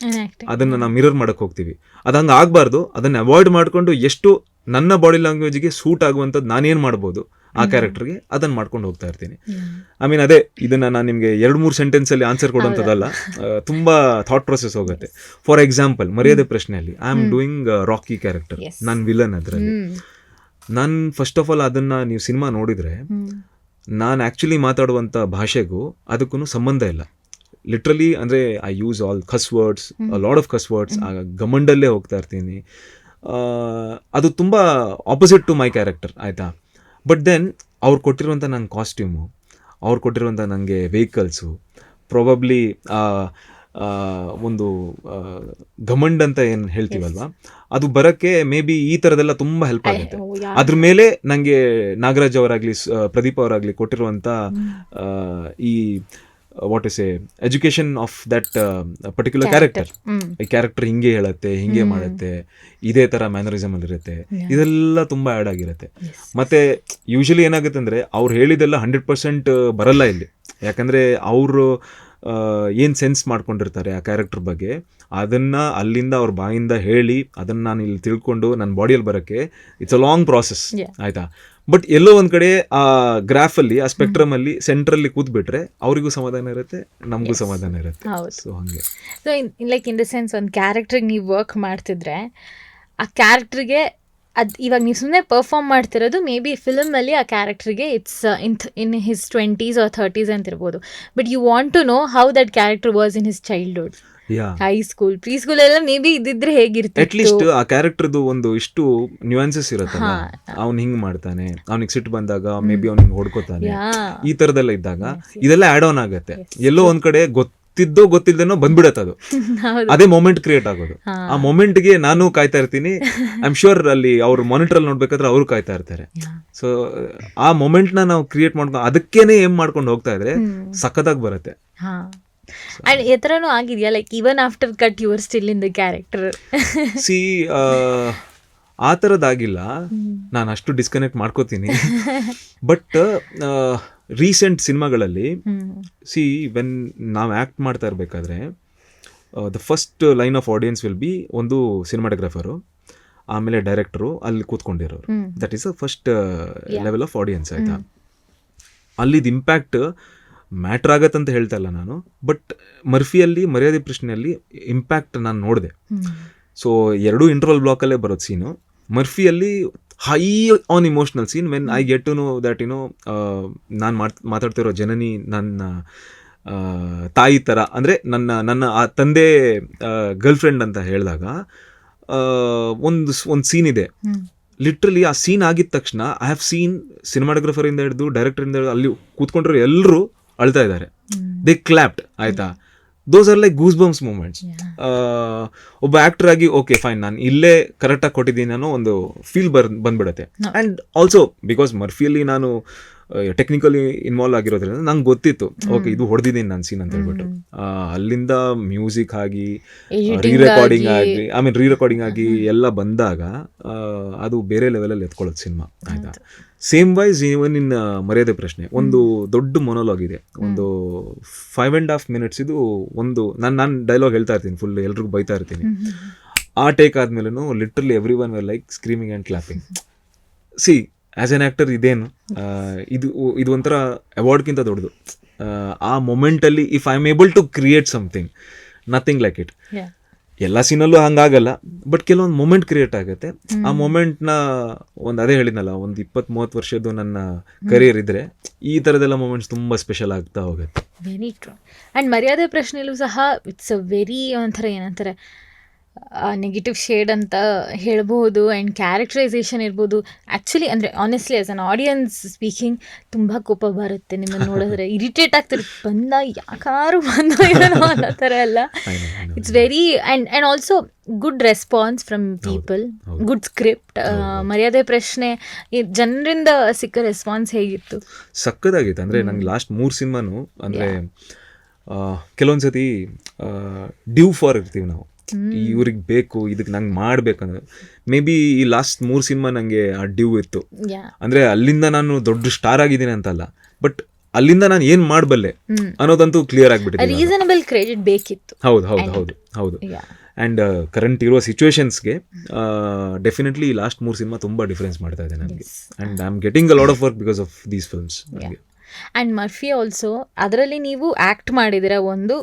ಅದನ್ನು ನಾವು ಮಿರರ್ ಮಾಡೋಕ್ಕೆ ಹೋಗ್ತೀವಿ. ಅದು ಹಂಗೆ ಆಗಬಾರ್ದು. ಅದನ್ನು ಅವಾಯ್ಡ್ ಮಾಡಿಕೊಂಡು ಎಷ್ಟು ನನ್ನ ಬಾಡಿ ಲ್ಯಾಂಗ್ವೇಜ್ಗೆ ಸೂಟ್ ಆಗುವಂಥದ್ದು ನಾನೇನು ಮಾಡ್ಬೋದು ಆ ಕ್ಯಾರೆಕ್ಟರ್ಗೆ, ಅದನ್ನು ಮಾಡ್ಕೊಂಡು ಹೋಗ್ತಾ ಇರ್ತೀನಿ. ಐ ಮೀನ್ ಅದೇ, ಇದನ್ನು ನಾನು ನಿಮಗೆ 2-3 ಸೆಂಟೆನ್ಸಲ್ಲಿ ಆನ್ಸರ್ ಕೊಡೋಂಥದ್ದಲ್ಲ, ತುಂಬ ಥಾಟ್ ಪ್ರೊಸೆಸ್ ಹೋಗುತ್ತೆ. ಫಾರ್ ಎಕ್ಸಾಂಪಲ್ ಮರ್ಯಾದೆ ಪ್ರಶ್ನೆಯಲ್ಲಿ I am doing Rocky character, ನಾನು ವಿಲನ್ ಅದರಲ್ಲಿ. ನಾನು ಫಸ್ಟ್ ಆಫ್ ಆಲ್ ಅದನ್ನು ನೀವು ಸಿನಿಮಾ ನೋಡಿದರೆ ನಾನು ಆ್ಯಕ್ಚುಲಿ ಮಾತಾಡುವಂಥ ಭಾಷೆಗೂ ಅದಕ್ಕೂ ಸಂಬಂಧ ಇಲ್ಲ. ಲಿಟ್ರಲಿ ಅಂದರೆ I use all cuss words, lot of cuss words, ಗಮಂಡಲ್ಲೇ ಹೋಗ್ತಾ ಇರ್ತೀನಿ. ಅದು ತುಂಬ ಆಪೋಸಿಟ್ ಟು ಮೈ ಕ್ಯಾರೆಕ್ಟರ್, ಆಯಿತಾ. ಬಟ್ ದೆನ್ ಅವ್ರು ಕೊಟ್ಟಿರುವಂಥ ನಂಗೆ ಕಾಸ್ಟ್ಯೂಮು, ಅವ್ರು ಕೊಟ್ಟಿರುವಂಥ ನನಗೆ ವೆಹಿಕಲ್ಸು, ಪ್ರಾಬಬ್ಲಿ ಒಂದು ಘಮಂಡ್ ಅಂತ ಏನು ಹೇಳ್ತೀವಲ್ವ, ಅದು ಬರೋಕ್ಕೆ ಮೇ ಬಿ ಈ ಥರದೆಲ್ಲ ತುಂಬ ಹೆಲ್ಪ್ ಆಗುತ್ತೆ. ಅದ್ರ ಮೇಲೆ ನನಗೆ ನಾಗರಾಜ್ ಅವರಾಗಲಿ ಪ್ರದೀಪ್ ಅವರಾಗಲಿ ಕೊಟ್ಟಿರುವಂಥ ಈ what is education of that particular character. ಈ ಕ್ಯಾರೆಕ್ಟರ್ ಹಿಂಗೆ ಹೇಳುತ್ತೆ, ಹಿಂಗೆ ಮಾಡುತ್ತೆ, ಇದೇ ಥರ ಮ್ಯಾನರಿಸಮ್ ಅಲ್ಲಿ ಇರುತ್ತೆ, ಇದೆಲ್ಲ ತುಂಬ ಆ್ಯಡ್ ಆಗಿರುತ್ತೆ. ಮತ್ತೆ ಯೂಶಲಿ ಏನಾಗುತ್ತೆ ಅಂದರೆ ಅವ್ರು ಹೇಳಿದೆಲ್ಲ 100% ಬರಲ್ಲ ಇಲ್ಲಿ. ಯಾಕಂದರೆ ಅವರು ಏನು ಸೆನ್ಸ್ ಮಾಡ್ಕೊಂಡಿರ್ತಾರೆ ಆ ಕ್ಯಾರೆಕ್ಟರ್ ಬಗ್ಗೆ, ಅದನ್ನು ಅಲ್ಲಿಂದ ಅವ್ರ ಬಾಯಿಂದ ಹೇಳಿ ಅದನ್ನು ನಾನು ಇಲ್ಲಿ ತಿಳ್ಕೊಂಡು ನನ್ನ ಬಾಡಿಯಲ್ಲಿ ಬರೋಕ್ಕೆ ಇಟ್ಸ್ ಅ ಲಾಂಗ್ ಪ್ರಾಸೆಸ್, ಆಯಿತಾ. ಬಟ್ ಎಲ್ಲೋ ಒಂದು ಕಡೆ ಆ ಗ್ರಾಫಲ್ಲಿ, ಆ ಸ್ಪೆಕ್ಟ್ರಮಲ್ಲಿ ಸೆಂಟ್ರಲ್ಲಿ ಕೂತ್ಬಿಟ್ರೆ ಅವರಿಗೂ ಸಮಾಧಾನ ಇರುತ್ತೆ, ನಮಗೂ ಸಮಾಧಾನ ಇರುತ್ತೆ. ಸೊ ಹಾಗೆ. So like in the sense ಒಂದು ಕ್ಯಾರೆಕ್ಟ್ರಿಗೆ ನೀವು ವರ್ಕ್ ಮಾಡ್ತಿದ್ರೆ ಆ ಕ್ಯಾರೆಕ್ಟ್ರಿಗೆ ಅದು ಇವಾಗ ನೀವು ಸುಮ್ಮನೆ ಪರ್ಫಾರ್ಮ್ ಮಾಡ್ತಿರೋದು ಮೇ ಬಿ ಫಿಲಮಲ್ಲಿ ಆ ಕ್ಯಾರೆಕ್ಟ್ರಿಗೆ it's in his 20s or 30s ಅಂತ ಇರ್ಬೋದು. But you want to know how that character was in his childhood, high school, preschool ಎಲ್ಲ ಮೇ ಬಿ ಇದ್ದಿದ್ರೆ ಹೇಗಿರುತ್ತೆ. ಅಟ್ ಲೀಸ್ಟ್ ಆ ಕ್ಯಾರೆಕ್ಟರ್ದು ಒಂದು ಇಷ್ಟು ನ್ಯೂಯಾನ್ಸಸ್ ಇರುತ್ತಲ್ಲ, ಅವ್ನು ಹಿಂಗ್ ಮಾಡ್ತಾನೆ, ಅವ್ನಿಗೆ ಸಿಟ್ಟು ಬಂದಾಗ ಮೇ ಬಿ ಅವ್ನಿಗೆ ಹೊಡ್ಕೋತಾನೆ, ಈ ತರದೆಲ್ಲ ಇದ್ದಾಗ ಇದೆಲ್ಲ ಆಡ್ ಆನ್ ಆಗುತ್ತೆ. ಎಲ್ಲೋ ಒಂದ್ ಕಡೆ ಗೊತ್ತಿದ್ದೋ ಗೊತ್ತಿಲ್ದೇನೋ ಬಂದ್ಬಿಡತ್ತೆ ಅದು. ಅದೇ ಮೊಮೆಂಟ್ ಕ್ರಿಯೇಟ್ ಆಗೋದು. ಆ ಮೊಮೆಂಟ್ಗೆ ನಾನು ಕಾಯ್ತಾ ಇರ್ತೀನಿ. ಐ ಆಮ್ ಶ್ಯೂರ್ ಅಲ್ಲಿ ಅವ್ರು ಮಾನಿಟರ್ ಅಲ್ಲಿ ನೋಡ್ಬೇಕಾದ್ರೆ ಅವರು ಕಾಯ್ತಾ ಇರ್ತಾರೆ. ಸೊ ಆ ಮೊಮೆಂಟ್ ನ ನಾವು ಕ್ರಿಯೇಟ್ ಮಾಡ್ಕೊಂಡು ಅದಕ್ಕೇನೆ ಏನ್ ಮಾಡ್ಕೊಂಡು ಹೋಗ್ತಾ ಇದ್ರೆ ಸಖತ್ತಾಗಿ ಬರುತ್ತೆ. ಅಂಡ್ ಎತ್ತರನೂ ಆಗಿದೆಯಾ, like even after cut you are still in the character? See ಆ ಥರದ್ದಾಗಿಲ್ಲ, ನಾನು ಅಷ್ಟು ಡಿಸ್ಕನೆಕ್ಟ್ ಮಾಡ್ಕೋತೀನಿ. ಬಟ್ ರೀಸೆಂಟ್ ಸಿನಿಮಾಗಳಲ್ಲಿ ಸಿ ವೆನ್ ನಾವು ಆ್ಯಕ್ಟ್ ಮಾಡ್ತಾ ಇರಬೇಕಾದ್ರೆ the first line of audience will be ಒಂದು ಸಿನಿಮಾಟೋಗ್ರಾಫರು, ಆಮೇಲೆ ಡೈರೆಕ್ಟರು ಅಲ್ಲಿ ಕೂತ್ಕೊಂಡಿರೋರು. That is the first level of audience, ಆಯಿತಾ. ಅಲ್ಲಿದ್ದು ಇಂಪ್ಯಾಕ್ಟ್ ಮ್ಯಾಟ್ರ್ ಆಗತ್ತಂತ ಹೇಳ್ತಾ ಇಲ್ಲ ನಾನು, ಬಟ್ ಮರ್ಫಿಯಲ್ಲಿ ಮರ್ಯಾದೆ ಪ್ರಶ್ನೆಯಲ್ಲಿ ಇಂಪ್ಯಾಕ್ಟ್ ನಾನು ನೋಡಿದೆ. ಸೊ ಎರಡೂ ಇಂಟರ್ವಲ್ ಬ್ಲಾಕಲ್ಲೇ ಬರೋದು ಸೀನು. ಮರ್ಫಿಯಲ್ಲಿ high on emotional scene when I get to know that ನಾನು ಮಾತಾಡ್ತಿರೋ ಜನನಿ ನನ್ನ ತಾಯಿ ಥರ, ಅಂದರೆ ನನ್ನ ಆ ತಂದೆ ಗರ್ಲ್ಫ್ರೆಂಡ್ ಅಂತ ಹೇಳಿದಾಗ ಒಂದು ಸೀನ್ ಇದೆ. ಲಿಟ್ರಲಿ ಆ ಸೀನ್ ಆಗಿದ ತಕ್ಷಣ ಐ ಹ್ಯಾವ್ ಸೀನ್ ಸಿನಿಮಾಟೋಗ್ರಫರಿಂದ ಹಿಡಿದು ಡೈರೆಕ್ಟರಿಂದ ಹಿಡಿದು ಅಲ್ಲಿ ಕೂತ್ಕೊಂಡಿರೋ ಎಲ್ಲರೂ ಅಳ್ತಾ ಇದ್ದಾರೆ. ದೇ ಕ್ಲಾಪ್ಡ್, ಆಯ್ತಾ. Those are like goose bumps moments. ಒಬ್ಬ ಆಕ್ಟರ್ ಆಗಿ ಓಕೆ ಫೈನ್, ನಾನು ಇಲ್ಲೇ ಕರೆಕ್ಟಾಗಿ ಕೊಟ್ಟಿದ್ದೀನಿ ಅನ್ನೋ ಒಂದು ಫೀಲ್ ಬಂದ್ಬಿಡುತ್ತೆ. ಆ್ಯಂಡ್ ಆಲ್ಸೋ ಬಿಕಾಸ್ ಮರ್ಫಿಯಲ್ಲಿ ನಾನು ಟೆಕ್ನಿಕಲಿ ಇನ್ವಾಲ್ವ್ ಆಗಿರೋದ್ರಿಂದ ನಂಗೆ ಗೊತ್ತಿತ್ತು ಓಕೆ ಇದು ಹೊಡೆದಿದ್ದೀನಿ ನಾನು ಸೀನ್ ಅಂತ ಹೇಳ್ಬಿಟ್ಟು. ಅಲ್ಲಿಂದ ಮ್ಯೂಸಿಕ್ ಆಗಿ ರೀ ರೆಕಾರ್ಡಿಂಗ್ ಆಗಿ ಎಲ್ಲ ಬಂದಾಗ ಅದು ಬೇರೆ ಲೆವೆಲಲ್ಲಿ ಎತ್ಕೊಳ್ಳೋದು ಸಿನಿಮಾ, ಆಯ್ತಾ. ಸೇಮ್ ವೈಸ್ ಈವನ್ ಇನ್ ಮರ್ಯಾದೆ ಪ್ರಶ್ನೆ ಒಂದು ದೊಡ್ಡ ಮೊನೋಲಾಗ್ ಇದೆ, ಒಂದು 5.5 minutes. ಇದು ಒಂದು ನಾನು ಡೈಲಾಗ್ ಹೇಳ್ತಾ ಇರ್ತೀನಿ, ಫುಲ್ ಎಲ್ರಿಗೂ ಬೈತಾ ಇರ್ತೀನಿ. ಆ ಟೇಕ್ ಆದ್ಮೇಲೂ literally everyone were like screaming and clapping. See as an actor ಇದೇನು ಇದು ಒಂಥರ ಅವಾರ್ಡ್ಗಿಂತ ದೊಡ್ಡದು. ಆ ಮೊಮೆಂಟಲ್ಲಿ if I am able to create something, nothing like it. ಎಲ್ಲ ಸೀನಲ್ಲೂ ಹಂಗಾಗಲ್ಲ, ಬಟ್ ಕೆಲವೊಂದು ಮೊಮೆಂಟ್ ಕ್ರಿಯೇಟ್ ಆಗುತ್ತೆ. ಆ ಮೊಮೆಂಟ್ನ ಅದೇ ಹೇಳಿದ್ನಲ್ಲ, ಒಂದು 20-30 ವರ್ಷದ್ದು ನನ್ನ ಕರಿಯರ್ ಇದ್ರೆ ಈ ಥರದೆಲ್ಲ ಮೊಮೆಂಟ್ಸ್ ತುಂಬ ಸ್ಪೆಷಲ್ ಆಗ್ತಾ ಹೋಗುತ್ತೆ. Very true. ಆ್ಯಂಡ್ ಮರ್ಯಾದೆ ಪ್ರಶ್ನೆಯಲ್ಲೂ ಸಹ ಇಟ್ಸ್ ಅ ವೆರಿ ಒಂಥರ ಏನಂತಾರೆ ನೆಗೆಟಿವ್ ಶೇಡ್ ಅಂತ ಹೇಳ್ಬೋದು. ಆ್ಯಂಡ್ ಕ್ಯಾರೆಕ್ಟರೈಸೇಷನ್ ಇರ್ಬೋದು. ಆ್ಯಕ್ಚುಲಿ ಅಂದರೆ honestly as an audience speaking ತುಂಬ ಕೋಪ ಬರುತ್ತೆ ನಿಮ್ಮನ್ನು ನೋಡಿದ್ರೆ, ಇರಿಟೇಟ್ ಆಗ್ತಿರುತ್ತೆ, ಬಂದ ಯಾಕಾರು ಬಂದ ಏನೋ ಅನ್ನೋ ಥರ ಎಲ್ಲ. It's very and also good response from people, good script. ಮರ್ಯಾದೆ ಪ್ರಶ್ನೆ ಜನರಿಂದ ಸಿಕ್ಕ ರೆಸ್ಪಾನ್ಸ್ ಹೇಗಿತ್ತು? ಸಕ್ಕದಾಗಿತ್ತು. ಅಂದರೆ ನಂಗೆ ಲಾಸ್ಟ್ 3 ಸಿನಿಮಾನು ಅಂದರೆ ಕೆಲವೊಂದ್ಸತಿ ಡ್ಯೂ ಫಾರ್ ಇರ್ತೀವಿ ನಾವು, ಇವ್ರಿಗೆ ಬೇಕು, ಇದಕ್ಕೆ ನಂಗೆ ಮಾಡ್ಬೇಕಂದ್ರೆ. ಮೇ ಬಿ ಈ ಲಾಸ್ಟ್ 3 ಸಿನಿಮಾ ನನಗೆ ಆ ಡ್ಯೂ ಇತ್ತು. ಅಂದರೆ ಅಲ್ಲಿಂದ ನಾನು ದೊಡ್ಡ ಸ್ಟಾರ್ ಆಗಿದ್ದೀನಿ ಅಂತಲ್ಲ, ಬಟ್ ಅಲ್ಲಿಂದ ನಾನು ಏನು ಮಾಡಬಲ್ಲೆ ಅನ್ನೋದಂತೂ ಕ್ಲಿಯರ್ ಆಗಿಬಿಟ್ಟಿದೆ. ರೀಸನಬಲ್ ಕ್ರೆಡಿಟ್ ಬೇಕಿತ್ತು. ಹೌದು ಹೌದು ಹೌದು ಹೌದು. ಆ್ಯಂಡ್ ಕರೆಂಟ್ ಇರುವ ಸಿಚುವೇಶನ್ಸ್ಗೆ ಡೆಫಿನೆಟ್ಲಿ ಈ ಲಾಸ್ಟ್ 3 ಸಿನಿಮಾ ತುಂಬ ಡಿಫ್ರೆನ್ಸ್ ಮಾಡ್ತಾ ಇದೆ ನನಗೆ. And I am getting a lot of work because of these films. And Murphy also ಅದರಲ್ಲಿ ನೀವು ಆ್ಯಕ್ಟ್ ಮಾಡಿದ್ದೀರಾ ಒಂದು,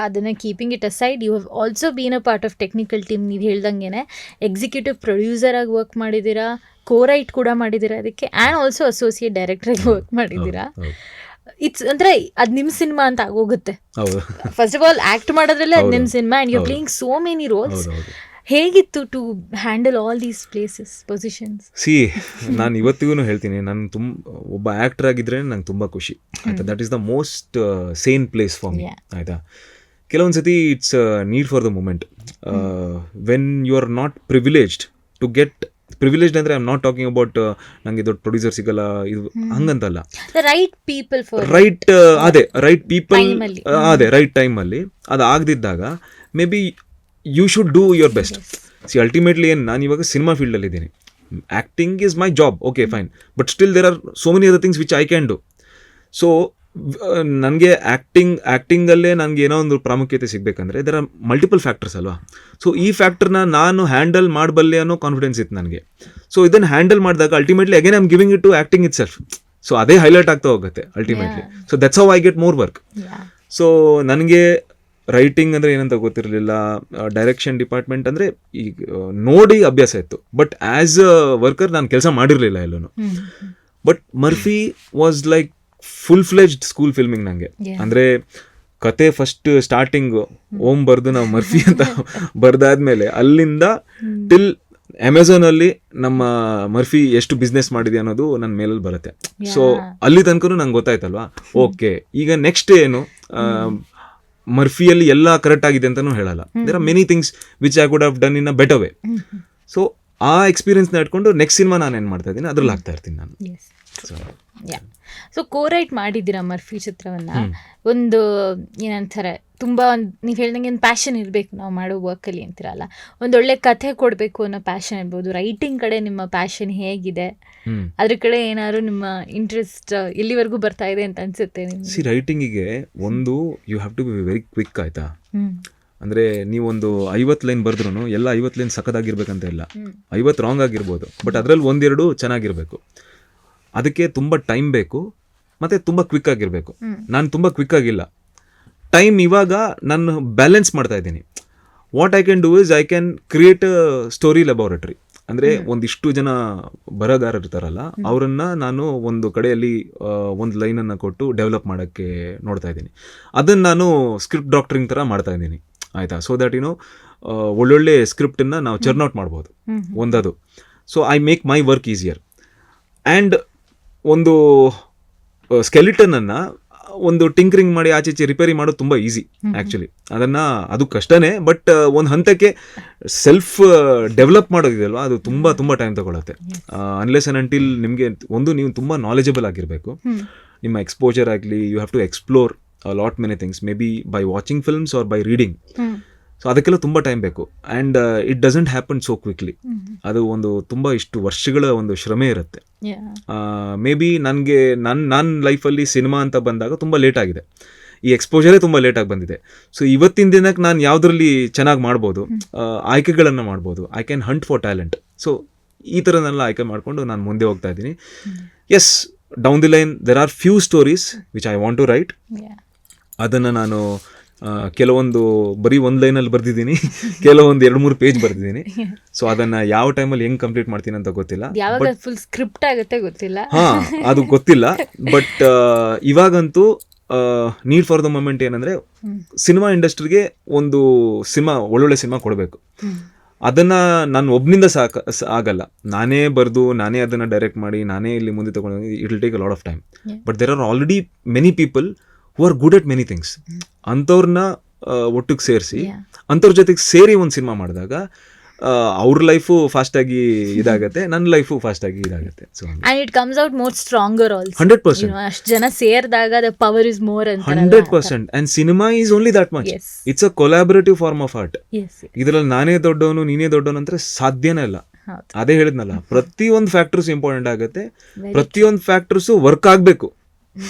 ಅದನ್ನು keeping it aside you have also been a part of technical team. ನೀವು ಹೇಳ್ದಂಗೆ ಎಕ್ಸಿಕ್ಯೂಟಿವ್ ಪ್ರೊಡ್ಯೂಸರಾಗಿ ವರ್ಕ್ ಮಾಡಿದ್ದೀರಾ, ಕೋ-ರೈಟ್ ಕೂಡ ಮಾಡಿದ್ದೀರಾ ಅದಕ್ಕೆ, ಆ್ಯಂಡ್ ಆಲ್ಸೋ ಅಸೋಸಿಯೇಟ್ ಡೈರೆಕ್ಟರಾಗಿ ವರ್ಕ್ ಮಾಡಿದ್ದೀರಾ. ಇಟ್ಸ್ ಅಂದರೆ ಅದು ನಿಮ್ಮ ಸಿನಿಮಾ ಅಂತ ಆಗೋಗುತ್ತೆ. ಫಸ್ಟ್ ಆಫ್ ಆಲ್ ಆ್ಯಕ್ಟ್ ಮಾಡೋದ್ರಲ್ಲೇ ಅದು ನಿಮ್ಮ cinema and you playing so many roles. ಹೇಗಿತ್ತು to handle all these places positions? ನಾನು ಇವತ್ತಿಗೂ ಹೇಳ್ತೀನಿ, ನಾನು ಒಬ್ಬ ಆ್ಯಕ್ಟರ್ ಆಗಿದ್ರೆ ನಂಗೆ ತುಂಬ ಖುಷಿ ಆಯಿತಾ. That is the most sane place for me ಆಯಿತಾ. ಕೆಲವೊಂದು ಸತಿ it's need for the moment when you are not privileged to get privileged ಅಂದರೆ I am not talking about ನನಗೆ ದೊಡ್ಡ ಪ್ರೊಡ್ಯೂಸರ್ ಸಿಗಲ್ಲ ಇದು ಹಂಗಂತಲ್ಲ. ರೈಟ್ ಪೀಪಲ್ ಅದೇ ರೈಟ್ ಪೀಪಲ್ ಅದೇ ರೈಟ್ ಟೈಮಲ್ಲಿ ಅದು ಆಗದಿದ್ದಾಗ maybe you should do your best. Ultimately ಏನು, ನಾನು ಇವಾಗ ಸಿನಿಮಾ ಫೀಲ್ಡಲ್ಲಿ ಇದ್ದೀನಿ, acting is my job, okay fine, but still there are so many other things which I can do. So ನನಗೆ ಆ್ಯಕ್ಟಿಂಗಲ್ಲೇ ನನಗೆ ಏನೋ ಒಂದು ಪ್ರಾಮುಖ್ಯತೆ ಸಿಗಬೇಕಂದ್ರೆ ದೇರ್ ಆರ್ ಮಲ್ಟಿಪಲ್ ಫ್ಯಾಕ್ಟರ್ಸ್ ಅಲ್ವಾ. ಸೊ ಈ ಫ್ಯಾಕ್ಟರ್ನ ನಾನು ಹ್ಯಾಂಡಲ್ ಮಾಡಬಲ್ಲೆ ಅನ್ನೋ ಕಾನ್ಫಿಡೆನ್ಸ್ ಇತ್ತು ನನಗೆ. ಸೊ ಇದನ್ನು ಹ್ಯಾಂಡಲ್ ಮಾಡಿದಾಗ ultimately again I am giving it to acting itself. So ಅದೇ ಹೈಲೈಟ್ ಆಗ್ತಾ ಹೋಗುತ್ತೆ ultimately. So that's how I get more work. So ನನಗೆ ರೈಟಿಂಗ್ ಅಂದರೆ ಏನಂತ ಗೊತ್ತಿರಲಿಲ್ಲ, ಡೈರೆಕ್ಷನ್ ಡಿಪಾರ್ಟ್ಮೆಂಟ್ ಅಂದರೆ ಈಗ ನೋಡಿ ಅಭ್ಯಾಸ ಇತ್ತು, ಬಟ್ ಆ್ಯಸ್ ಅ ವರ್ಕರ್ ನಾನು ಕೆಲಸ ಮಾಡಿರಲಿಲ್ಲ ಎಲ್ಲೂ. But Murphy was like full fledged school filming ನನಗೆ. ಅಂದರೆ ಕತೆ ಫಸ್ಟ್ ಸ್ಟಾರ್ಟಿಂಗ್ ಓಂ ಬರ್ದು ನಾವು ಮರ್ಫಿ ಅಂತ ಬರ್ದಾದ್ಮೇಲೆ ಅಲ್ಲಿಂದ ಟಿಲ್ ಅಮೆಝಾನಲ್ಲಿ ನಮ್ಮ ಮರ್ಫಿ ಎಷ್ಟು ಬಿಸ್ನೆಸ್ ಮಾಡಿದೆ ಅನ್ನೋದು ನನ್ನ ಮೇಲಲ್ಲಿ ಬರುತ್ತೆ. ಸೊ ಅಲ್ಲಿ ತನಕ ನಂಗೆ ಗೊತ್ತಾಯ್ತಲ್ವಾ, ಓಕೆ ಈಗ ನೆಕ್ಸ್ಟ್ ಏನು, ಮರ್ಫಿಯಲ್ಲಿ ಎಲ್ಲ ಕರೆಕ್ಟ್ ಆಗಿದೆ ಅಂತಲೂ ಹೇಳಲ್ಲ. There are many things which I could have done in a better way. So ಆ ಎಕ್ಸ್ಪೀರಿಯನ್ಸ್ನ ಇಟ್ಕೊಂಡು ನೆಕ್ಸ್ಟ್ ಸಿನಿಮಾ ನಾನು ಏನು ಮಾಡ್ತಾ ಇದ್ದೀನಿ ಅದ್ರಲ್ಲಿ ಆಗ್ತಾ ಇರ್ತೀನಿ ನಾನು. ಸೊ ಕೋ-ರೈಟ್ ಮಾಡಿದ್ದೀರಾ ಮರ್ಫಿ ಚಿತ್ರವನ್ನು. ಒಂದು ಏನಂತಾರೆ, ತುಂಬ ನೀವು ಹೇಳ್ದಂಗೆ ಒಂದು ಪ್ಯಾಷನ್ ಇರಬೇಕು ನಾವು ಮಾಡೋ ವರ್ಕಲ್ಲಿ ಅಂತೀರಲ್ಲ, ಒಂದೊಳ್ಳೆ ಕಥೆ ಕೊಡಬೇಕು ಅನ್ನೋ ಪ್ಯಾಷನ್ ಇರ್ಬೋದು. ರೈಟಿಂಗ್ ಕಡೆ ನಿಮ್ಮ ಪ್ಯಾಷನ್ ಹೇಗಿದೆ, ಅದ್ರ ಕಡೆ ಏನಾದ್ರು ನಿಮ್ಮ ಇಂಟ್ರೆಸ್ಟ್ ಎಲ್ಲಿವರೆಗೂ ಬರ್ತಾ ಇದೆ ಅಂತ ಅನ್ಸುತ್ತೆ ನಿಮ್ಗೆ? ರೈಟಿಂಗಿಗೆ ಒಂದು you have to be very quick ಆಯಿತಾ. ಅಂದರೆ ನೀವೊಂದು 50 ಲೈನ್ ಬರೆದ್ರೂ ಎಲ್ಲ 50 ಲೈನ್ ಸಖತ್ತಾಗಿರ್ಬೇಕಂತ ಇಲ್ಲ, 50 ರಾಂಗ್ ಆಗಿರ್ಬೋದು, ಬಟ್ ಅದರಲ್ಲಿ ಒಂದೆರಡು ಚೆನ್ನಾಗಿರಬೇಕು. ಅದಕ್ಕೆ ತುಂಬ ಟೈಮ್ ಬೇಕು ಮತ್ತು ತುಂಬ ಕ್ವಿಕ್ ಆಗಿರಬೇಕು. ನಾನು ತುಂಬ ಕ್ವಿಕ್ ಆಗಿಲ್ಲ, ಟೈಮ್ ಇವಾಗ ನಾನು ಬ್ಯಾಲೆನ್ಸ್ ಮಾಡ್ತಾ ಇದ್ದೀನಿ. What I can do is I can create a story laboratory. ಅಂದರೆ ಒಂದಿಷ್ಟು ಜನ ಬರಹಗಾರರು ಇರ್ತಾರಲ್ಲ, ಅವರನ್ನು ನಾನು ಒಂದು ಕಡೆಯಲ್ಲಿ ಒಂದು ಲೈನನ್ನು ಕೊಟ್ಟು ಡೆವಲಪ್ ಮಾಡೋಕ್ಕೆ ನೋಡ್ತಾ ಇದ್ದೀನಿ. ಅದನ್ನು ನಾನು ಸ್ಕ್ರಿಪ್ಟ್ ಡಾಕ್ಟ್ರಿಂಗ್ ಥರ ಮಾಡ್ತಾ ಇದ್ದೀನಿ ಆಯಿತಾ. ಸೊ ದ್ಯಾಟ್ ಒಳ್ಳೊಳ್ಳೆ ಸ್ಕ್ರಿಪ್ಟನ್ನು ನಾವು ಚರ್ನ್ ಔಟ್ ಮಾಡ್ಬೋದು ಒಂದದು. So I make my work easier. And ಒಂದು ಸ್ಕೆಲಿಟನನ್ನು ಒಂದು ಟಿಂಕರಿಂಗ್ ಮಾಡಿ ಆಚೆ ರಿಪೇರಿ ಮಾಡೋದು ತುಂಬ ಈಸಿ ಆ್ಯಕ್ಚುಲಿ. ಅದು ಕಷ್ಟನೇ, ಬಟ್ ಒಂದು ಹಂತಕ್ಕೆ ಸೆಲ್ಫ್ ಡೆವಲಪ್ ಮಾಡೋದಿದೆಯಲ್ವ, ಅದು ತುಂಬ ತುಂಬ ಟೈಮ್ ತಗೊಳುತ್ತೆ. ಅನ್ಲೆಸ್ ಆ್ಯಂಡ್ ಅಂಟಿಲ್ ನಿಮಗೆ ನೀವು ತುಂಬ ನಾಲೆಜಬಲ್ ಆಗಿರಬೇಕು. ನಿಮ್ಮ ಎಕ್ಸ್ಪೋಜರ್ ಆಗಲಿ, you have to explore lot many things, maybe by watching films or by reading. So ಅದಕ್ಕೆಲ್ಲ ತುಂಬ ಟೈಮ್ ಬೇಕು. And it doesn't happen so quickly. ಅದು ಒಂದು ತುಂಬ ಇಷ್ಟು ವರ್ಷಗಳ ಒಂದು ಶ್ರಮೆ ಇರುತ್ತೆ. ಮೇ ಬಿ ನನಗೆ ನನ್ನ ಲೈಫಲ್ಲಿ ಸಿನಿಮಾ ಅಂತ ಬಂದಾಗ ತುಂಬ ಲೇಟ್ ಆಗಿದೆ, ಈ ಎಕ್ಸ್ಪೋಜರೇ ತುಂಬ ಲೇಟಾಗಿ ಬಂದಿದೆ. ಸೊ ಇವತ್ತಿನ ದಿನಕ್ಕೆ ನಾನು ಯಾವುದರಲ್ಲಿ ಚೆನ್ನಾಗಿ ಮಾಡ್ಬೋದು, ಆಯ್ಕೆಗಳನ್ನು ಮಾಡ್ಬೋದು. I can hunt for talent. So ಈ ಥರನೆಲ್ಲ ಆಯ್ಕೆ ಮಾಡಿಕೊಂಡು ನಾನು ಮುಂದೆ ಹೋಗ್ತಾ ಇದ್ದೀನಿ. Yes, down the line there are few stories which I want to write. ಅದನ್ನು ನಾನು ಕೆಲವೊಂದು ಬರೀ ಒಂದು ಲೈನಲ್ಲಿ ಬರೆದಿದ್ದೀನಿ, ಕೆಲವೊಂದು 2-3 ಪೇಜ್ ಬರೆದಿದ್ದೀನಿ. ಸೊ ಅದನ್ನು ಯಾವ ಟೈಮಲ್ಲಿ ಹೆಂಗೆ ಕಂಪ್ಲೀಟ್ ಮಾಡ್ತೀನಿ ಅಂತ ಗೊತ್ತಿಲ್ಲ. ಫುಲ್ ಸ್ಕ್ರಿಪ್ಟ್ ಆಗುತ್ತೆ ಗೊತ್ತಿಲ್ಲ, ಅದು ಗೊತ್ತಿಲ್ಲ. ಬಟ್ ಇವಾಗಂತೂ ನೀಡ್ ಫಾರ್ ದ ಮೊಮೆಂಟ್ ಏನಂದರೆ ಸಿನಿಮಾ ಇಂಡಸ್ಟ್ರಿಗೆ ಒಂದು ಒಳ್ಳೊಳ್ಳೆ ಸಿನಿಮಾ ಕೊಡಬೇಕು. ಅದನ್ನು ನಾನು ಒಬ್ಬನಿಂದ ಆಗಲ್ಲ. ನಾನೇ ಬರೆದು ನಾನೇ ಅದನ್ನು ಡೈರೆಕ್ಟ್ ಮಾಡಿ ನಾನೇ ಇಲ್ಲಿ ಮುಂದೆ ತಗೊಂಡು it will take a lot of time. But there are already many people who are good at many things. ಅಂಥವ್ರನ್ನ ಒಟ್ಟಿಗೆ ಸೇರಿಸಿ ಅಂಥವ್ರ ಜೊತೆಗೆ ಸೇರಿ ಒಂದು ಸಿನಿಮಾ ಮಾಡಿದಾಗ ಅವ್ರ ಲೈಫು ಫಾಸ್ಟಾಗಿ ಇದಾಗುತ್ತೆ, ನನ್ನ ಲೈಫು ಫಾಸ್ಟಾಗಿ ಇದಾಗುತ್ತೆ. So and it comes out more stronger also. 100%. ಅಷ್ಟು ಜನ ಸೇರಿದಾಗ ದ ಪವರ್ ಇಸ್ ಮೋರ್ ಅಂತ. 100%. And cinema is only that much. It's a collaborative form of art. ಇದರಲ್ಲಿ ನಾನೇ ದೊಡ್ಡವನು ನೀನೇ ದೊಡ್ಡವನು ಅಂದರೆ ಸಾಧ್ಯನೇ ಇಲ್ಲ. ಅದೇ ಹೇಳಿದ್ನಲ್ಲ, ಪ್ರತಿಯೊಂದು ಫ್ಯಾಕ್ಟರ್ಸ್ ಇಂಪಾರ್ಟೆಂಟ್ ಆಗುತ್ತೆ, ಪ್ರತಿಯೊಂದು ಫ್ಯಾಕ್ಟರ್ಸು ವರ್ಕ್ ಆಗಬೇಕು.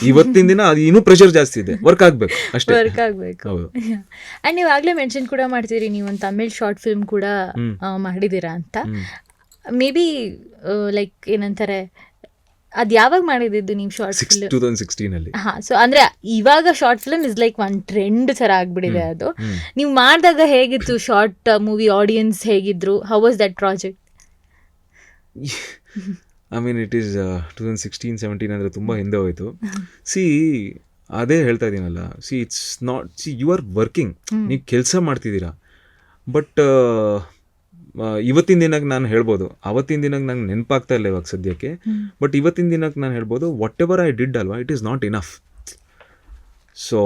ಇವತ್ತಿನ ದಿನ ಅದು ಇನ್ನೂ ಪ್ರೆಷರ್ ಜಾಸ್ತಿ ಇದೆ, ವರ್ಕ್ ಆಗಬೇಕು ಅಷ್ಟೇ. ವರ್ಕ್ ಆಗಬೇಕು. ಆ್ಯಂಡ್ ನೀವು ಆಗಲೇ ಮೆನ್ಷನ್ ಕೂಡ ಮಾಡ್ತೀರಿ, ನೀವು ಒಂದು ತಮಿಳ್ ಶಾರ್ಟ್ ಫಿಲ್ಮ್ ಕೂಡ ಮಾಡಿದ್ದೀರಾ ಅಂತ. ಮೇ ಬಿ ಲೈಕ್ ಏನಂತಾರೆ, ಅದು ಯಾವಾಗ ಮಾಡಿದ್ದು ನೀವು ಶಾರ್ಟ್ ಫಿಲ್ಮ್? 2016 ಅಲ್ಲಿ. ಹಾ, ಸೊ ಅಂದ್ರೆ ಇವಾಗ short film is like one trend ತರ ಆಗ್ಬಿಟ್ಟಿದೆ ಅದು. ನೀವು ಮಾಡಿದಾಗ ಹೇಗಿತ್ತು ಶಾರ್ಟ್ ಮೂವಿ, ಆಡಿಯನ್ಸ್ ಹೇಗಿದ್ರು? How was that project? I mean it is 2016-17 ಅಂದರೆ ತುಂಬ ಹಿಂದೆ ಹೋಯಿತು. ಸಿ ಅದೇ ಹೇಳ್ತಾ ಇದ್ದೀನಲ್ಲ, it's not, you are working, ನೀವು ಕೆಲಸ ಮಾಡ್ತಿದ್ದೀರಾ. ಬಟ್ ಇವತ್ತಿನ ದಿನಕ್ಕೆ ನಾನು ಹೇಳ್ಬೋದು, ಅವತ್ತಿನ ದಿನಕ್ಕೆ ನಂಗೆ ನೆನಪಾಗ್ತಾ ಇಲ್ಲ ಇವಾಗ ಸದ್ಯಕ್ಕೆ. ಬಟ್ ಇವತ್ತಿನ ದಿನಕ್ಕೆ ನಾನು ಹೇಳ್ಬೋದು, ವಾಟ್ ಎವರ್ ಐ ಡಿಡ್ ಅಲ್ವಾ, it is not enough. So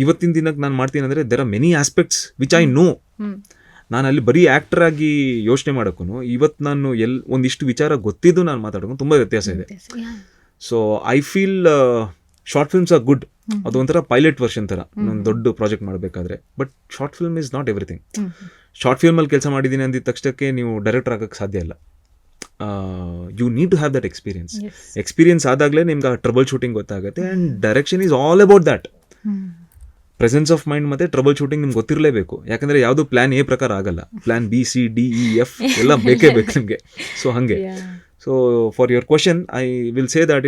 ಇವತ್ತಿನ ದಿನಕ್ಕೆ ನಾನು ಮಾಡ್ತೀನಿ ಅಂದರೆ there are many aspects which I know. ನಾನು ಅಲ್ಲಿ ಬರೀ ಆ್ಯಕ್ಟರ್ ಆಗಿ ಯೋಚನೆ ಮಾಡೋಕ್ಕೂ ಇವತ್ತು ನಾನು ಒಂದಿಷ್ಟು ವಿಚಾರ ಗೊತ್ತಿದ್ದು ನಾನು ಮಾತಾಡೋಕ್ಕೂ ತುಂಬ ವ್ಯತ್ಯಾಸ ಇದೆ. So I feel short films are good. ಅದು ಒಂಥರ ಪೈಲಟ್ ವರ್ಷನ್ ಥರ ಒಂದು ದೊಡ್ಡ ಪ್ರಾಜೆಕ್ಟ್ ಮಾಡಬೇಕಾದ್ರೆ. But short film is not everything. Short ಫಿಲ್ಮಲ್ಲಿ ಕೆಲಸ ಮಾಡಿದ್ದೀನಿ ಅಂದಿದ್ದ ತಕ್ಷಣಕ್ಕೆ ನೀವು ಡೈರೆಕ್ಟರ್ ಆಗೋಕ್ಕೆ ಸಾಧ್ಯ ಇಲ್ಲ. You need to have that experience. Experience ಆದಾಗಲೇ ನಿಮ್ಗೆ ಟ್ರಬಲ್ ಶೂಟಿಂಗ್ ಗೊತ್ತಾಗುತ್ತೆ. And direction is all about that. Presence of mind ಮತ್ತು ಟ್ರಬಲ್ ಶೂಟಿಂಗ್ ನಿಮ್ಗೆ ಗೊತ್ತಿರಲೇಬೇಕು. ಯಾಕಂದರೆ ಯಾವುದು ಪ್ಲ್ಯಾನ್ ಎ ಪ್ರಕಾರ ಆಗಲ್ಲ. Plan B, C, D, E, F ಎಲ್ಲ ಬೇಕೇ ಬೇಕು ನಿಮಗೆ. ಸೊ ಹಾಗೆ. So for your question I will say that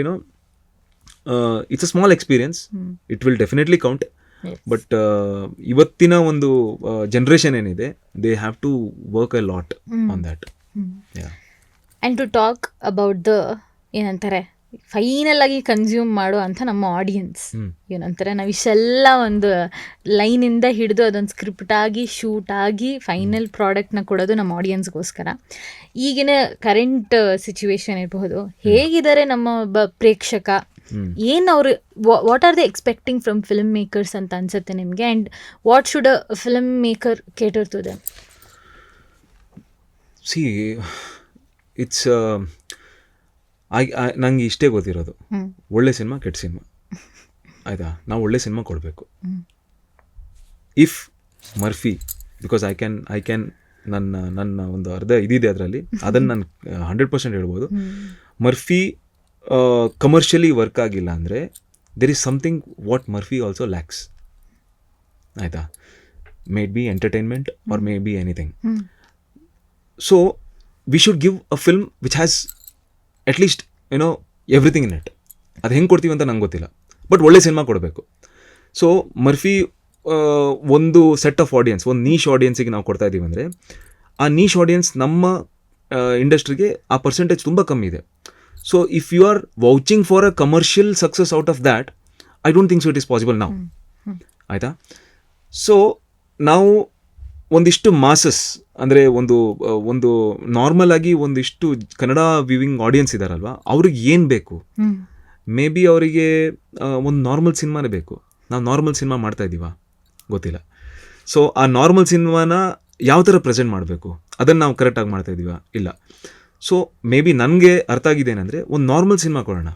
it's a small experience. It will definitely count. But ಇವತ್ತಿನ ಒಂದು ಜನ್ರೇಷನ್ ಏನಿದೆ, they have to work a lot on that. And to talk about the ಏನಂತಾರೆ final ಆಗಿ consume ಮಾಡೋ ಅಂತ ನಮ್ಮ audience ಏನಂತಾರೆ, ನಾವು ಇಷ್ಟೆಲ್ಲ ಒಂದು ಲೈನಿಂದ ಹಿಡಿದು ಅದೊಂದು ಸ್ಕ್ರಿಪ್ಟ್ ಆಗಿ ಶೂಟ್ ಆಗಿ ಫೈನಲ್ ಪ್ರಾಡಕ್ಟ್ನ ಕೊಡೋದು ನಮ್ಮ ಆಡಿಯನ್ಸ್ಗೋಸ್ಕರ. ಈಗಿನ ಕರೆಂಟ್ ಸಿಚುವೇಶನ್ ಇರಬಹುದು, ಹೇಗಿದ್ದಾರೆ ನಮ್ಮ ಒಬ್ಬ ಪ್ರೇಕ್ಷಕ, ಏನು ಅವರು what are they expecting from film makers ಅಂತ ಅನ್ಸುತ್ತೆ ನಿಮಗೆ? And what should a film maker cater to them? See it's ನಂಗೆ ಇಷ್ಟೇ ಗೊತ್ತಿರೋದು, ಒಳ್ಳೆ ಸಿನಿಮಾ ಕೆಟ್ಟ ಸಿನಿಮಾ ಆಯಿತಾ, ನಾವು ಒಳ್ಳೆ ಸಿನಿಮಾ ಕೊಡಬೇಕು. If Murphy, because I can ನನ್ನ ಒಂದು ಅರ್ಧ ಇದಿದೆ ಅದರಲ್ಲಿ, ಅದನ್ನು ನಾನು 100% ಹೇಳ್ಬೋದು. ಮರ್ಫಿ ಕಮರ್ಷಿಯಲಿ ವರ್ಕ್ ಆಗಿಲ್ಲ ಅಂದರೆ there is something what Murphy also lacks. ಆಯಿತಾ, maybe entertainment or maybe anything. So we should give a film which has at least everything in it. ಅದು ಹೆಂಗೆ ಕೊಡ್ತೀವಿ ಅಂತ ನಂಗೆ ಗೊತ್ತಿಲ್ಲ, ಬಟ್ ಒಳ್ಳೆ ಸಿನಿಮಾ ಕೊಡಬೇಕು. ಸೊ ಮರ್ಫಿ ಒಂದು ಸೆಟ್ ಆಫ್ ಆಡಿಯನ್ಸ್, ಒಂದು ನೀಶ್ ಆಡಿಯನ್ಸಿಗೆ ನಾವು ಕೊಡ್ತಾ ಇದ್ದೀವಿ ಅಂದರೆ, ಆ ನೀಶ್ ಆಡಿಯನ್ಸ್ ನಮ್ಮ ಇಂಡಸ್ಟ್ರಿಗೆ ಆ ಪರ್ಸೆಂಟೇಜ್ ತುಂಬ ಕಮ್ಮಿ ಇದೆ. So if you are vouching for a commercial success out of that, I don't think so it is possible ನಾವು. ಆಯಿತಾ? ಸೊ ನಾವು ಒಂದಿಷ್ಟು ಮಾಸಸ್ ಅಂದರೆ ಒಂದು ನಾರ್ಮಲ್ ಆಗಿ ಒಂದಿಷ್ಟು ಕನ್ನಡ ವ್ಯೂವಿಂಗ್ ಆಡಿಯನ್ಸ್ ಇದ್ದಾರಲ್ವ, ಅವ್ರಿಗೆ ಏನು ಬೇಕು? ಮೇ ಬಿ ಅವರಿಗೆ ಒಂದು ನಾರ್ಮಲ್ ಸಿನಿಮಾನೇ ಬೇಕು. ನಾವು ನಾರ್ಮಲ್ ಸಿನಿಮಾ ಮಾಡ್ತಾ ಇದ್ದೀವಾ? ಗೊತ್ತಿಲ್ಲ. ಸೊ ಆ ನಾರ್ಮಲ್ ಸಿನಿಮಾನ ಯಾವ ಥರ ಪ್ರೆಸೆಂಟ್ ಮಾಡಬೇಕು ಅದನ್ನು ನಾವು ಕರೆಕ್ಟಾಗಿ ಮಾಡ್ತಾ ಇದ್ದೀವಾ? ಇಲ್ಲ. ಸೊ ಮೇ ಬಿ ನನಗೆ ಅರ್ಥ ಆಗಿದೆ ಏನಂದರೆ, ಒಂದು ನಾರ್ಮಲ್ ಸಿನಿಮಾ ಕೊಡೋಣ.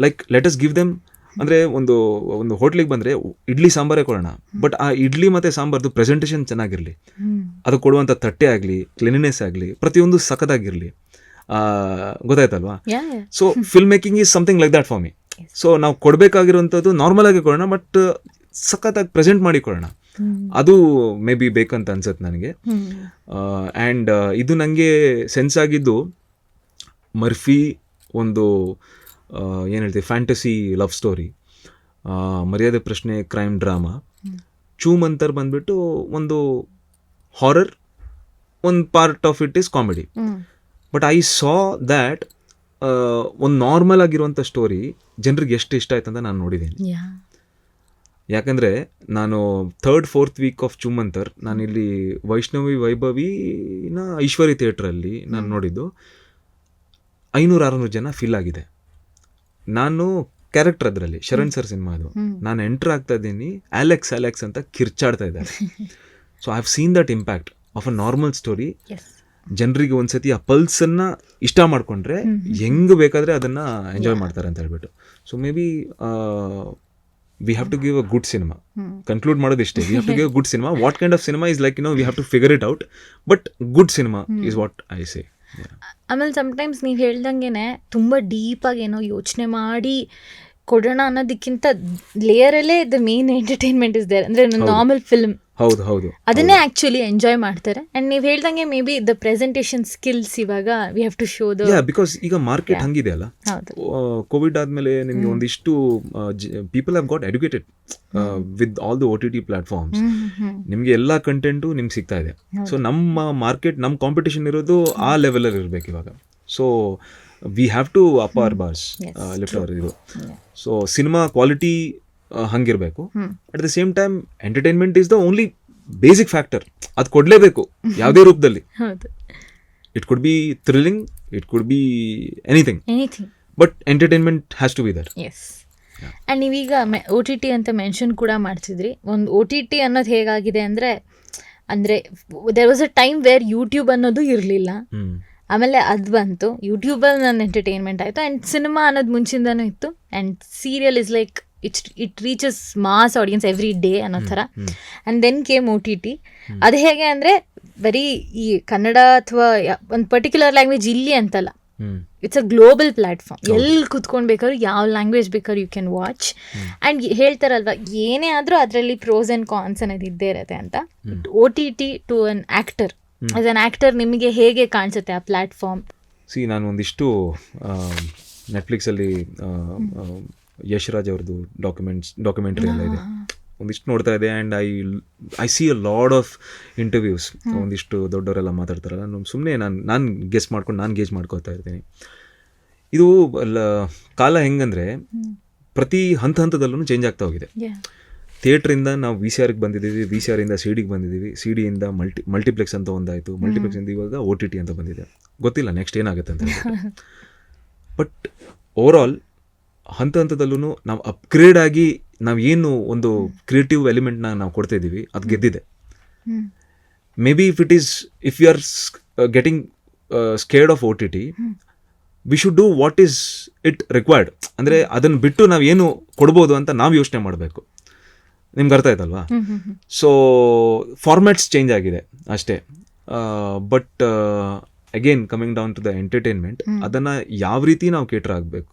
Like let us give them, ಅಂದರೆ ಒಂದು ಹೋಟ್ಲಿಗೆ ಬಂದರೆ ಇಡ್ಲಿ ಸಾಂಬಾರೇ ಕೊಡೋಣ, ಬಟ್ ಆ ಇಡ್ಲಿ ಮತ್ತು ಸಾಂಬಾರ್ದು ಪ್ರೆಸೆಂಟೇಷನ್ ಚೆನ್ನಾಗಿರಲಿ, ಅದು ಕೊಡುವಂಥ ತಟ್ಟೆ ಆಗಲಿ, ಕ್ಲೀನಿನೆಸ್ ಆಗಲಿ, ಪ್ರತಿಯೊಂದು ಸಖತ್ತಾಗಿರಲಿ. ಗೊತ್ತಾಯ್ತಲ್ವಾ? So film making is something like that for me. So ನಾವು ಕೊಡಬೇಕಾಗಿರುವಂಥದ್ದು ನಾರ್ಮಲ್ ಆಗಿ ಕೊಡೋಣ, ಬಟ್ ಸಖತ್ತಾಗಿ ಪ್ರೆಸೆಂಟ್ ಮಾಡಿ ಕೊಡೋಣ. ಅದು ಮೇ ಬಿ ಬೇಕಂತ ಅನ್ಸತ್ತೆ ನನಗೆ. ಆ್ಯಂಡ್ ಇದು ನನಗೆ ಸೆನ್ಸ್ ಆಗಿದ್ದು, ಮರ್ಫಿ ಒಂದು ಏನು ಹೇಳ್ತೀವಿ, ಫ್ಯಾಂಟಸಿ ಲವ್ ಸ್ಟೋರಿ, ಮರ್ಯಾದೆ ಪ್ರಶ್ನೆ ಕ್ರೈಮ್ ಡ್ರಾಮಾ, ಚೂಮಂತರ್ ಬಂದ್ಬಿಟ್ಟು ಒಂದು ಹಾರರ್, ಒಂದು part of it is comedy. But I saw that ಒಂದು ನಾರ್ಮಲ್ ಆಗಿರುವಂಥ ಸ್ಟೋರಿ ಜನರಿಗೆ ಎಷ್ಟು ಇಷ್ಟ ಆಯ್ತು ಅಂತ ನಾನು ನೋಡಿದ್ದೀನಿ. ಯಾಕಂದರೆ ನಾನು 3rd 4th ವೀಕ್ ಆಫ್ ಚೂಮಂತರ್ ನಾನಿಲ್ಲಿ ವೈಷ್ಣವಿ ವೈಭವಿನ ಐಶ್ವರ್ಯ ಥಿಯೇಟ್ರಲ್ಲಿ ನಾನು ನೋಡಿದ್ದು. 500-600 ಜನ ಫಿಲ್ ಆಗಿದೆ. ನಾನು ಕ್ಯಾರೆಕ್ಟರ್ ಅದರಲ್ಲಿ, ಶರಣ್ ಸರ್ ಸಿನಿಮಾ ಅದು, ನಾನು ಎಂಟರ್ ಆಗ್ತಾ ಇದ್ದೀನಿ, ಅಲೆಕ್ಸ್ ಅಂತ ಕಿರ್ಚಾಡ್ತಾ ಇದ್ದಾರೆ. So I have seen that impact of a normal story. ಜನರಿಗೆ ಒಂದ್ಸತಿ ಆ ಪಲ್ಸನ್ನು ಇಷ್ಟ ಮಾಡಿಕೊಂಡ್ರೆ ಹೆಂಗೆ ಬೇಕಾದರೆ ಅದನ್ನು ಎಂಜಾಯ್ ಮಾಡ್ತಾರೆ ಅಂತ ಹೇಳ್ಬಿಟ್ಟು. So may be we have to give a good cinema. Conclude ಮಾಡೋದು ಇಷ್ಟೇ, we have to give a good cinema. What kind of cinema is like, we have to figure it out, but good cinema is what I say. ಆಮೇಲೆ sometimes ನೀವು ಹೇಳ್ದಂಗೆ ತುಂಬ ಡೀಪಾಗಿ ಏನೋ ಯೋಚನೆ ಮಾಡಿ ಕೊಡೋಣ ಅನ್ನೋದಕ್ಕಿಂತ ಲೇಯರಲ್ಲೇ the main entertainment is there. ಅಂದರೆ ನಾರ್ಮಲ್ ಫಿಲ್ಮ್ ಹೌದು ಹೌದು ಅದನ್ನೇ ಆಕ್ಚುಲಿ ಎಂಜಾಯ್ ಮಾಡ್ತಾರೆ. ಅಂಡ್ ನೀವು ಹೇಳ್ದಂಗೆ maybe the presentation skills ಇವಾಗ we have to show the. Because ಈಗ ಮಾರ್ಕೆಟ್ ಹಂಗಿದೆ ಅಲ್ಲ. ಹೌದು. ಕೋವಿಡ್ ಆದ್ಮೇಲೆ ನಿಮ್ಗೆ ಒಂದಿಷ್ಟು people have got educated with all the OTT platforms. ನಿಮ್ಗೆ ಎಲ್ಲಾ ಕಂಟೆಂಟು ನಿಮ್ಗೆ ಸಿಗ್ತಾ ಇದೆ. ಸೊ ನಮ್ಮ ಮಾರ್ಕೆಟ್, ನಮ್ಮ ಕಾಂಪಿಟೇಷನ್ ಇರೋದು ಆ ಲೆವೆಲಲ್ಲಿ ಇರ್ಬೇಕು ಇವಾಗ. So we have to up our bars, lift our ಇದು. ಸೊ ಸಿನಿಮಾ ಕ್ವಾಲಿಟಿ ಹಂಗಿರ್ಬೇಕು. At the same time entertainment is the only basic factor. ಅದು ಕೊಡಲೇಬೇಕು ಯಾವುದೇ ರೂಪದಲ್ಲಿ. It could be thrilling, it could be anything, but entertainment has to be there. Yes. And ನೀವೀಗ OTT ಅಂತ mention ಕೂಡ ಮಾಡ್ತಿದ್ರಿ. ಒಂದು OTT ಅನ್ನೋದು ಹೇಗಾಗಿದೆ ಅಂದರೆ there was a time where YouTube ಅನ್ನೋದು ಇರಲಿಲ್ಲ. ಆಮೇಲೆ ಅದು ಬಂತು, ಯೂಟ್ಯೂಬಲ್ಲಿ ನನ್ನ ಎಂಟರ್ಟೈನ್ಮೆಂಟ್ ಆಯಿತು. ಆ್ಯಂಡ್ ಸಿನಿಮಾ ಅನ್ನೋದು ಮುಂಚಿಂದನೂ ಇತ್ತು. And serial is like it reaches mass audience every day ಅನ್ನೋ ಥರ. And then came OTT. ಅದು ಹೇಗೆ ಅಂದರೆ ಬರೀ ಈ ಕನ್ನಡ ಅಥವಾ ಒಂದು ಪರ್ಟಿಕ್ಯುಲರ್ ಲ್ಯಾಂಗ್ವೇಜ್ ಇಲ್ಲಿ ಅಂತಲ್ಲ, ಇಟ್ಸ್ ಅ ಗ್ಲೋಬಲ್ ಪ್ಲ್ಯಾಟ್ಫಾರ್ಮ್. ಎಲ್ಲಿ ಕುತ್ಕೊಂಡು ಬೇಕಾದ್ರೂ ಯಾವ ಲ್ಯಾಂಗ್ವೇಜ್ ಬೇಕಾದ್ರೂ ಯು ಕ್ಯಾನ್ ವಾಚ್. ಆ್ಯಂಡ್ ಹೇಳ್ತಾರಲ್ವ, ಏನೇ ಆದರೂ ಅದರಲ್ಲಿ ಪ್ರೋಸ್ ಆ್ಯಂಡ್ ಕಾನ್ಸ್ ಅನ್ನೋದು ಇದ್ದೇ ಇರುತ್ತೆ ಅಂತ. OTT to an actor, as an actor ನಿಮಗೆ ಹೇಗೆ ಕಾಣಿಸುತ್ತೆ ಆ ಪ್ಲ್ಯಾಟ್ಫಾರ್ಮ್? ನಾನು ಒಂದಿಷ್ಟು ನೆಟ್ಫ್ಲಿಕ್ಸಲ್ಲಿ ಯಶ್ ರಾಜ್ ಅವ್ರದ್ದು ಡಾಕ್ಯುಮೆಂಟ್ರಿ ಎಲ್ಲ ಇದೆ, ಒಂದಿಷ್ಟು ನೋಡ್ತಾ ಇದೆ. And I C a lot of interviews. ಒಂದಿಷ್ಟು ದೊಡ್ಡವರೆಲ್ಲ ಮಾತಾಡ್ತಾರಲ್ಲ, ಸುಮ್ಮನೆ ನಾನು ಗೆಸ್ ಮಾಡ್ಕೊಂಡು ನಾನು ಗೇಜ್ ಮಾಡ್ಕೊತಾ ಇರ್ತೀನಿ. ಇದು ಕಾಲ ಹೆಂಗಂದರೆ ಪ್ರತಿ ಹಂತದಲ್ಲೂ ಚೇಂಜ್ ಆಗ್ತಾ ಹೋಗಿದೆ. ಥಿಯೇಟ್ರಿಂದ ನಾವು VCRಗೆ ಬಂದಿದ್ದೀವಿ, VCRಯಿಂದ CD-ಗೆ ಬಂದಿದ್ದೀವಿ, CD-ಯಿಂದ ಮಲ್ಟಿಪ್ಲೆಕ್ಸ್ ಅಂತ ಒಂದಾಯಿತು, ಮಲ್ಟಿಪ್ಲೆಕ್ಸಿಂದ ಇವಾಗ OTT ಅಂತ ಬಂದಿದೆ. ಗೊತ್ತಿಲ್ಲ ನೆಕ್ಸ್ಟ್ ಏನಾಗುತ್ತೆ ಅಂತ. ಬಟ್ ಓವರಾಲ್ ಹಂತದಲ್ಲೂ ನಾವು ಅಪ್ಗ್ರೇಡ್ ಆಗಿ ನಾವು ಏನು ಒಂದು ಕ್ರಿಯೇಟಿವ್ ಎಲಿಮೆಂಟ್ನ ನಾವು ಕೊಡ್ತಾ ಇದ್ದೀವಿ, ಅದು ಗೆದ್ದಿದೆ. Maybe if you are getting scared of OTT, we should do what is it required. ಅಂದರೆ ಅದನ್ನು ಬಿಟ್ಟು ನಾವು ಏನು ಕೊಡ್ಬೋದು ಅಂತ ನಾವು ಯೋಚನೆ ಮಾಡಬೇಕು. ನಿಮ್ಗೆ ಅರ್ಥ ಆಯ್ತಲ್ವಾ? ಸೊ ಫಾರ್ಮ್ಯಾಟ್ಸ್ ಚೇಂಜ್ ಆಗಿದೆ ಅಷ್ಟೇ. But again coming down to the entertainment, ಅದನ್ನು ಯಾವ ರೀತಿ ನಾವು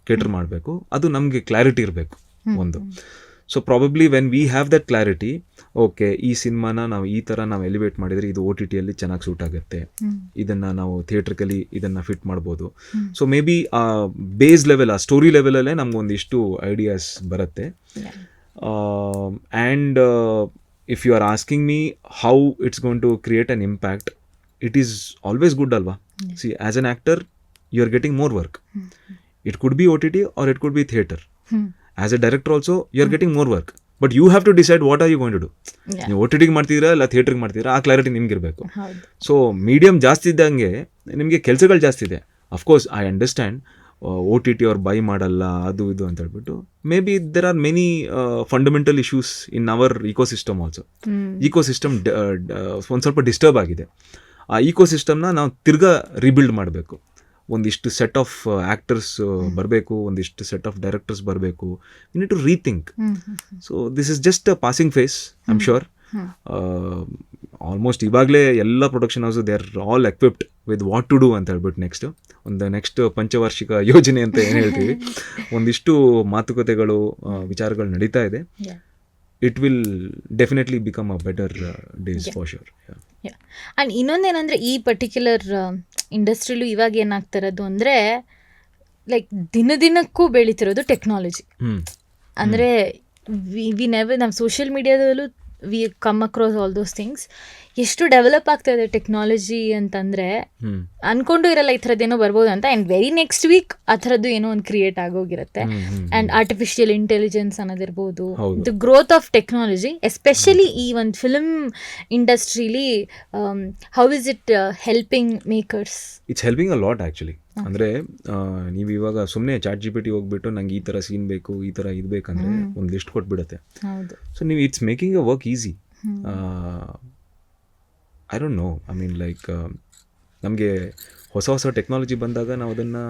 ಕೇಟರ್ ಮಾಡಬೇಕು, ಅದು ನಮಗೆ ಕ್ಲಾರಿಟಿ ಇರಬೇಕು ಒಂದು. So probably when we have that clarity, okay ಈ ಸಿನಿಮಾನ ನಾವು ಈ ಥರ ನಾವು ಎಲಿವೇಟ್ ಮಾಡಿದರೆ ಇದು OTTಯಲ್ಲಿ ಚೆನ್ನಾಗಿ ಸೂಟ್ ಆಗುತ್ತೆ, ಇದನ್ನು ನಾವು ಥಿಯೇಟ್ರಿಕಲಿ ಇದನ್ನು ಫಿಟ್ ಮಾಡ್ಬೋದು. ಸೊ ಮೇ ಬಿ ಆ ಬೇಸ್ ಲೆವೆಲ್, ಆ ಸ್ಟೋರಿ ಲೆವೆಲಲ್ಲೇ ನಮಗೊಂದಿಷ್ಟು ಐಡಿಯಾಸ್ ಬರುತ್ತೆ. And if you are asking me how it's going to create an impact, it is always good alva. See, as an actor you are getting more work. It could be OTT or it could be theatre. As a director also you are getting more work, but you have to decide what are you going to do. ನೀವು OTTಗೆ ಮಾಡ್ತಿದ್ದೀರಾ ಇಲ್ಲ ಥಿಯೇಟ್ರಿಗೆ ಮಾಡ್ತಿದ್ದೀರಾ, ಆ clarity ನಿಮ್ಗೆ ಇರಬೇಕು. So medium ಜಾಸ್ತಿ ಇದ್ದಂಗೆ ನಿಮಗೆ ಕೆಲಸಗಳು ಜಾಸ್ತಿ ಇದೆ. ಅಫ್ಕೋರ್ಸ್ ಐ ಅಂಡರ್ಸ್ಟ್ಯಾಂಡ್ OTT ಅವ್ರು ಬೈ ಮಾಡಲ್ಲ ಅದು ಇದು ಅಂತ ಹೇಳ್ಬಿಟ್ಟು. May be there are many fundamental issues in our ecosystem also. Ecosystem ಒಂದು ಸ್ವಲ್ಪ ಡಿಸ್ಟರ್ಬ್ ಆಗಿದೆ. ಆ ಇಕೋಸಿಸ್ಟಮ್ನ ನಾವು ತಿರ್ಗಾ ರಿಬಿಲ್ಡ್ ಮಾಡಬೇಕು. ಒಂದಿಷ್ಟು ಸೆಟ್ ಆಫ್ ಆ್ಯಕ್ಟರ್ಸ್ ಬರಬೇಕು, ಒಂದಿಷ್ಟು ಸೆಟ್ ಆಫ್ ಡೈರೆಕ್ಟರ್ಸ್ ಬರಬೇಕು. You need to rethink. So this is just a passing phase, I am sure. Almost ಇವಾಗಲೇ ಎಲ್ಲ production house they are all equipped with what to do ಅಂತ ಹೇಳ್ಬಿಟ್ಟು next ಪಂಚವಾರ್ಷಿಕ ಯೋಜನೆ ಅಂತ ಏನು ಹೇಳ್ತೀವಿ, ಒಂದಿಷ್ಟು ಮಾತುಕತೆಗಳು ವಿಚಾರಗಳು ನಡೀತಾ ಇದೆ. It will definitely become a better days for sure. And ಇನ್ನೊಂದೇನೆಂದರೆ ಈ ಪರ್ಟಿಕ್ಯುಲರ್ ಇಂಡಸ್ಟ್ರಿಲೂ ಇವಾಗ ಏನಾಗ್ತಿರೋದು ಅಂದರೆ ಲೈಕ್ ದಿನಕ್ಕೂ ಬೆಳೀತಿರೋದು ಟೆಕ್ನಾಲಜಿ. ಅಂದರೆ ವಿ ನೆವರ್, ನಮ್ಮ ಸೋಷಿಯಲ್ ಮೀಡಿಯಾದಲ್ಲೂ we come across all those things. ಎಷ್ಟು ಡೆವಲಪ್ ಆಗ್ತಾ ಇದೆ ಟೆಕ್ನಾಲಜಿ ಅಂತಂದರೆ ಅನ್ಕೊಂಡು ಇರಲ್ಲ ಈ ಥರದ್ದೇನೋ ಬರ್ಬೋದು ಅಂತ. ಆ್ಯಂಡ್ ವೆರಿ ನೆಕ್ಸ್ಟ್ ವೀಕ್ ಆ ಥರದ್ದು ಏನೋ ಒಂದು ಕ್ರಿಯೇಟ್ ಆಗೋಗಿರುತ್ತೆ. ಆ್ಯಂಡ್ ಆರ್ಟಿಫಿಷಿಯಲ್ ಇಂಟೆಲಿಜೆನ್ಸ್ ಅನ್ನೋದಿರ್ಬೋದು, the growth of technology especially ಈ ಒಂದು ಫಿಲ್ಮ್ ಇಂಡಸ್ಟ್ರೀಲಿ, how is it helping makers? It's helping a lot actually. ಅಂದರೆ ನೀವು ಇವಾಗ ಸುಮ್ಮನೆ ChatGPT ಹೋಗ್ಬಿಟ್ಟು ನಂಗೆ ಈ ಥರ ಸೀನ್ ಬೇಕು, ಈ ಥರ ಇದು ಬೇಕಂದರೆ ಒಂದು ಲಿಸ್ಟ್ ಕೊಟ್ಬಿಡುತ್ತೆ. ಸೊ ನೀವು it's making a work easy. I don't know, I mean like ನಮಗೆ ಹೊಸ ಟೆಕ್ನಾಲಜಿ ಬಂದಾಗ ನಾವು ಅದನ್ನು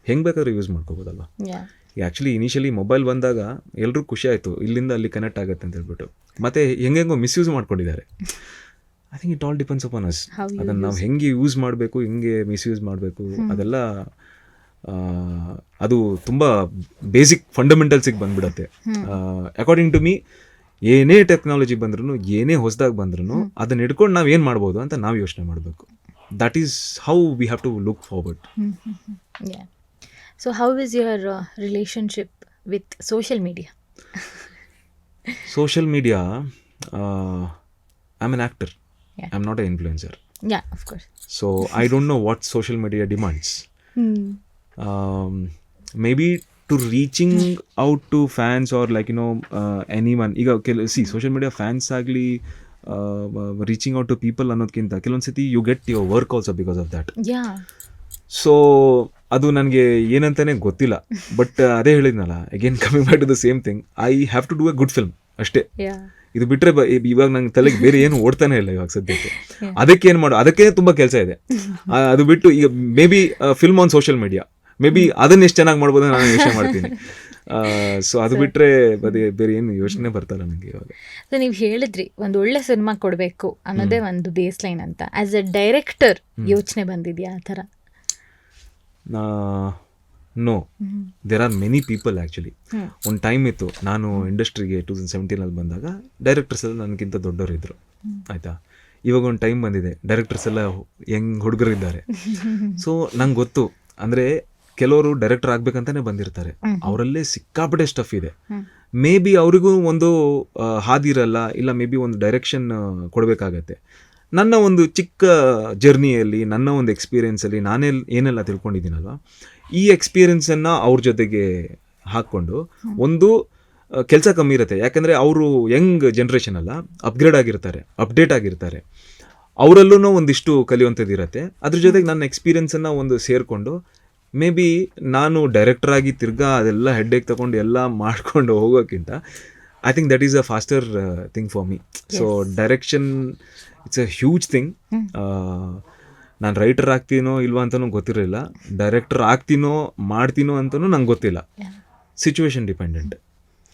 ಹೆಂಗೆ ಬೇಕಾದ್ರೂ ಯೂಸ್ ಮಾಡ್ಕೋಬೋದಲ್ವ. ಆ್ಯಕ್ಚುಲಿ ಇನಿಷಿಯಲಿ ಮೊಬೈಲ್ ಬಂದಾಗ ಎಲ್ಲರೂ ಖುಷಿ ಆಯಿತು, ಇಲ್ಲಿಂದ ಅಲ್ಲಿ ಕನೆಕ್ಟ್ ಆಗುತ್ತೆ ಅಂತ ಹೇಳ್ಬಿಟ್ಟು. ಮತ್ತು ಹೆಂಗೆಂಗೋ ಮಿಸ್ಯೂಸ್ ಮಾಡ್ಕೊಂಡಿದ್ದಾರೆ. I think it all depends upon us. ಅದನ್ನು ನಾವು ಹೆಂಗೆ ಯೂಸ್ ಮಾಡಬೇಕು, ಹೆಂಗೆ ಮಿಸ್ಯೂಸ್ ಮಾಡಬೇಕು, ಅದೆಲ್ಲ ಅದು ತುಂಬ ಬೇಸಿಕ್ ಫಂಡಮೆಂಟಲ್ಸಿಗೆ ಬಂದ್ಬಿಡತ್ತೆ. ಅಕಾರ್ಡಿಂಗ್ ಟು ಮೀ ಏನೇ ಟೆಕ್ನಾಲಜಿ ಬಂದ್ರೂ ಏನೇ ಹೊಸದಾಗಿ ಬಂದ್ರೂ ಅದನ್ನ ಹಿಡ್ಕೊಂಡು ನಾವು ಏನು ಮಾಡ್ಬೋದು ಅಂತ ನಾವು ಯೋಚನೆ ಮಾಡಬೇಕು. That is how we have to look forward. So how is your relationship with social media? Social media, I'm an actor. Yeah. I'm not an influencer. Yeah, of course. So I don't know what social media demands. Maybe to reaching out to fans or like, you know, anyone. See, social media fans agli reaching out to people ಅನ್ನೋದಕ್ಕಿಂತ ಕೆಲವೊಂದ್ಸತಿ you get your work also because of that. Yeah. So ಅದು ನನಗೆ ಏನಂತಾನೆ ಗೊತ್ತಿಲ್ಲ. But ಅದೇ ಹೇಳಿದ್ನಲ್ಲ, again coming back to the same thing, I have to do a good film ಅಷ್ಟೇ. ಇದು ಬಿಟ್ಟರೆ ಇವಾಗ ನಂಗೆ ತಲೆಗೆ ಬೇರೆ ಏನು ಓಡ್ತಾನೆ ಇಲ್ಲ ಇವಾಗ ಸದ್ಯಕ್ಕೆ. ಅದಕ್ಕೆ ಏನು ಮಾಡೋ, ಅದಕ್ಕೆ ತುಂಬ ಕೆಲಸ ಇದೆ. ಅದು ಬಿಟ್ಟು ಈಗ may be film on social media, may be ಅದನ್ನ ಎಷ್ಟು ಚೆನ್ನಾಗಿ ಮಾಡ್ಬೋದು ನಾನು ಯೋಚನೆ ಮಾಡ್ತೀನಿ. ಸೊ ಅದು ಬಿಟ್ಟರೆ ಬೇರೆ ಏನು ಯೋಚನೆ ಬರ್ತಾರ ನನಗೆ ಇವಾಗ. ಸೊ ನೀವು ಹೇಳಿದ್ರಿ ಒಂದು ಒಳ್ಳೆ ಸಿನಿಮಾ ಕೊಡಬೇಕು ಅನ್ನೋದೇ ಒಂದು ಬೇಸ್ ಲೈನ್ ಅಂತ. ಆಸ್ ಎ ಡೈರೆಕ್ಟರ್ ಯೋಚನೆ ಬಂದಿದೆಯಾ ಆ ಥರ? No, there are many people actually. ಒಂದು ಟೈಮ್ ಇತ್ತು, ನಾನು ಇಂಡಸ್ಟ್ರಿಗೆ 2017 ಬಂದಾಗ ಡೈರೆಕ್ಟರ್ಸ್ ಎಲ್ಲ ನನಗಿಂತ ದೊಡ್ಡವರು ಇದ್ದರು, ಆಯಿತಾ. ಇವಾಗ ಒಂದು ಟೈಮ್ ಬಂದಿದೆ, ಡೈರೆಕ್ಟರ್ಸ್ ಎಲ್ಲ ಯಂಗ್ ಹುಡುಗರಿದ್ದಾರೆ. ಸೊ ನಂಗೆ ಗೊತ್ತು, ಅಂದರೆ ಕೆಲವರು ಡೈರೆಕ್ಟರ್ ಆಗ್ಬೇಕಂತಾನೆ ಬಂದಿರ್ತಾರೆ, ಅವರಲ್ಲೇ ಸಿಕ್ಕಾಪಟ್ಟೆ ಸ್ಟಫ್ ಇದೆ. ಮೇ ಬಿ ಅವರಿಗೂ ಒಂದು ಹಾದಿ ಇರಲ್ಲ, ಇಲ್ಲ ಮೇ ಬಿ ಒಂದು ಡೈರೆಕ್ಷನ್ ಕೊಡಬೇಕಾಗತ್ತೆ. ನನ್ನ ಒಂದು ಚಿಕ್ಕ ಜರ್ನಿಯಲ್ಲಿ, ನನ್ನ ಒಂದು ಎಕ್ಸ್ಪೀರಿಯೆನ್ಸಲ್ಲಿ ಏನೆಲ್ಲ ತಿಳ್ಕೊಂಡಿದ್ದೀನಲ್ವ, ಈ ಎಕ್ಸ್ಪೀರಿಯೆನ್ಸನ್ನು ಅವ್ರ ಜೊತೆಗೆ ಹಾಕ್ಕೊಂಡು ಒಂದು ಕೆಲಸ ಕಮ್ಮಿ ಇರುತ್ತೆ. ಯಾಕಂದರೆ ಅವರು ಯಂಗ್ ಜನ್ರೇಷನ್ ಅಲ್ಲ, ಅಪ್ಗ್ರೇಡ್ ಆಗಿರ್ತಾರೆ, ಅಪ್ಡೇಟ್ ಆಗಿರ್ತಾರೆ, ಅವರಲ್ಲೂ ಒಂದಿಷ್ಟು ಕಲಿಯುವಂಥದ್ದು ಇರುತ್ತೆ. ಅದ್ರ ಜೊತೆಗೆ ನನ್ನ ಎಕ್ಸ್ಪೀರಿಯೆನ್ಸನ್ನು ಒಂದು ಸೇರಿಕೊಂಡು ಮೇ ಬಿ ನಾನು ಡೈರೆಕ್ಟರಾಗಿ ತಿರ್ಗಾ ಅದೆಲ್ಲ ಹೆಡ್ಡೇಕ್ ತಗೊಂಡು ಎಲ್ಲ ಮಾಡ್ಕೊಂಡು ಹೋಗೋಕ್ಕಿಂತ I think that is a faster thing for me. So direction it's a huge thing. ನಾನು ರೈಟರ್ ಆಗ್ತೀನೋ ಇಲ್ವಾ ಅಂತಲೂ ಗೊತ್ತಿರಲಿಲ್ಲ, ಡೈರೆಕ್ಟರ್ ಆಗ್ತೀನೋ ಮಾಡ್ತೀನೋ ಅಂತಲೂ ನಂಗೆ ಗೊತ್ತಿಲ್ಲ, ಸಿಚುವೇಶನ್ ಡಿಪೆಂಡೆಂಟ್.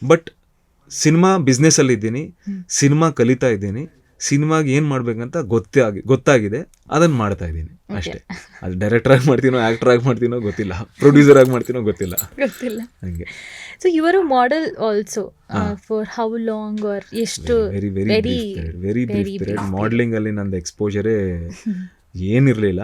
ಬಟ್ ಸಿನಿಮಾ ಬಿಸ್ನೆಸ್ಸಲ್ಲಿದ್ದೀನಿ, ಸಿನಿಮಾ ಕಲಿತಾ ಇದ್ದೀನಿ, ಸಿನಿಮಾಗೆ ಏನು ಮಾಡ್ಬೇಕಂತ ಗೊತ್ತಾಗಿದೆ, ಅದನ್ನು ಮಾಡ್ತಾ ಇದ್ದೀನಿ ಅಷ್ಟೇ. ಅದು ಡೈರೆಕ್ಟರ್ ಆಗಿ ಮಾಡ್ತೀನೋ, ಆ್ಯಕ್ಟರ್ ಆಗಿ ಮಾಡ್ತೀನೋ ಗೊತ್ತಿಲ್ಲ, ಪ್ರೊಡ್ಯೂಸರ್ ಆಗಿ ಮಾಡ್ತೀನೋ ಗೊತ್ತಿಲ್ಲ. ಹಂಗೆ. So your a model also for how long are ಎಷ್ಟು? Very brief period. ಮಾಡಲಿಂಗ್ ಅಲ್ಲಿ ನಂದು ಎಕ್ಸ್ಪೋಜರೇ ಏನಿರಲಿಲ್ಲ.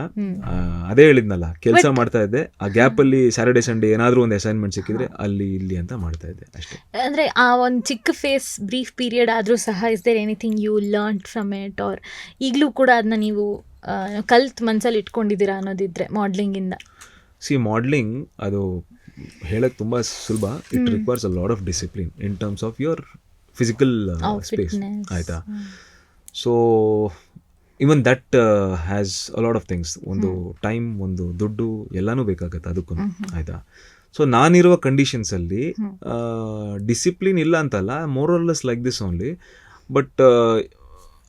ಅದೇ ಹೇಳಿದ್ನಲ್ಲ, ಕೆಲಸ ಮಾಡ್ತಾ ಇದ್ದೆ, ಆ ಗ್ಯಾಪಲ್ಲಿ ಸ್ಯಾಟರ್ಡೆ ಸಂಡೇ ಏನಾದರೂ ಒಂದು ಅಸೈನ್ಮೆಂಟ್ ಸಿಕ್ಕಿದ್ರೆ ಅಲ್ಲಿ ಇಲ್ಲಿ ಅಂತ ಮಾಡ್ತಾ ಇದ್ದೆ ಅಷ್ಟೇ. ಅಂದರೆ ಆ ಒಂದು ಚಿಕ್ಕ ಫೇಸ್ ಬ್ರೀಫ್ ಪೀರಿಯಡ್ ಆದರೂ ಸಹ is there anything you learn from it, or ಈಗಲೂ ಕೂಡ ಅದನ್ನ ನೀವು ಕಲ್ತ್ ಮನಸ್ಸಲ್ಲಿ ಇಟ್ಕೊಂಡಿದ್ದೀರಾ ಅನ್ನೋದಿದ್ರೆ ಮಾಡಲಿಂಗಿಂದ? ಸಿ, ಮಾಡಲಿಂಗ್ ಅದು ಹೇಳಕ್ಕೆ ತುಂಬ ಸುಲಭ. It requires a lot of discipline in terms of your physical space, ಆಯಿತಾ. So even that has a lot of things. ಒಂದು ಟೈಮ್, ಒಂದು ದುಡ್ಡು, ಎಲ್ಲನೂ ಬೇಕಾಗತ್ತೆ ಅದಕ್ಕೂ, ಆಯಿತಾ. ಸೊ ನಾನಿರುವ ಕಂಡೀಷನ್ಸಲ್ಲಿ ಡಿಸಿಪ್ಲಿನ್ ಇಲ್ಲ ಅಂತಲ್ಲ, more or less like this only. But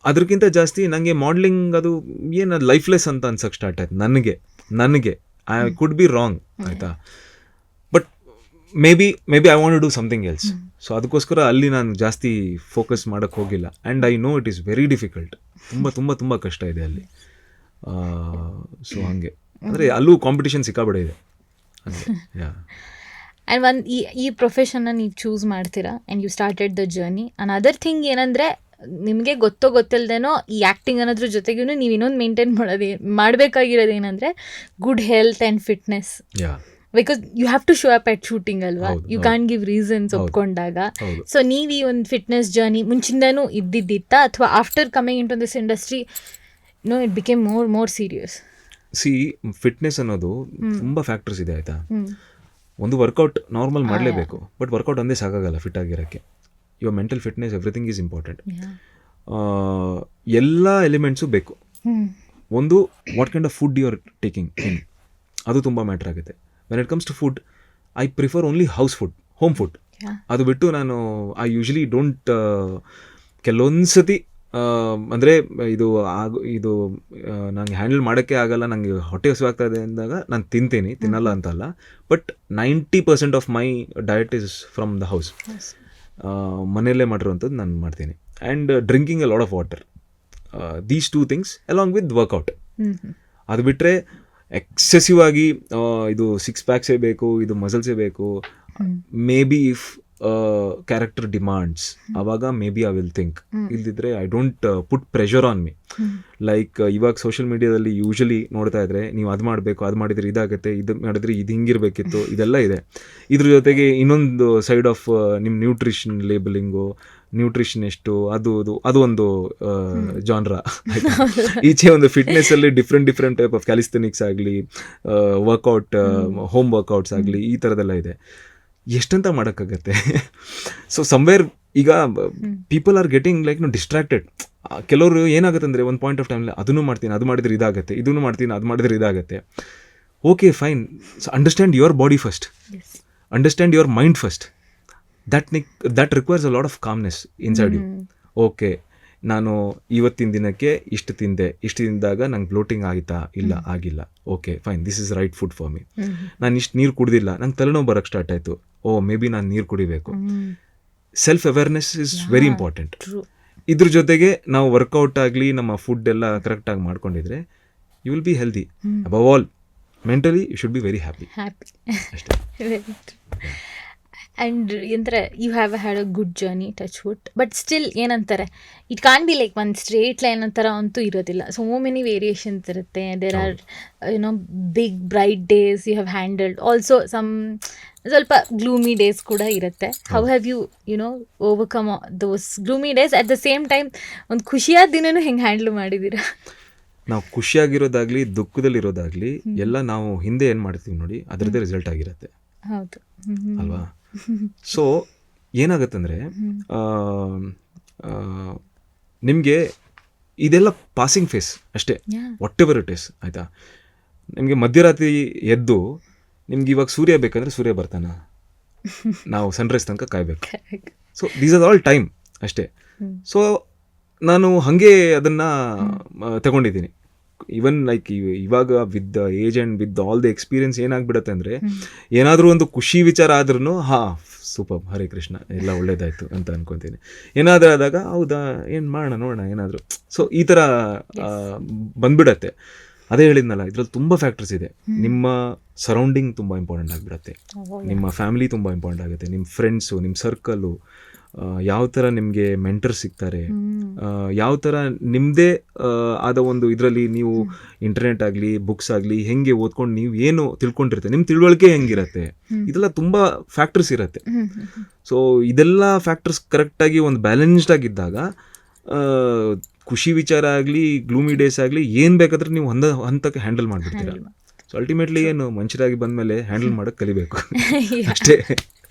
ಅದಕ್ಕಿಂತ ಜಾಸ್ತಿ ನನಗೆ ಮಾಡಲಿಂಗ್ ಅದು ಏನು ಲೈಫ್ಲೆಸ್ ಅಂತ ಅನ್ಸಕ್ಕೆ ಸ್ಟಾರ್ಟ್ ಆಯ್ತು ನನಗೆ. ಐ ಕುಡ್ ಬಿ ರಾಂಗ್, ಆಯಿತಾ. But maybe I want to do something else. So ಅದಕ್ಕೋಸ್ಕರ ಅಲ್ಲಿ ನಾನು ಜಾಸ್ತಿ ಫೋಕಸ್ ಮಾಡೋಕ್ಕೆ ಹೋಗಿಲ್ಲ. And I know it is very difficult. ತುಂಬ ಕಷ್ಟ ಇದೆ ಅಲ್ಲಿ. ಸೊ ಹಾಗೆ, ಅಂದರೆ ಅಲ್ಲೂ ಕಾಂಪಿಟೇಷನ್ ಸಿಕ್ಕಾಬಡೆ ಇದೆ. ಆ್ಯಂಡ್ ಒಂದು ಈ ಪ್ರೊಫೆಷನ್ನ ನೀವು ಚೂಸ್ ಮಾಡ್ತೀರಾ and you started the journey. And other thing ಏನಂದರೆ, ನಿಮಗೆ ಗೊತ್ತಿಲ್ಲದೇನೋ ಈ ಆ್ಯಕ್ಟಿಂಗ್ ಅನ್ನೋದ್ರ ಜೊತೆಗೂ ನೀವು ಇನ್ನೊಂದು ಮೇಂಟೈನ್ ಮಾಡಬೇಕಾಗಿರೋದು ಏನಂದರೆ good health and fitness. Because you have to show up at shooting ಅಲ್ವಾ, ಯು ಕ್ಯಾನ್ ಗಿವ್ ರೀಸನ್ಸ್ ಒಪ್ಕೊಂಡಾಗ. ಸೊ ನೀವು ಈ ಒಂದು ಫಿಟ್ನೆಸ್ ಜರ್ನಿ ಮುಂಚಿಂದನೂ ಇದ್ದಿತ್ತಾ, ಅಥವಾ after coming in to this industry it became more serious? See, fitness ಅನ್ನೋದು ತುಂಬ ಫ್ಯಾಕ್ಟರ್ಸ್ ಇದೆ, ಆಯಿತಾ. ಒಂದು ವರ್ಕೌಟ್ ನಾರ್ಮಲ್ ಮಾಡಲೇಬೇಕು, ಬಟ್ ವರ್ಕೌಟ್ ಒಂದೇ ಸಾಕಾಗಲ್ಲ ಫಿಟ್ ಆಗಿರೋಕ್ಕೆ. Your mental fitness, everything is important. ಎಲ್ಲ ಎಲಿಮೆಂಟ್ಸು ಬೇಕು. ಒಂದು, what kind of food you are taking in, ಅದು ತುಂಬ ಮ್ಯಾಟ್ರ್ ಆಗುತ್ತೆ. When it comes to food, I prefer only house food, home food. ಅದು ಬಿಟ್ಟು ನಾನು ಐ ಯೂಶಲಿ ಡೋಂಟ್, ಕೆಲವೊಂದು ಸತಿ ಅಂದರೆ ಇದು ನಂಗೆ ಹ್ಯಾಂಡಲ್ ಮಾಡೋಕ್ಕೆ ಆಗಲ್ಲ, ನನಗೆ ಹೊಟ್ಟೆ ಹಸಿವಾಗ್ತಾ ಇದೆ ಅಂದಾಗ ನಾನು ತಿನ್ನಲ್ಲ ಅಂತಲ್ಲ. But 90% of my diet is from the house. ಮನೆಯಲ್ಲೇ ಮಾಡಿರುವಂಥದ್ದು ನಾನು ಮಾಡ್ತೀನಿ. And drinking a lot of water, these 2 things along with workout. ಅದು ಬಿಟ್ಟರೆ ಎಕ್ಸೆಸಿವ್ ಆಗಿ ಇದು 6 ಪ್ಯಾಕ್ಸೇ ಬೇಕು, ಇದು ಮಸಲ್ಸೇ ಬೇಕು, maybe if character demands, ಅವಾಗ maybe I will think. ಇಲ್ದಿದ್ರೆ I don't put pressure on me. Like ಇವಾಗ ಸೋಷಿಯಲ್ ಮೀಡಿಯಾದಲ್ಲಿ ಯೂಶಲಿ ನೋಡ್ತಾ ಇದ್ರೆ ನೀವು ಅದು ಮಾಡಬೇಕು, ಅದು ಮಾಡಿದ್ರೆ ಇದಾಗುತ್ತೆ, ಇದು ಮಾಡಿದ್ರೆ ಇದು ಹಿಂಗಿರಬೇಕಿತ್ತು, ಇದೆಲ್ಲ ಇದೆ. ಇದ್ರ ಜೊತೆಗೆ ಇನ್ನೊಂದು ಸೈಡ್ ಆಫ್ ನಿಮ್ಮ ನ್ಯೂಟ್ರಿಷನ್ ಲೇಬಲಿಂಗು, ನ್ಯೂಟ್ರಿಷನ್ ಎಷ್ಟು, ಅದು ಒಂದು ಜಾನ್ರ. ಈಚೆ ಒಂದು ಫಿಟ್ನೆಸ್ ಅಲ್ಲಿ ಡಿಫ್ರೆಂಟ್ ಟೈಪ್ ಆಫ್ ಕ್ಯಾಲಿಸ್ಥೆನಿಕ್ಸ್ ಆಗಲಿ, ವರ್ಕೌಟ್, ಹೋಮ್ ವರ್ಕೌಟ್ಸ್ ಆಗಲಿ, ಈ ಥರದೆಲ್ಲ ಇದೆ. ಎಷ್ಟಂತ ಮಾಡೋಕ್ಕಾಗತ್ತೆ? ಸೊ ಸಮ್ವೇರ್ ಈಗ people are getting like distracted. ಕೆಲವರು ಏನಾಗುತ್ತೆ ಅಂದರೆ ಒಂದು ಪಾಯಿಂಟ್ ಆಫ್ ಟೈಮಲ್ಲಿ ಅದನ್ನು ಮಾಡ್ತೀನಿ, ಅದು ಮಾಡಿದ್ರೆ ಇದಾಗುತ್ತೆ, ಇದನ್ನು ಮಾಡ್ತೀನಿ, ಅದು ಮಾಡಿದ್ರೆ ಇದಾಗುತ್ತೆ. Okay fine, so understand your body first, understand your mind first. that requires a lot of calmness inside you. Okay, ನಾನು ಇವತ್ತಿನ ದಿನಕ್ಕೆ ಇಷ್ಟು ತಿಂದೆ, ಇಷ್ಟು ತಿಂದಾಗ ನಂಗೆ ಬ್ಲೋಟಿಂಗ್ ಆಯಿತಾ? ಇಲ್ಲ, ಆಗಿಲ್ಲ. Okay fine, this is right food for me. ನಾನು ಇಷ್ಟು ನೀರು ಕುಡ್ದಿಲ್ಲ, ನಂಗೆ ತಲೆನೋವು ಬರೋಕ್ಕೆ ಸ್ಟಾರ್ಟ್ ಆಯಿತು. ಮೇ ಬಿ ನಾನು ನೀರು ಕುಡಿಬೇಕು. Self awareness is very important. ಇದ್ರ ಜೊತೆಗೆ ನಾವು ವರ್ಕೌಟ್ ಆಗಲಿ, ನಮ್ಮ ಫುಡ್ ಎಲ್ಲ ಕರೆಕ್ಟಾಗಿ ಮಾಡ್ಕೊಂಡಿದ್ರೆ you will be healthy. Above all mentally you should be very happy. ಅಷ್ಟೇ. ಆ್ಯಂಡ್ ಎಂದರೆ you have had a good journey, touch wood. But still ಏನಂತಾರೆ, ಇಟ್ ಕಾನ್ ಬಿ ಲೈಕ್ ಒಂದು ಸ್ಟ್ರೇಟ್ ಲೈನ್ ಅಂತರ ಅಂತೂ ಇರೋದಿಲ್ಲ. ಸೋ ಮೆನಿ ವೇರಿಯೇಷನ್ಸ್ ಇರುತ್ತೆ. There are big bright days you have handled, also some ಸ್ವಲ್ಪ gloomy days ಕೂಡ ಇರುತ್ತೆ. How have you overcome those gloomy days? At the same time ಒಂದು ಖುಷಿಯಾದ ದಿನನೂ ಹೆಂಗೆ ಹ್ಯಾಂಡ್ಲ್ ಮಾಡಿದ್ದೀರಾ? ನಾವು ಖುಷಿಯಾಗಿರೋದಾಗ್ಲಿ, ದುಃಖದಲ್ಲಿರೋದಾಗ್ಲಿ, ಎಲ್ಲ ನಾವು ಹಿಂದೆ ಏನು ಮಾಡ್ತೀವಿ ನೋಡಿ, ಅದರದ್ದೇ ರಿಸಲ್ಟ್ ಆಗಿರುತ್ತೆ. ಹೌದು ಅಲ್ವಾ? ಸೊ ಏನಾಗತ್ತಂದರೆ ನಿಮಗೆ ಇದೆಲ್ಲ ಪಾಸಿಂಗ್ ಫೇಸ್ ಅಷ್ಟೇ, ವಾಟ್ ಎವರ್ ಇಟ್ ಇಸ್. ಆಯಿತಾ? ನಿಮಗೆ ಮಧ್ಯರಾತ್ರಿ ಎದ್ದು ನಿಮ್ಗೆ ಇವಾಗ ಸೂರ್ಯ ಬೇಕಂದ್ರೆ ಸೂರ್ಯ ಬರ್ತಾನ, ನಾವು ಸನ್ರೈಸ್ ತನಕ ಕಾಯ್ಬೇಕು. So these are all time ಅಷ್ಟೇ. ಸೊ ನಾನು ಹಾಗೆ ಅದನ್ನು ತಗೊಂಡಿದ್ದೀನಿ. ಈವನ್ ಲೈಕ್ ಇವಾಗ with the age and with all the experience ಏನಾಗ್ಬಿಡುತ್ತೆ ಅಂದರೆ, ಏನಾದರೂ ಒಂದು ಖುಷಿ ವಿಚಾರ ಆದ್ರೂ ಸೂಪರ್, ಹರೇ ಕೃಷ್ಣ, ಎಲ್ಲ ಒಳ್ಳೇದಾಯಿತು ಅಂತ ಅನ್ಕೊತೀನಿ. ಏನಾದರೂ ಆದಾಗ ಹೌದಾ, ಏನು ಮಾಡೋಣ, ನೋಡೋಣ ಏನಾದರೂ. ಸೊ ಈ ಥರ ಬಂದ್ಬಿಡತ್ತೆ. ಅದೇ ಹೇಳಿದ್ನಲ್ಲ, ಇದ್ರಲ್ಲಿ ತುಂಬ ಫ್ಯಾಕ್ಟರ್ಸ್ ಇದೆ. ನಿಮ್ಮ ಸರೌಂಡಿಂಗ್ ತುಂಬ ಇಂಪಾರ್ಟೆಂಟ್ ಆಗಿಬಿಡತ್ತೆ, ನಿಮ್ಮ ಫ್ಯಾಮಿಲಿ ತುಂಬ ಇಂಪಾರ್ಟೆಂಟ್ ಆಗುತ್ತೆ, ನಿಮ್ಮ ಫ್ರೆಂಡ್ಸು, ನಿಮ್ಮ ಸರ್ಕಲ್ಲು, ಯಾವ ಥರ ನಿಮಗೆ ಮೆಂಟರ್ ಸಿಗ್ತಾರೆ, ಯಾವ ಥರ ನಿಮ್ಮದೇ ಆದ ಒಂದು ಇದರಲ್ಲಿ ನೀವು ಇಂಟರ್ನೆಟ್ ಆಗಲಿ, ಬುಕ್ಸ್ ಆಗಲಿ, ಹೆಂಗೆ ಓದ್ಕೊಂಡು ನೀವು ಏನು ತಿಳ್ಕೊಂಡಿರ್ತೀವಿ, ನಿಮ್ಮ ತಿಳುವಳಿಕೆ ಹೆಂಗಿರತ್ತೆ, ಇದೆಲ್ಲ ತುಂಬ ಫ್ಯಾಕ್ಟರ್ಸ್ ಇರುತ್ತೆ. ಸೊ ಇದೆಲ್ಲ ಫ್ಯಾಕ್ಟರ್ಸ್ ಕರೆಕ್ಟಾಗಿ ಒಂದು ಬ್ಯಾಲೆನ್ಸ್ಡ್ ಆಗಿದ್ದಾಗ ಖುಷಿ ವಿಚಾರ ಆಗಲಿ, ಗ್ಲೂಮಿ ಡೇಸ್ ಆಗಲಿ, ಏನು ಬೇಕಾದ್ರೆ ನೀವು ಹಂತಕ್ಕೆ ಹ್ಯಾಂಡಲ್ ಮಾಡಿಬಿಡ್ತೀರ. ಸೊ ಅಲ್ಟಿಮೇಟ್ಲಿ ಏನು ಮನುಷ್ಯರಾಗಿ ಬಂದಮೇಲೆ ಹ್ಯಾಂಡಲ್ ಮಾಡೋಕ್ಕೆ ಕಲಿಬೇಕು ಅಷ್ಟೇ.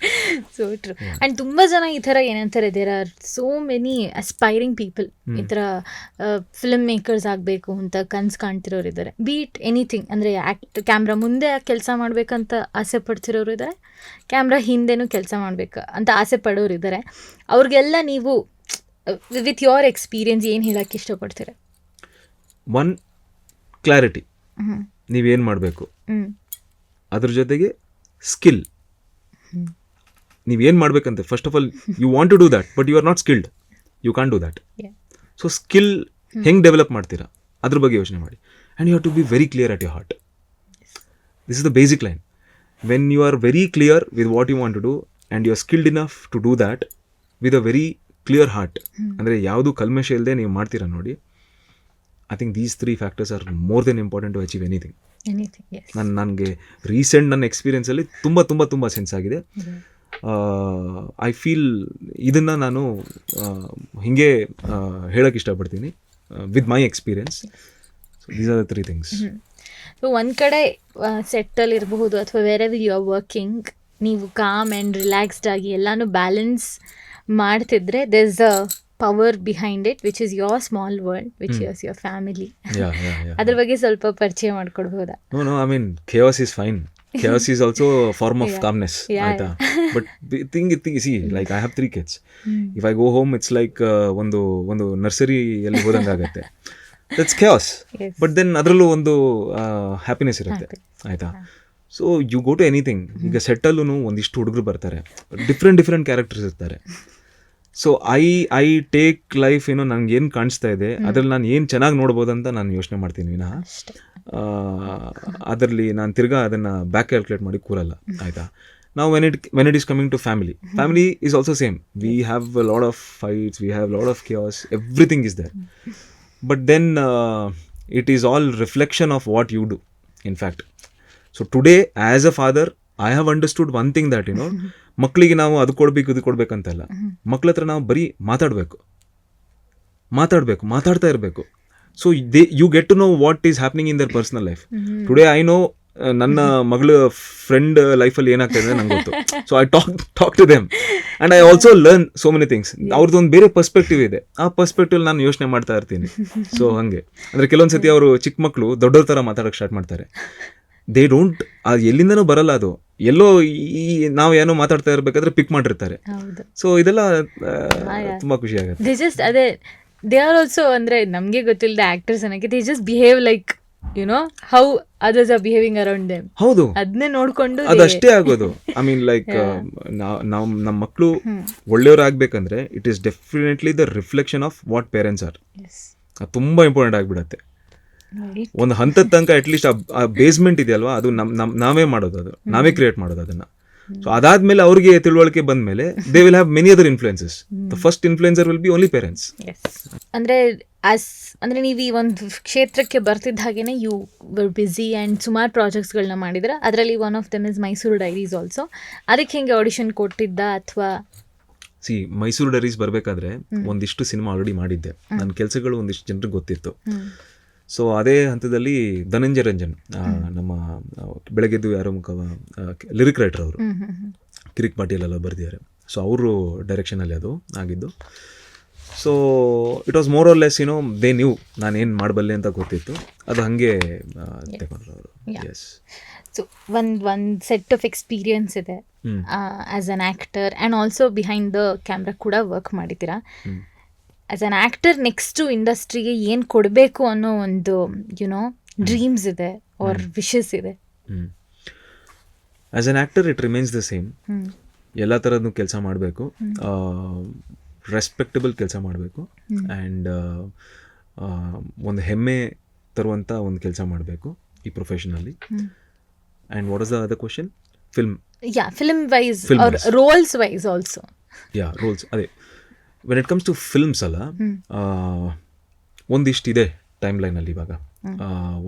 So true. ಆ್ಯಂಡ್ ತುಂಬ ಜನ ಈ ಥರ ಏನಂತಾರೆ, there are so many aspiring people, ಈ ಥರ ಫಿಲ್ಮ್ ಮೇಕರ್ಸ್ ಆಗಬೇಕು ಅಂತ ಕನ್ಸು ಕಾಣ್ತಿರೋರು ಇದ್ದಾರೆ. ಬೀಟ್ ಎನಿಥಿಂಗ್, ಅಂದರೆ ಕ್ಯಾಮ್ರಾ ಮುಂದೆ ಕೆಲಸ ಮಾಡಬೇಕಂತ ಆಸೆ ಪಡ್ತಿರೋರು ಇದ್ದಾರೆ, ಕ್ಯಾಮ್ರಾ ಹಿಂದೆನೂ ಕೆಲಸ ಮಾಡಬೇಕು ಅಂತ ಆಸೆ ಪಡೋರು ಇದ್ದಾರೆ. ಅವ್ರಿಗೆಲ್ಲ ನೀವು ವಿತ್ ಯೋರ್ ಎಕ್ಸ್ಪೀರಿಯನ್ಸ್ ಏನು ಹೇಳೋಕ್ಕೆ ಇಷ್ಟಪಡ್ತೀರ? ಒನ್, ಕ್ಲಾರಿಟಿ, ನೀವೇನು ಮಾಡಬೇಕು, ಅದ್ರ ಜೊತೆಗೆ ಸ್ಕಿಲ್. ನೀವೇನು ಮಾಡ್ಬೇಕಂತೆ, first of all you want to do that, but you are not skilled, you can do that. So skill ಹೆಂಗೆ ಡೆವಲಪ್ ಮಾಡ್ತೀರಾ ಅದ್ರ ಬಗ್ಗೆ ಯೋಚನೆ ಮಾಡಿ. And you have to be very clear at your heart. This is the basic line. When you are very clear with what you want to do and you are skilled enough to do that with a very clear heart, ಅಂದರೆ ಯಾವುದು ಕಲ್ಮಶ ಇಲ್ಲದೆ ನೀವು ಮಾಡ್ತೀರಾ ನೋಡಿ, I think these 3 factors are more than important to achieve anything. ನನಗೆ recent ನನ್ನ ಎಕ್ಸ್ಪೀರಿಯನ್ಸಲ್ಲಿ ತುಂಬ ತುಂಬ ತುಂಬ ಸೆನ್ಸ್ ಆಗಿದೆ. ಐ ಫೀಲ್ ಇದನ್ನು ನಾನು ಹೀಗೆ ಹೇಳೋಕ್ಕೆ ಇಷ್ಟಪಡ್ತೀನಿ with my experience. So these are the 3 things. ಒಂದು ಕಡೆ ಸೆಟ್ಟಲ್ಲಿ ಇರಬಹುದು ಅಥವಾ wherever you are working, ನೀವು ಕಾಮ್ ಆ್ಯಂಡ್ ರಿಲ್ಯಾಕ್ಸ್ಡ್ ಆಗಿ ಎಲ್ಲನೂ ಬ್ಯಾಲೆನ್ಸ್ ಮಾಡ್ತಿದ್ರೆ there is a power behind it, which is your small world, which is your family. ಅದ್ರ ಬಗ್ಗೆ ಸ್ವಲ್ಪ ಪರಿಚಯ ಮಾಡ್ಕೊಡ್ಬೋದಾ? No, I mean chaos is fine. Chaos is also a form of calmness. ಆಯ್ತಾ? But see, like I have 3 kids. If I go home, it's like ಒಂದು ನರ್ಸರಿಯಲ್ಲಿ ಹೋದಂಗಾಗತ್ತೆ. That's chaos. But then ಅದರಲ್ಲೂ ಒಂದು ಹ್ಯಾಪಿನೆಸ್ ಇರುತ್ತೆ. ಆಯಿತಾ? So you go to anything. ಈಗ ಸೆಟ್ಟಲ್ಲೂ ಒಂದಿಷ್ಟು ಹುಡುಗರು ಬರ್ತಾರೆ, ಡಿಫ್ರೆಂಟ್ ಕ್ಯಾರೆಕ್ಟರ್ಸ್ ಇರ್ತಾರೆ. ಸೊ ಐ ಟೇಕ್ ಲೈಫ್, ಏನೋ ನನಗೆ ಏನು ಕಾಣಿಸ್ತಾ ಇದೆ ಅದರಲ್ಲಿ ನಾನು ಏನು ಚೆನ್ನಾಗಿ ನೋಡ್ಬೋದಂತ ನಾನು ಯೋಚನೆ ಮಾಡ್ತೀನಿ ವಿನಃ ಅದರಲ್ಲಿ ನಾನು ತಿರ್ಗಾ ಅದನ್ನು ಬ್ಯಾಕ್ ಕ್ಯಾಲ್ಕುಲೇಟ್ ಮಾಡಿ ಕೂರಲ್ಲ. ಆಯಿತಾ? Now when it is coming to family is also same. We have a lot of fights, we have a lot of chaos, everything is there. But then it is all reflection of what you do, in fact. So today as a father I have understood one thing, that ಮಕ್ಕಳಿಗೆ ನಾವು ಅದು ಕೊಡ್ಬೇಕು ಇದು ಕೊಡ್ಬೇಕಂತಲ್ಲ. ಮಕ್ಕಳ ಹತ್ರ ನಾವು ಬರೀ ಮಾತಾಡ್ತಾ ಇರಬೇಕು. So you get to know what is happening in their personal life. Today I know ನನ್ನ ಮಗಳ ಫ್ರೆಂಡ್ ಲೈಫಲ್ಲಿ ಏನಾಗ್ತಾ ಇದೆ ನಂಗೆ ಗೊತ್ತು. So I talk to them and I also learn so many things. ಅವ್ರದ್ದೊಂದು ಬೇರೆ ಪರ್ಸ್ಪೆಕ್ಟಿವ್ ಇದೆ, ಆ ಪರ್ಸ್ಪೆಕ್ಟಿವ್ ನಾನು ಯೋಚನೆ ಮಾಡ್ತಾ ಇರ್ತೀನಿ. ಸೊ ಹಂಗೆ ಅಂದರೆ ಕೆಲವೊಂದ್ಸತಿ ಅವರು ಚಿಕ್ಕ ಮಕ್ಕಳು ದೊಡ್ಡವ್ರ ಥರ ಮಾತಾಡೋಕ್ಕೆ ಸ್ಟಾರ್ಟ್ ಮಾಡ್ತಾರೆ. ದೇ ಡೋಂಟ್, ಅದು ಎಲ್ಲಿಂದನೂ ಬರಲ್ಲ, ಅದು ಎಲ್ಲೋ ನಾವು ಏನೋ ಮಾತಾಡ್ತಾ ಇರ್ಬೇಕಾದ್ರೆ ಪಿಕ್ ಮಾಡಿರ್ತಾರೆ. ಸೊ ಇದೆಲ್ಲ ತುಂಬಾ ಖುಷಿ ಆಗುತ್ತೆ. ಅದೇ ದೇ ಆರ್ ಆಲ್ಸೋ ಅಂದರೆ ನಮಗೆ ಗೊತ್ತಿಲ್ಲದ ಆಕ್ಟರ್ಸ್ ಅನ್ನಕ್ಕೆ they just behave like how others R behaving around them. ಹೌದು, ಅದನ್ನೇ ನೋಡ್ಕೊಂಡು ಅದಷ್ಟೇ ಆಗೋದು. ಐ ಮೀನ್ ಲೈಕ್ ನಮ್ಮ ಮಕ್ಕಳು ಒಳ್ಳೆಯವರಾಗಬೇಕಂದ್ರೆ it is definitely the reflection of what parents are. ಅದು ತುಂಬ ಇಂಪಾರ್ಟೆಂಟ್ ಆಗಿಬಿಡತ್ತೆ. ಒಂದು ಹಂತದ ತನಕ ಅಟ್ಲೀಸ್ಟ್ ಆ ಬೇಸ್ಮೆಂಟ್ ಇದೆಯಲ್ವಾ, ಅದು ನಾವೇ ಮಾಡೋದು, ಅದು ನಾವೇ ಕ್ರಿಯೇಟ್ ಮಾಡೋದು ಅದನ್ನ. ಸೊ ಅದಾದ್ಮೇಲೆ ಅವ್ರಿಗೆ ತಿಳುವಳಿಕೆ ಬಂದ್ಮೇಲೆ they will have many other influences. The first influencer will be only parents. ಅಂದ್ರೆ ನೀವು ಈ ಒಂದು ಕ್ಷೇತ್ರಕ್ಕೆ ಬರ್ತಿದ್ದ ಹಾಗೇನೆ ಯು ವರ್ ಬಿಸಿ ಆ್ಯಂಡ್ ಸುಮಾರು ಪ್ರಾಜೆಕ್ಟ್ಸ್ಗಳನ್ನ ಮಾಡಿದ್ರೆ, ಅದರಲ್ಲಿ one of them is Mysuru diaries also. ಅದಕ್ಕೆ ಹೆಂಗೆ ಆಡಿಷನ್ ಕೊಟ್ಟಿದ್ದ ಅಥವಾ? ಮೈಸೂರು ಡೈರೀಸ್ ಬರಬೇಕಾದ್ರೆ ಒಂದಿಷ್ಟು ಸಿನಿಮಾ ಆಲ್ರೆಡಿ ಮಾಡಿದ್ದೆ, ನನ್ನ ಕೆಲಸಗಳು ಒಂದಿಷ್ಟು ಜನರಿಗೆ ಗೊತ್ತಿತ್ತು. ಸೊ ಅದೇ ಹಂತದಲ್ಲಿ ಧನಂಜಯ ರಂಜನ್, ನಮ್ಮ ಬೆಳಗ್ಗೆದ್ದು ಯಾರೋ ಮುಖವ ಲಿರಿಕ್ ರೈಟರ್, ಅವರು ಕಿರಿಕ್ ಪಾಟೀಲೆಲ್ಲ ಬರೆದಿದ್ದಾರೆ. ಸೊ ಅವರು ಡೈರೆಕ್ಷನಲ್ಲಿ ಅದು ಆಗಿದ್ದು. So it was more or less they new ನಾನೇನು ಮಾಡಬಲ್ಲೆ ಅಂತ ಗೊತ್ತಿತ್ತು, ಅದು ಹಾಗೆ ತಗೊಂಡ್ರು ಅವರು. ಎಸ್. ಸೊ ಒಂದು ಸೆಟ್ ಆಫ್ ಎಕ್ಸ್ಪೀರಿಯನ್ಸ್ ಇದೆ as an actor and also behind the camera ಕೂಡ ವರ್ಕ್ ಮಾಡಿದ್ದೀರಾ. ಆ್ಯಸ್ ಅನ್ ಆ್ಯಕ್ಟರ್ ನೆಕ್ಸ್ಟು ಇಂಡಸ್ಟ್ರಿಗೆ ಏನು ಕೊಡಬೇಕು ಅನ್ನೋ ಒಂದು ಡ್ರೀಮ್ಸ್ ಇದೆ ಆರ್ ವಿಶಸ್ ಇದೆ. As an actor it remains the same. ಎಲ್ಲ ಥರದ್ದು ಕೆಲಸ ಮಾಡಬೇಕು, ರೆಸ್ಪೆಕ್ಟಬಲ್ ಕೆಲಸ ಮಾಡಬೇಕು, ಆ್ಯಂಡ್ ಒಂದು ಹೆಮ್ಮೆ ತರುವಂಥ ಒಂದು ಕೆಲಸ ಮಾಡಬೇಕು ಈ ಪ್ರೊಫೆಷನಲ್ಲಿ. And what is the other question? Film wise are roles wise also. Roles. ಅದೇ when it comes to films ಅಲ್ಲ, ಒಂದಿಷ್ಟಿದೆ ಟೈಮ್ ಲೈನಲ್ಲಿ ಇವಾಗ.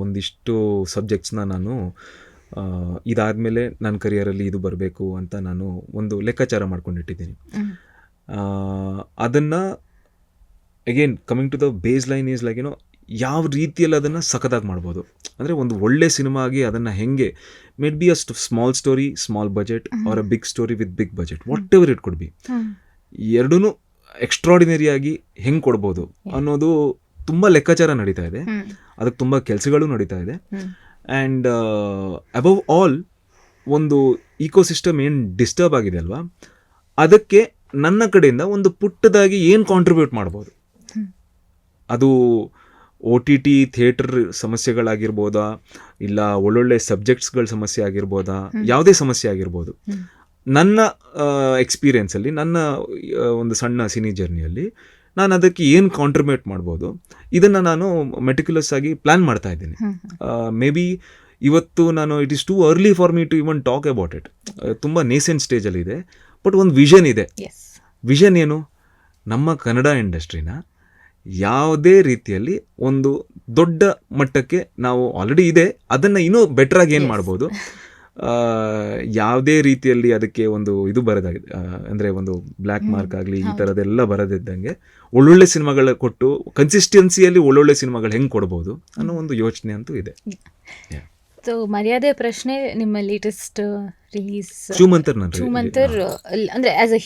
ಒಂದಿಷ್ಟು ಸಬ್ಜೆಕ್ಟ್ಸ್ನ ನಾನು ಇದಾದಮೇಲೆ ನನ್ನ ಕರಿಯರಲ್ಲಿ ಇದು ಬರಬೇಕು ಅಂತ ನಾನು ಒಂದು ಲೆಕ್ಕಾಚಾರ ಮಾಡ್ಕೊಂಡಿಟ್ಟಿದ್ದೀನಿ. ಅದನ್ನು again coming to the base line is like ಯಾವ ರೀತಿಯಲ್ಲಿ ಅದನ್ನು ಸಖತ್ತಾಗಿ ಮಾಡ್ಬೋದು. ಅಂದರೆ ಒಂದು ಒಳ್ಳೆ ಸಿನಿಮಾ ಆಗಿ ಅದನ್ನು ಹೆಂಗೆ, maybe a small story, small budget, or a big story with big budget, whatever it could be, ಎರಡೂ ಎಕ್ಸ್ಟ್ರಾಡಿನರಿಯಾಗಿ ಹೆಂಗೆ ಕೊಡ್ಬೋದು ಅನ್ನೋದು ತುಂಬ ಲೆಕ್ಕಾಚಾರ ನಡೀತಾ ಇದೆ. ಅದಕ್ಕೆ ತುಂಬ ಕೆಲಸಗಳು ನಡೀತಾ ಇದೆ. ಆ್ಯಂಡ್ ಅಬವ್ ಆಲ್ ಒಂದು ಇಕೋಸಿಸ್ಟಮ್ ಏನು ಡಿಸ್ಟರ್ಬ್ ಆಗಿದೆ ಅಲ್ವಾ, ಅದಕ್ಕೆ ನನ್ನ ಕಡೆಯಿಂದ ಒಂದು ಪುಟ್ಟದಾಗಿ ಏನು ಕಾಂಟ್ರಿಬ್ಯೂಟ್ ಮಾಡ್ಬೋದು. ಅದು OTT ಥಿಯೇಟರ್ ಸಮಸ್ಯೆಗಳಾಗಿರ್ಬೋದಾ, ಇಲ್ಲ ಒಳ್ಳೊಳ್ಳೆ ಸಬ್ಜೆಕ್ಟ್ಸ್ಗಳ ಸಮಸ್ಯೆ ಆಗಿರ್ಬೋದಾ, ಯಾವುದೇ ಸಮಸ್ಯೆ ಆಗಿರ್ಬೋದು. ನನ್ನ ಎಕ್ಸ್ಪೀರಿಯೆನ್ಸಲ್ಲಿ, ನನ್ನ ಒಂದು ಸಣ್ಣ ಸಿನಿ ಜರ್ನಿಯಲ್ಲಿ ನಾನು ಅದಕ್ಕೆ ಏನು ಕಾಂಟ್ರಿಬ್ಯೂಟ್ ಮಾಡ್ಬೋದು, ಇದನ್ನು ನಾನು ಮೆಟಿಕ್ಯುಲಸ್ ಆಗಿ ಪ್ಲ್ಯಾನ್ ಮಾಡ್ತಾ ಇದ್ದೀನಿ. ಮೇ ಬಿ ಇವತ್ತು ನಾನು it is too early for me to even talk about it. ತುಂಬ ನೇಸೆಂಟ್ ಸ್ಟೇಜಲ್ಲಿದೆ, ಬಟ್ ಒಂದು ವಿಷನ್ ಇದೆ. ವಿಷನ್ ಏನು? ನಮ್ಮ ಕನ್ನಡ ಇಂಡಸ್ಟ್ರಿನ ಯಾವುದೇ ರೀತಿಯಲ್ಲಿ ಒಂದು ದೊಡ್ಡ ಮಟ್ಟಕ್ಕೆ ನಾವು ಆಲ್ರೆಡಿ ಇದೆ, ಅದನ್ನು ಇನ್ನೂ ಬೆಟ್ರಾಗಿ ಏನು ಮಾಡ್ಬೋದು, ಯಾವುದೇ ರೀತಿಯಲ್ಲಿ ಅದಕ್ಕೆ ಒಂದು ಇದು ಬರೋದಾಗಿದೆ, ಅಂದರೆ ಒಂದು ಬ್ಲ್ಯಾಕ್ ಮಾರ್ಕ್ ಆಗಲಿ ಈ ಥರದ್ದೆಲ್ಲ ಬರೋದಿದ್ದಂಗೆ ಒಳ್ಳೊಳ್ಳೆ ಸಿನಿಮಾಗಳ ಕೊಟ್ಟು ಕನ್ಸಿಸ್ಟೆನ್ಸಿಯಲ್ಲಿ ಒಳ್ಳೊಳ್ಳೆ ಸಿನಿಮಾಗಳು ಹೆಂಗೆ ಕೊಡ್ಬೋದು ಅನ್ನೋ ಒಂದು ಯೋಚನೆ ಅಂತೂ ಇದೆ. ಸೊ ಮರ್ಯಾದೆ ಪ್ರಶ್ನೆ ನಿಮ್ಮ ಲೇಟೆಸ್ಟ್ ರಿಲೀಸ್ ಚೂಮಂತರ್ ಅಂದರೆ as a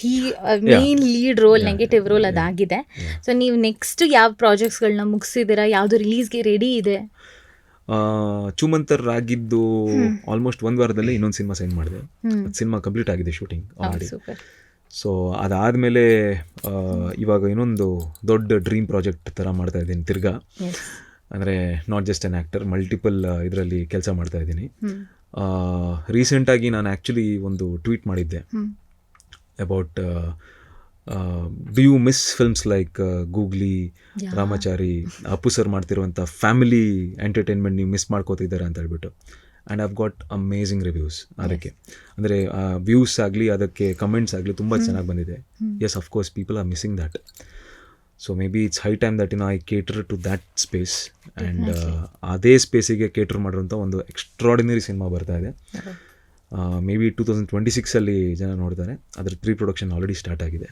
main lead role, negative role ಅದಾಗಿದೆ. ಸೊ ನೀವು ನೆಕ್ಸ್ಟ್ ಯಾವ ಪ್ರಾಜೆಕ್ಟ್ಸ್ಗಳನ್ನ ಮುಗಿಸಿದ್ದೀರಾ, ಯಾವುದು ರಿಲೀಸ್ಗೆ ರೆಡಿ ಇದೆ? ಚೂಮಂತರ್ ಆಗಿದ್ದು ಆಲ್ಮೋಸ್ಟ್ ಒಂದು ವಾರದಲ್ಲಿ ಇನ್ನೊಂದು ಸಿನಿಮಾ ಸೈನ್ ಮಾಡಿದೆ. ಸಿನಿಮಾ ಕಂಪ್ಲೀಟ್ ಆಗಿದೆ ಶೂಟಿಂಗ್ ಆಲ್ರೆಡಿ. ಸೊ ಅದಾದಮೇಲೆ ಇವಾಗ ಇನ್ನೊಂದು ದೊಡ್ಡ ಡ್ರೀಮ್ ಪ್ರಾಜೆಕ್ಟ್ ಥರ ಮಾಡ್ತಾ ಇದ್ದೀನಿ ತಿರ್ಗಾ. ಅಂದರೆ not just an actor, multiple ಇದರಲ್ಲಿ ಕೆಲಸ ಮಾಡ್ತಾ ಇದ್ದೀನಿ. ರೀಸೆಂಟಾಗಿ ನಾನು ಆ್ಯಕ್ಚುಲಿ ಒಂದು ಟ್ವೀಟ್ ಮಾಡಿದ್ದೆ about do you miss films like Googly, Ramachari, Appu sir ಮಾಡ್ತಿರುವಂಥ ಫ್ಯಾಮಿಲಿ ಎಂಟರ್ಟೈನ್ಮೆಂಟ್ ನೀವು ಮಿಸ್ ಮಾಡ್ಕೋತಿದ್ದಾರೆ ಅಂತ ಹೇಳ್ಬಿಟ್ಟು. And I've got amazing reviews ಅದಕ್ಕೆ. ಅಂದರೆ ವ್ಯೂಸ್ ಆಗಲಿ ಅದಕ್ಕೆ ಕಮೆಂಟ್ಸ್ ಆಗಲಿ ತುಂಬ ಚೆನ್ನಾಗಿ ಬಂದಿದೆ. Yes, of course people are missing that. So maybe it's high time that I cater to that space. And ಅದೇ ಸ್ಪೇಸಿಗೆ ಕೇಟರ್ ಮಾಡಿರೋಂಥ ಒಂದು ಎಕ್ಸ್ಟ್ರಾಡಿನರಿ ಸಿನಿಮಾ ಬರ್ತಾ ಇದೆ. ಮೇ ಬಿ 2026 ಜನ ನೋಡ್ತಾರೆ. ಅದ್ರ ಪ್ರೀ ಪ್ರೊಡಕ್ಷನ್ ಆಲ್ರೆಡಿ ಸ್ಟಾರ್ಟ್ ಆಗಿದೆ.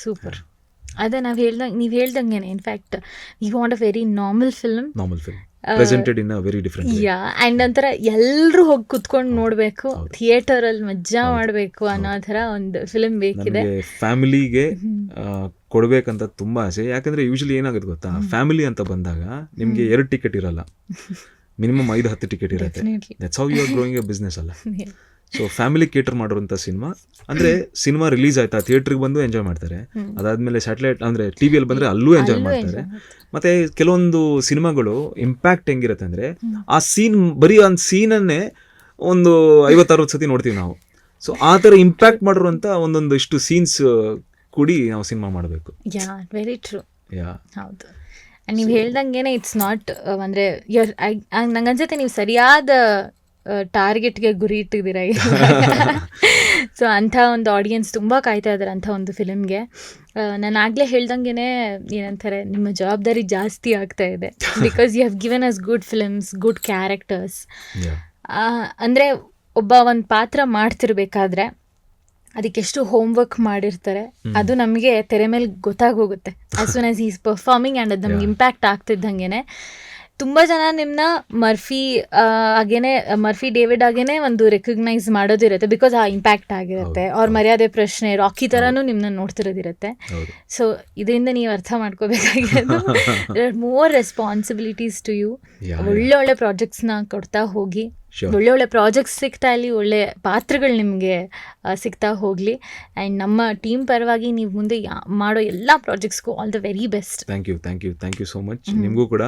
ಸೂಪರ್. ಅದೇ ನೀವು ಹೇಳ್ದಂಗೆ in fact you want a very normal film presented in a very different way. And ಒಂಥರ ಎಲ್ಲರೂ ಹೋಗಿ ಕುತ್ಕೊಂಡು ನೋಡಬೇಕು, ಥಿಯೇಟರಲ್ಲಿ ಮಜಾ ಮಾಡಬೇಕು ಅನ್ನೋ ಥರ ಒಂದು ಫಿಲ್ಮ್ ಬೇಕಿದೆ. ಫ್ಯಾಮಿಲಿಗೆ ಕೊಡಬೇಕಂತ ತುಂಬ ಆಸೆ. ಯಾಕಂದರೆ ಯೂಶಲಿ ಏನಾಗುತ್ತೆ ಗೊತ್ತಾ, ಫ್ಯಾಮಿಲಿ ಅಂತ ಬಂದಾಗ ನಿಮಗೆ 2 ಟಿಕೆಟ್ ಇರಲ್ಲ, ಮಿನಿಮಮ್ 5-10 ಟಿಕೆಟ್ ಇರುತ್ತೆ. That's how you are growing a business ಅಲ್ಲ. ಸೊ ಫ್ಯಾಮಿಲಿ ಕೇಟರ್ ಮಾಡಿರುವಂಥ ಸಿನಿಮಾ. ಅಂದರೆ ಸಿನಿಮಾ ರಿಲೀಸ್ ಆಯ್ತಾ ಥಿಯೇಟ್ರಿಗೆ ಬಂದು ಎಂಜಾಯ್ ಮಾಡ್ತಾರೆ, ಅದಾದಮೇಲೆ ಸ್ಯಾಟಲೈಟ್ ಅಂದರೆ ಟಿ ವಿಯಲ್ಲಿ ಬಂದರೆ ಅಲ್ಲೂ ಎಂಜಾಯ್ ಮಾಡ್ತಾರೆ. ಮತ್ತು ಕೆಲವೊಂದು ಸಿನಿಮಾಗಳು ಇಂಪ್ಯಾಕ್ಟ್ ಹೆಂಗಿರುತ್ತೆ ಅಂದರೆ ಆ ಸೀನ್, ಬರೀ ಒಂದು ಸೀನನ್ನೇ ಒಂದು 50-60 ಸತಿ ನೋಡ್ತೀವಿ ನಾವು. ಸೊ ಆ ಥರ ಇಂಪ್ಯಾಕ್ಟ್ ಮಾಡಿರುವಂಥ ಒಂದೊಂದು ಇಷ್ಟು ಸೀನ್ಸ್ ಕೂಡಿ ನಾವು ಸಿನಿಮಾ ಮಾಡಬೇಕು. Very true. ಹೌದು. ನೀವು ಹೇಳ್ದಂಗೆ ಇಟ್ಸ್ ನಾಟ್ ಅಂದರೆ ನಂಗೆ ಅನ್ಸುತ್ತೆ ನೀವು ಸರಿಯಾದ ಟಾರ್ಗೆಟ್ಗೆ ಗುರಿ ಇಟ್ಟಿದ್ದೀರ. ಸೊ ಅಂಥ ಒಂದು ಆಡಿಯನ್ಸ್ ತುಂಬ ಕಾಯ್ತಾ ಇದ್ದಾರೆ ಅಂಥ ಒಂದು ಫಿಲ್ಮ್ಗೆ. ನಾನು ಆಗಲೇ ಹೇಳ್ದಂಗೆ ಏನಂತಾರೆ, ನಿಮ್ಮ ಜವಾಬ್ದಾರಿ ಜಾಸ್ತಿ ಆಗ್ತಾ ಇದೆ. Because you have given us good films, good characters. ಅಂದರೆ ಒಬ್ಬ ಒಂದು ಪಾತ್ರ ಮಾಡ್ತಿರ್ಬೇಕಾದ್ರೆ ಅದಕ್ಕೆಷ್ಟು ಹೋಮ್ವರ್ಕ್ ಮಾಡಿರ್ತಾರೆ ಅದು ನಮಗೆ ತೆರೆ ಮೇಲೆ ಗೊತ್ತಾಗೋಗುತ್ತೆ. As soon as is performing and ಅದು ನಮ್ಗೆ ಇಂಪ್ಯಾಕ್ಟ್ ಆಗ್ತಿದ್ದಂಗೆ ತುಂಬ ಜನ ನಿಮ್ಮನ್ನ ಮರ್ಫಿ ಡೇವಿಡ್ ಆಗೇನೆ ಒಂದು ರೆಕಗ್ನೈಸ್ ಮಾಡೋದಿರುತ್ತೆ, ಬಿಕಾಸ್ ಆ ಇಂಪ್ಯಾಕ್ಟ್ ಆಗಿರುತ್ತೆ. ಅವ್ರ ಮರ್ಯಾದೆ ಪ್ರಶ್ನೆ, ರಾಕಿ ಥರನೂ ನಿಮ್ಮನ್ನ ನೋಡ್ತಿರೋದಿರುತ್ತೆ. ಸೊ ಇದರಿಂದ ನೀವು ಅರ್ಥ ಮಾಡ್ಕೋಬೇಕಾಗಿರೋದು ಮೋರ್ ರೆಸ್ಪಾನ್ಸಿಬಿಲಿಟೀಸ್ ಟು ಯು. ಒಳ್ಳೊಳ್ಳೆ ಪ್ರಾಜೆಕ್ಟ್ಸ್ನ ಕೊಡ್ತಾ ಹೋಗಿ, ಒಳ್ಳೊಳ್ಳೆ ಪ್ರಾಜೆಕ್ಟ್ಸ್ ಸಿಗ್ತಾ ಇಲ್ಲಿ, ಒಳ್ಳೆ ಪಾತ್ರಗಳು ನಿಮಗೆ ಸಿಗ್ತಾ ಹೋಗಲಿ. ಆ್ಯಂಡ್ ನಮ್ಮ ಟೀಮ್ ಪರವಾಗಿ ನೀವು ಮುಂದೆ ಮಾಡೋ ಎಲ್ಲ ಪ್ರಾಜೆಕ್ಟ್ಸ್ಗೂ all the very best. Thank you so much. ನಿಮಗೂ ಕೂಡ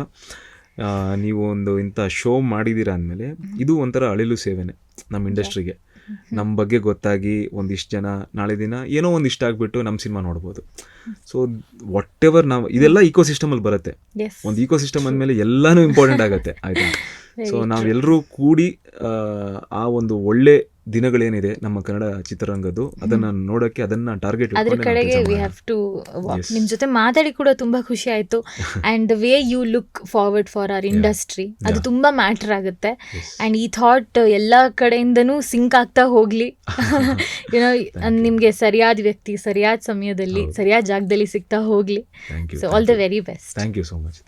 ನೀವು ಒಂದು ಇಂಥ ಶೋ ಮಾಡಿದ್ದೀರಾ ಅಂದಮೇಲೆ ಇದು ಒಂಥರ ಅಳಿಲು ಸೇವೆನೇ ನಮ್ಮ ಇಂಡಸ್ಟ್ರಿಗೆ. ನಮ್ಮ ಬಗ್ಗೆ ಗೊತ್ತಾಗಿ ಒಂದಿಷ್ಟು ಜನ ನಾಳೆ ದಿನ ಏನೋ ಒಂದು ಇಷ್ಟ ಆಗಿಬಿಟ್ಟು ನಮ್ಮ ಸಿನಿಮಾ ನೋಡ್ಬೋದು. ಸೊ ವಾಟ್ ಎವರ್ ನಾವು ಇದೆಲ್ಲ ಇಕೋಸಿಸ್ಟಮಲ್ಲಿ ಬರುತ್ತೆ. ಒಂದು ಇಕೋಸಿಸ್ಟಮ್ ಅಂದಮೇಲೆ ಎಲ್ಲನೂ ಇಂಪಾರ್ಟೆಂಟ್ ಆಗುತ್ತೆ, ಆಯಿತಾ. ಸೊ ನಾವೆಲ್ಲರೂ ಕೂಡಿ ಆ ಒಂದು ಒಳ್ಳೆ ದಿನಗಳೇನಿದೆ ನಮ್ಮ ಕನ್ನಡ ಚಿತ್ರರಂಗದ್ದು, ಅದನ್ನ ನೋಡೋಕ್ಕೆ, ಅದನ್ನ ಟಾರ್ಗೆಟ್ ಅದ್ರ ಕಡೆಗೆ ವಿ ಹ್ಯಾವ್ ಟು ವಾಕ್. ನಿಮ್ಮ ಜೊತೆ ಮಾತಾಡಿ ಕೂಡ ತುಂಬಾ ಖುಷಿ ಆಯಿತು. And the way you look forward for our industry, ಅದು ತುಂಬ ಮ್ಯಾಟರ್ ಆಗುತ್ತೆ. ಆ್ಯಂಡ್ ಈ ಥಾಟ್ ಎಲ್ಲ ಕಡೆಯಿಂದನೂ ಸಿಂಕ್ ಆಗ್ತಾ ಹೋಗಲಿ. ಯುನೋ ನಿಮಗೆ ಸರಿಯಾದ ವ್ಯಕ್ತಿ ಸರಿಯಾದ ಸಮಯದಲ್ಲಿ ಸರಿಯಾದ ಜಾಗದಲ್ಲಿ ಸಿಗ್ತಾ ಹೋಗಲಿ. So all the very best. Thank you so much.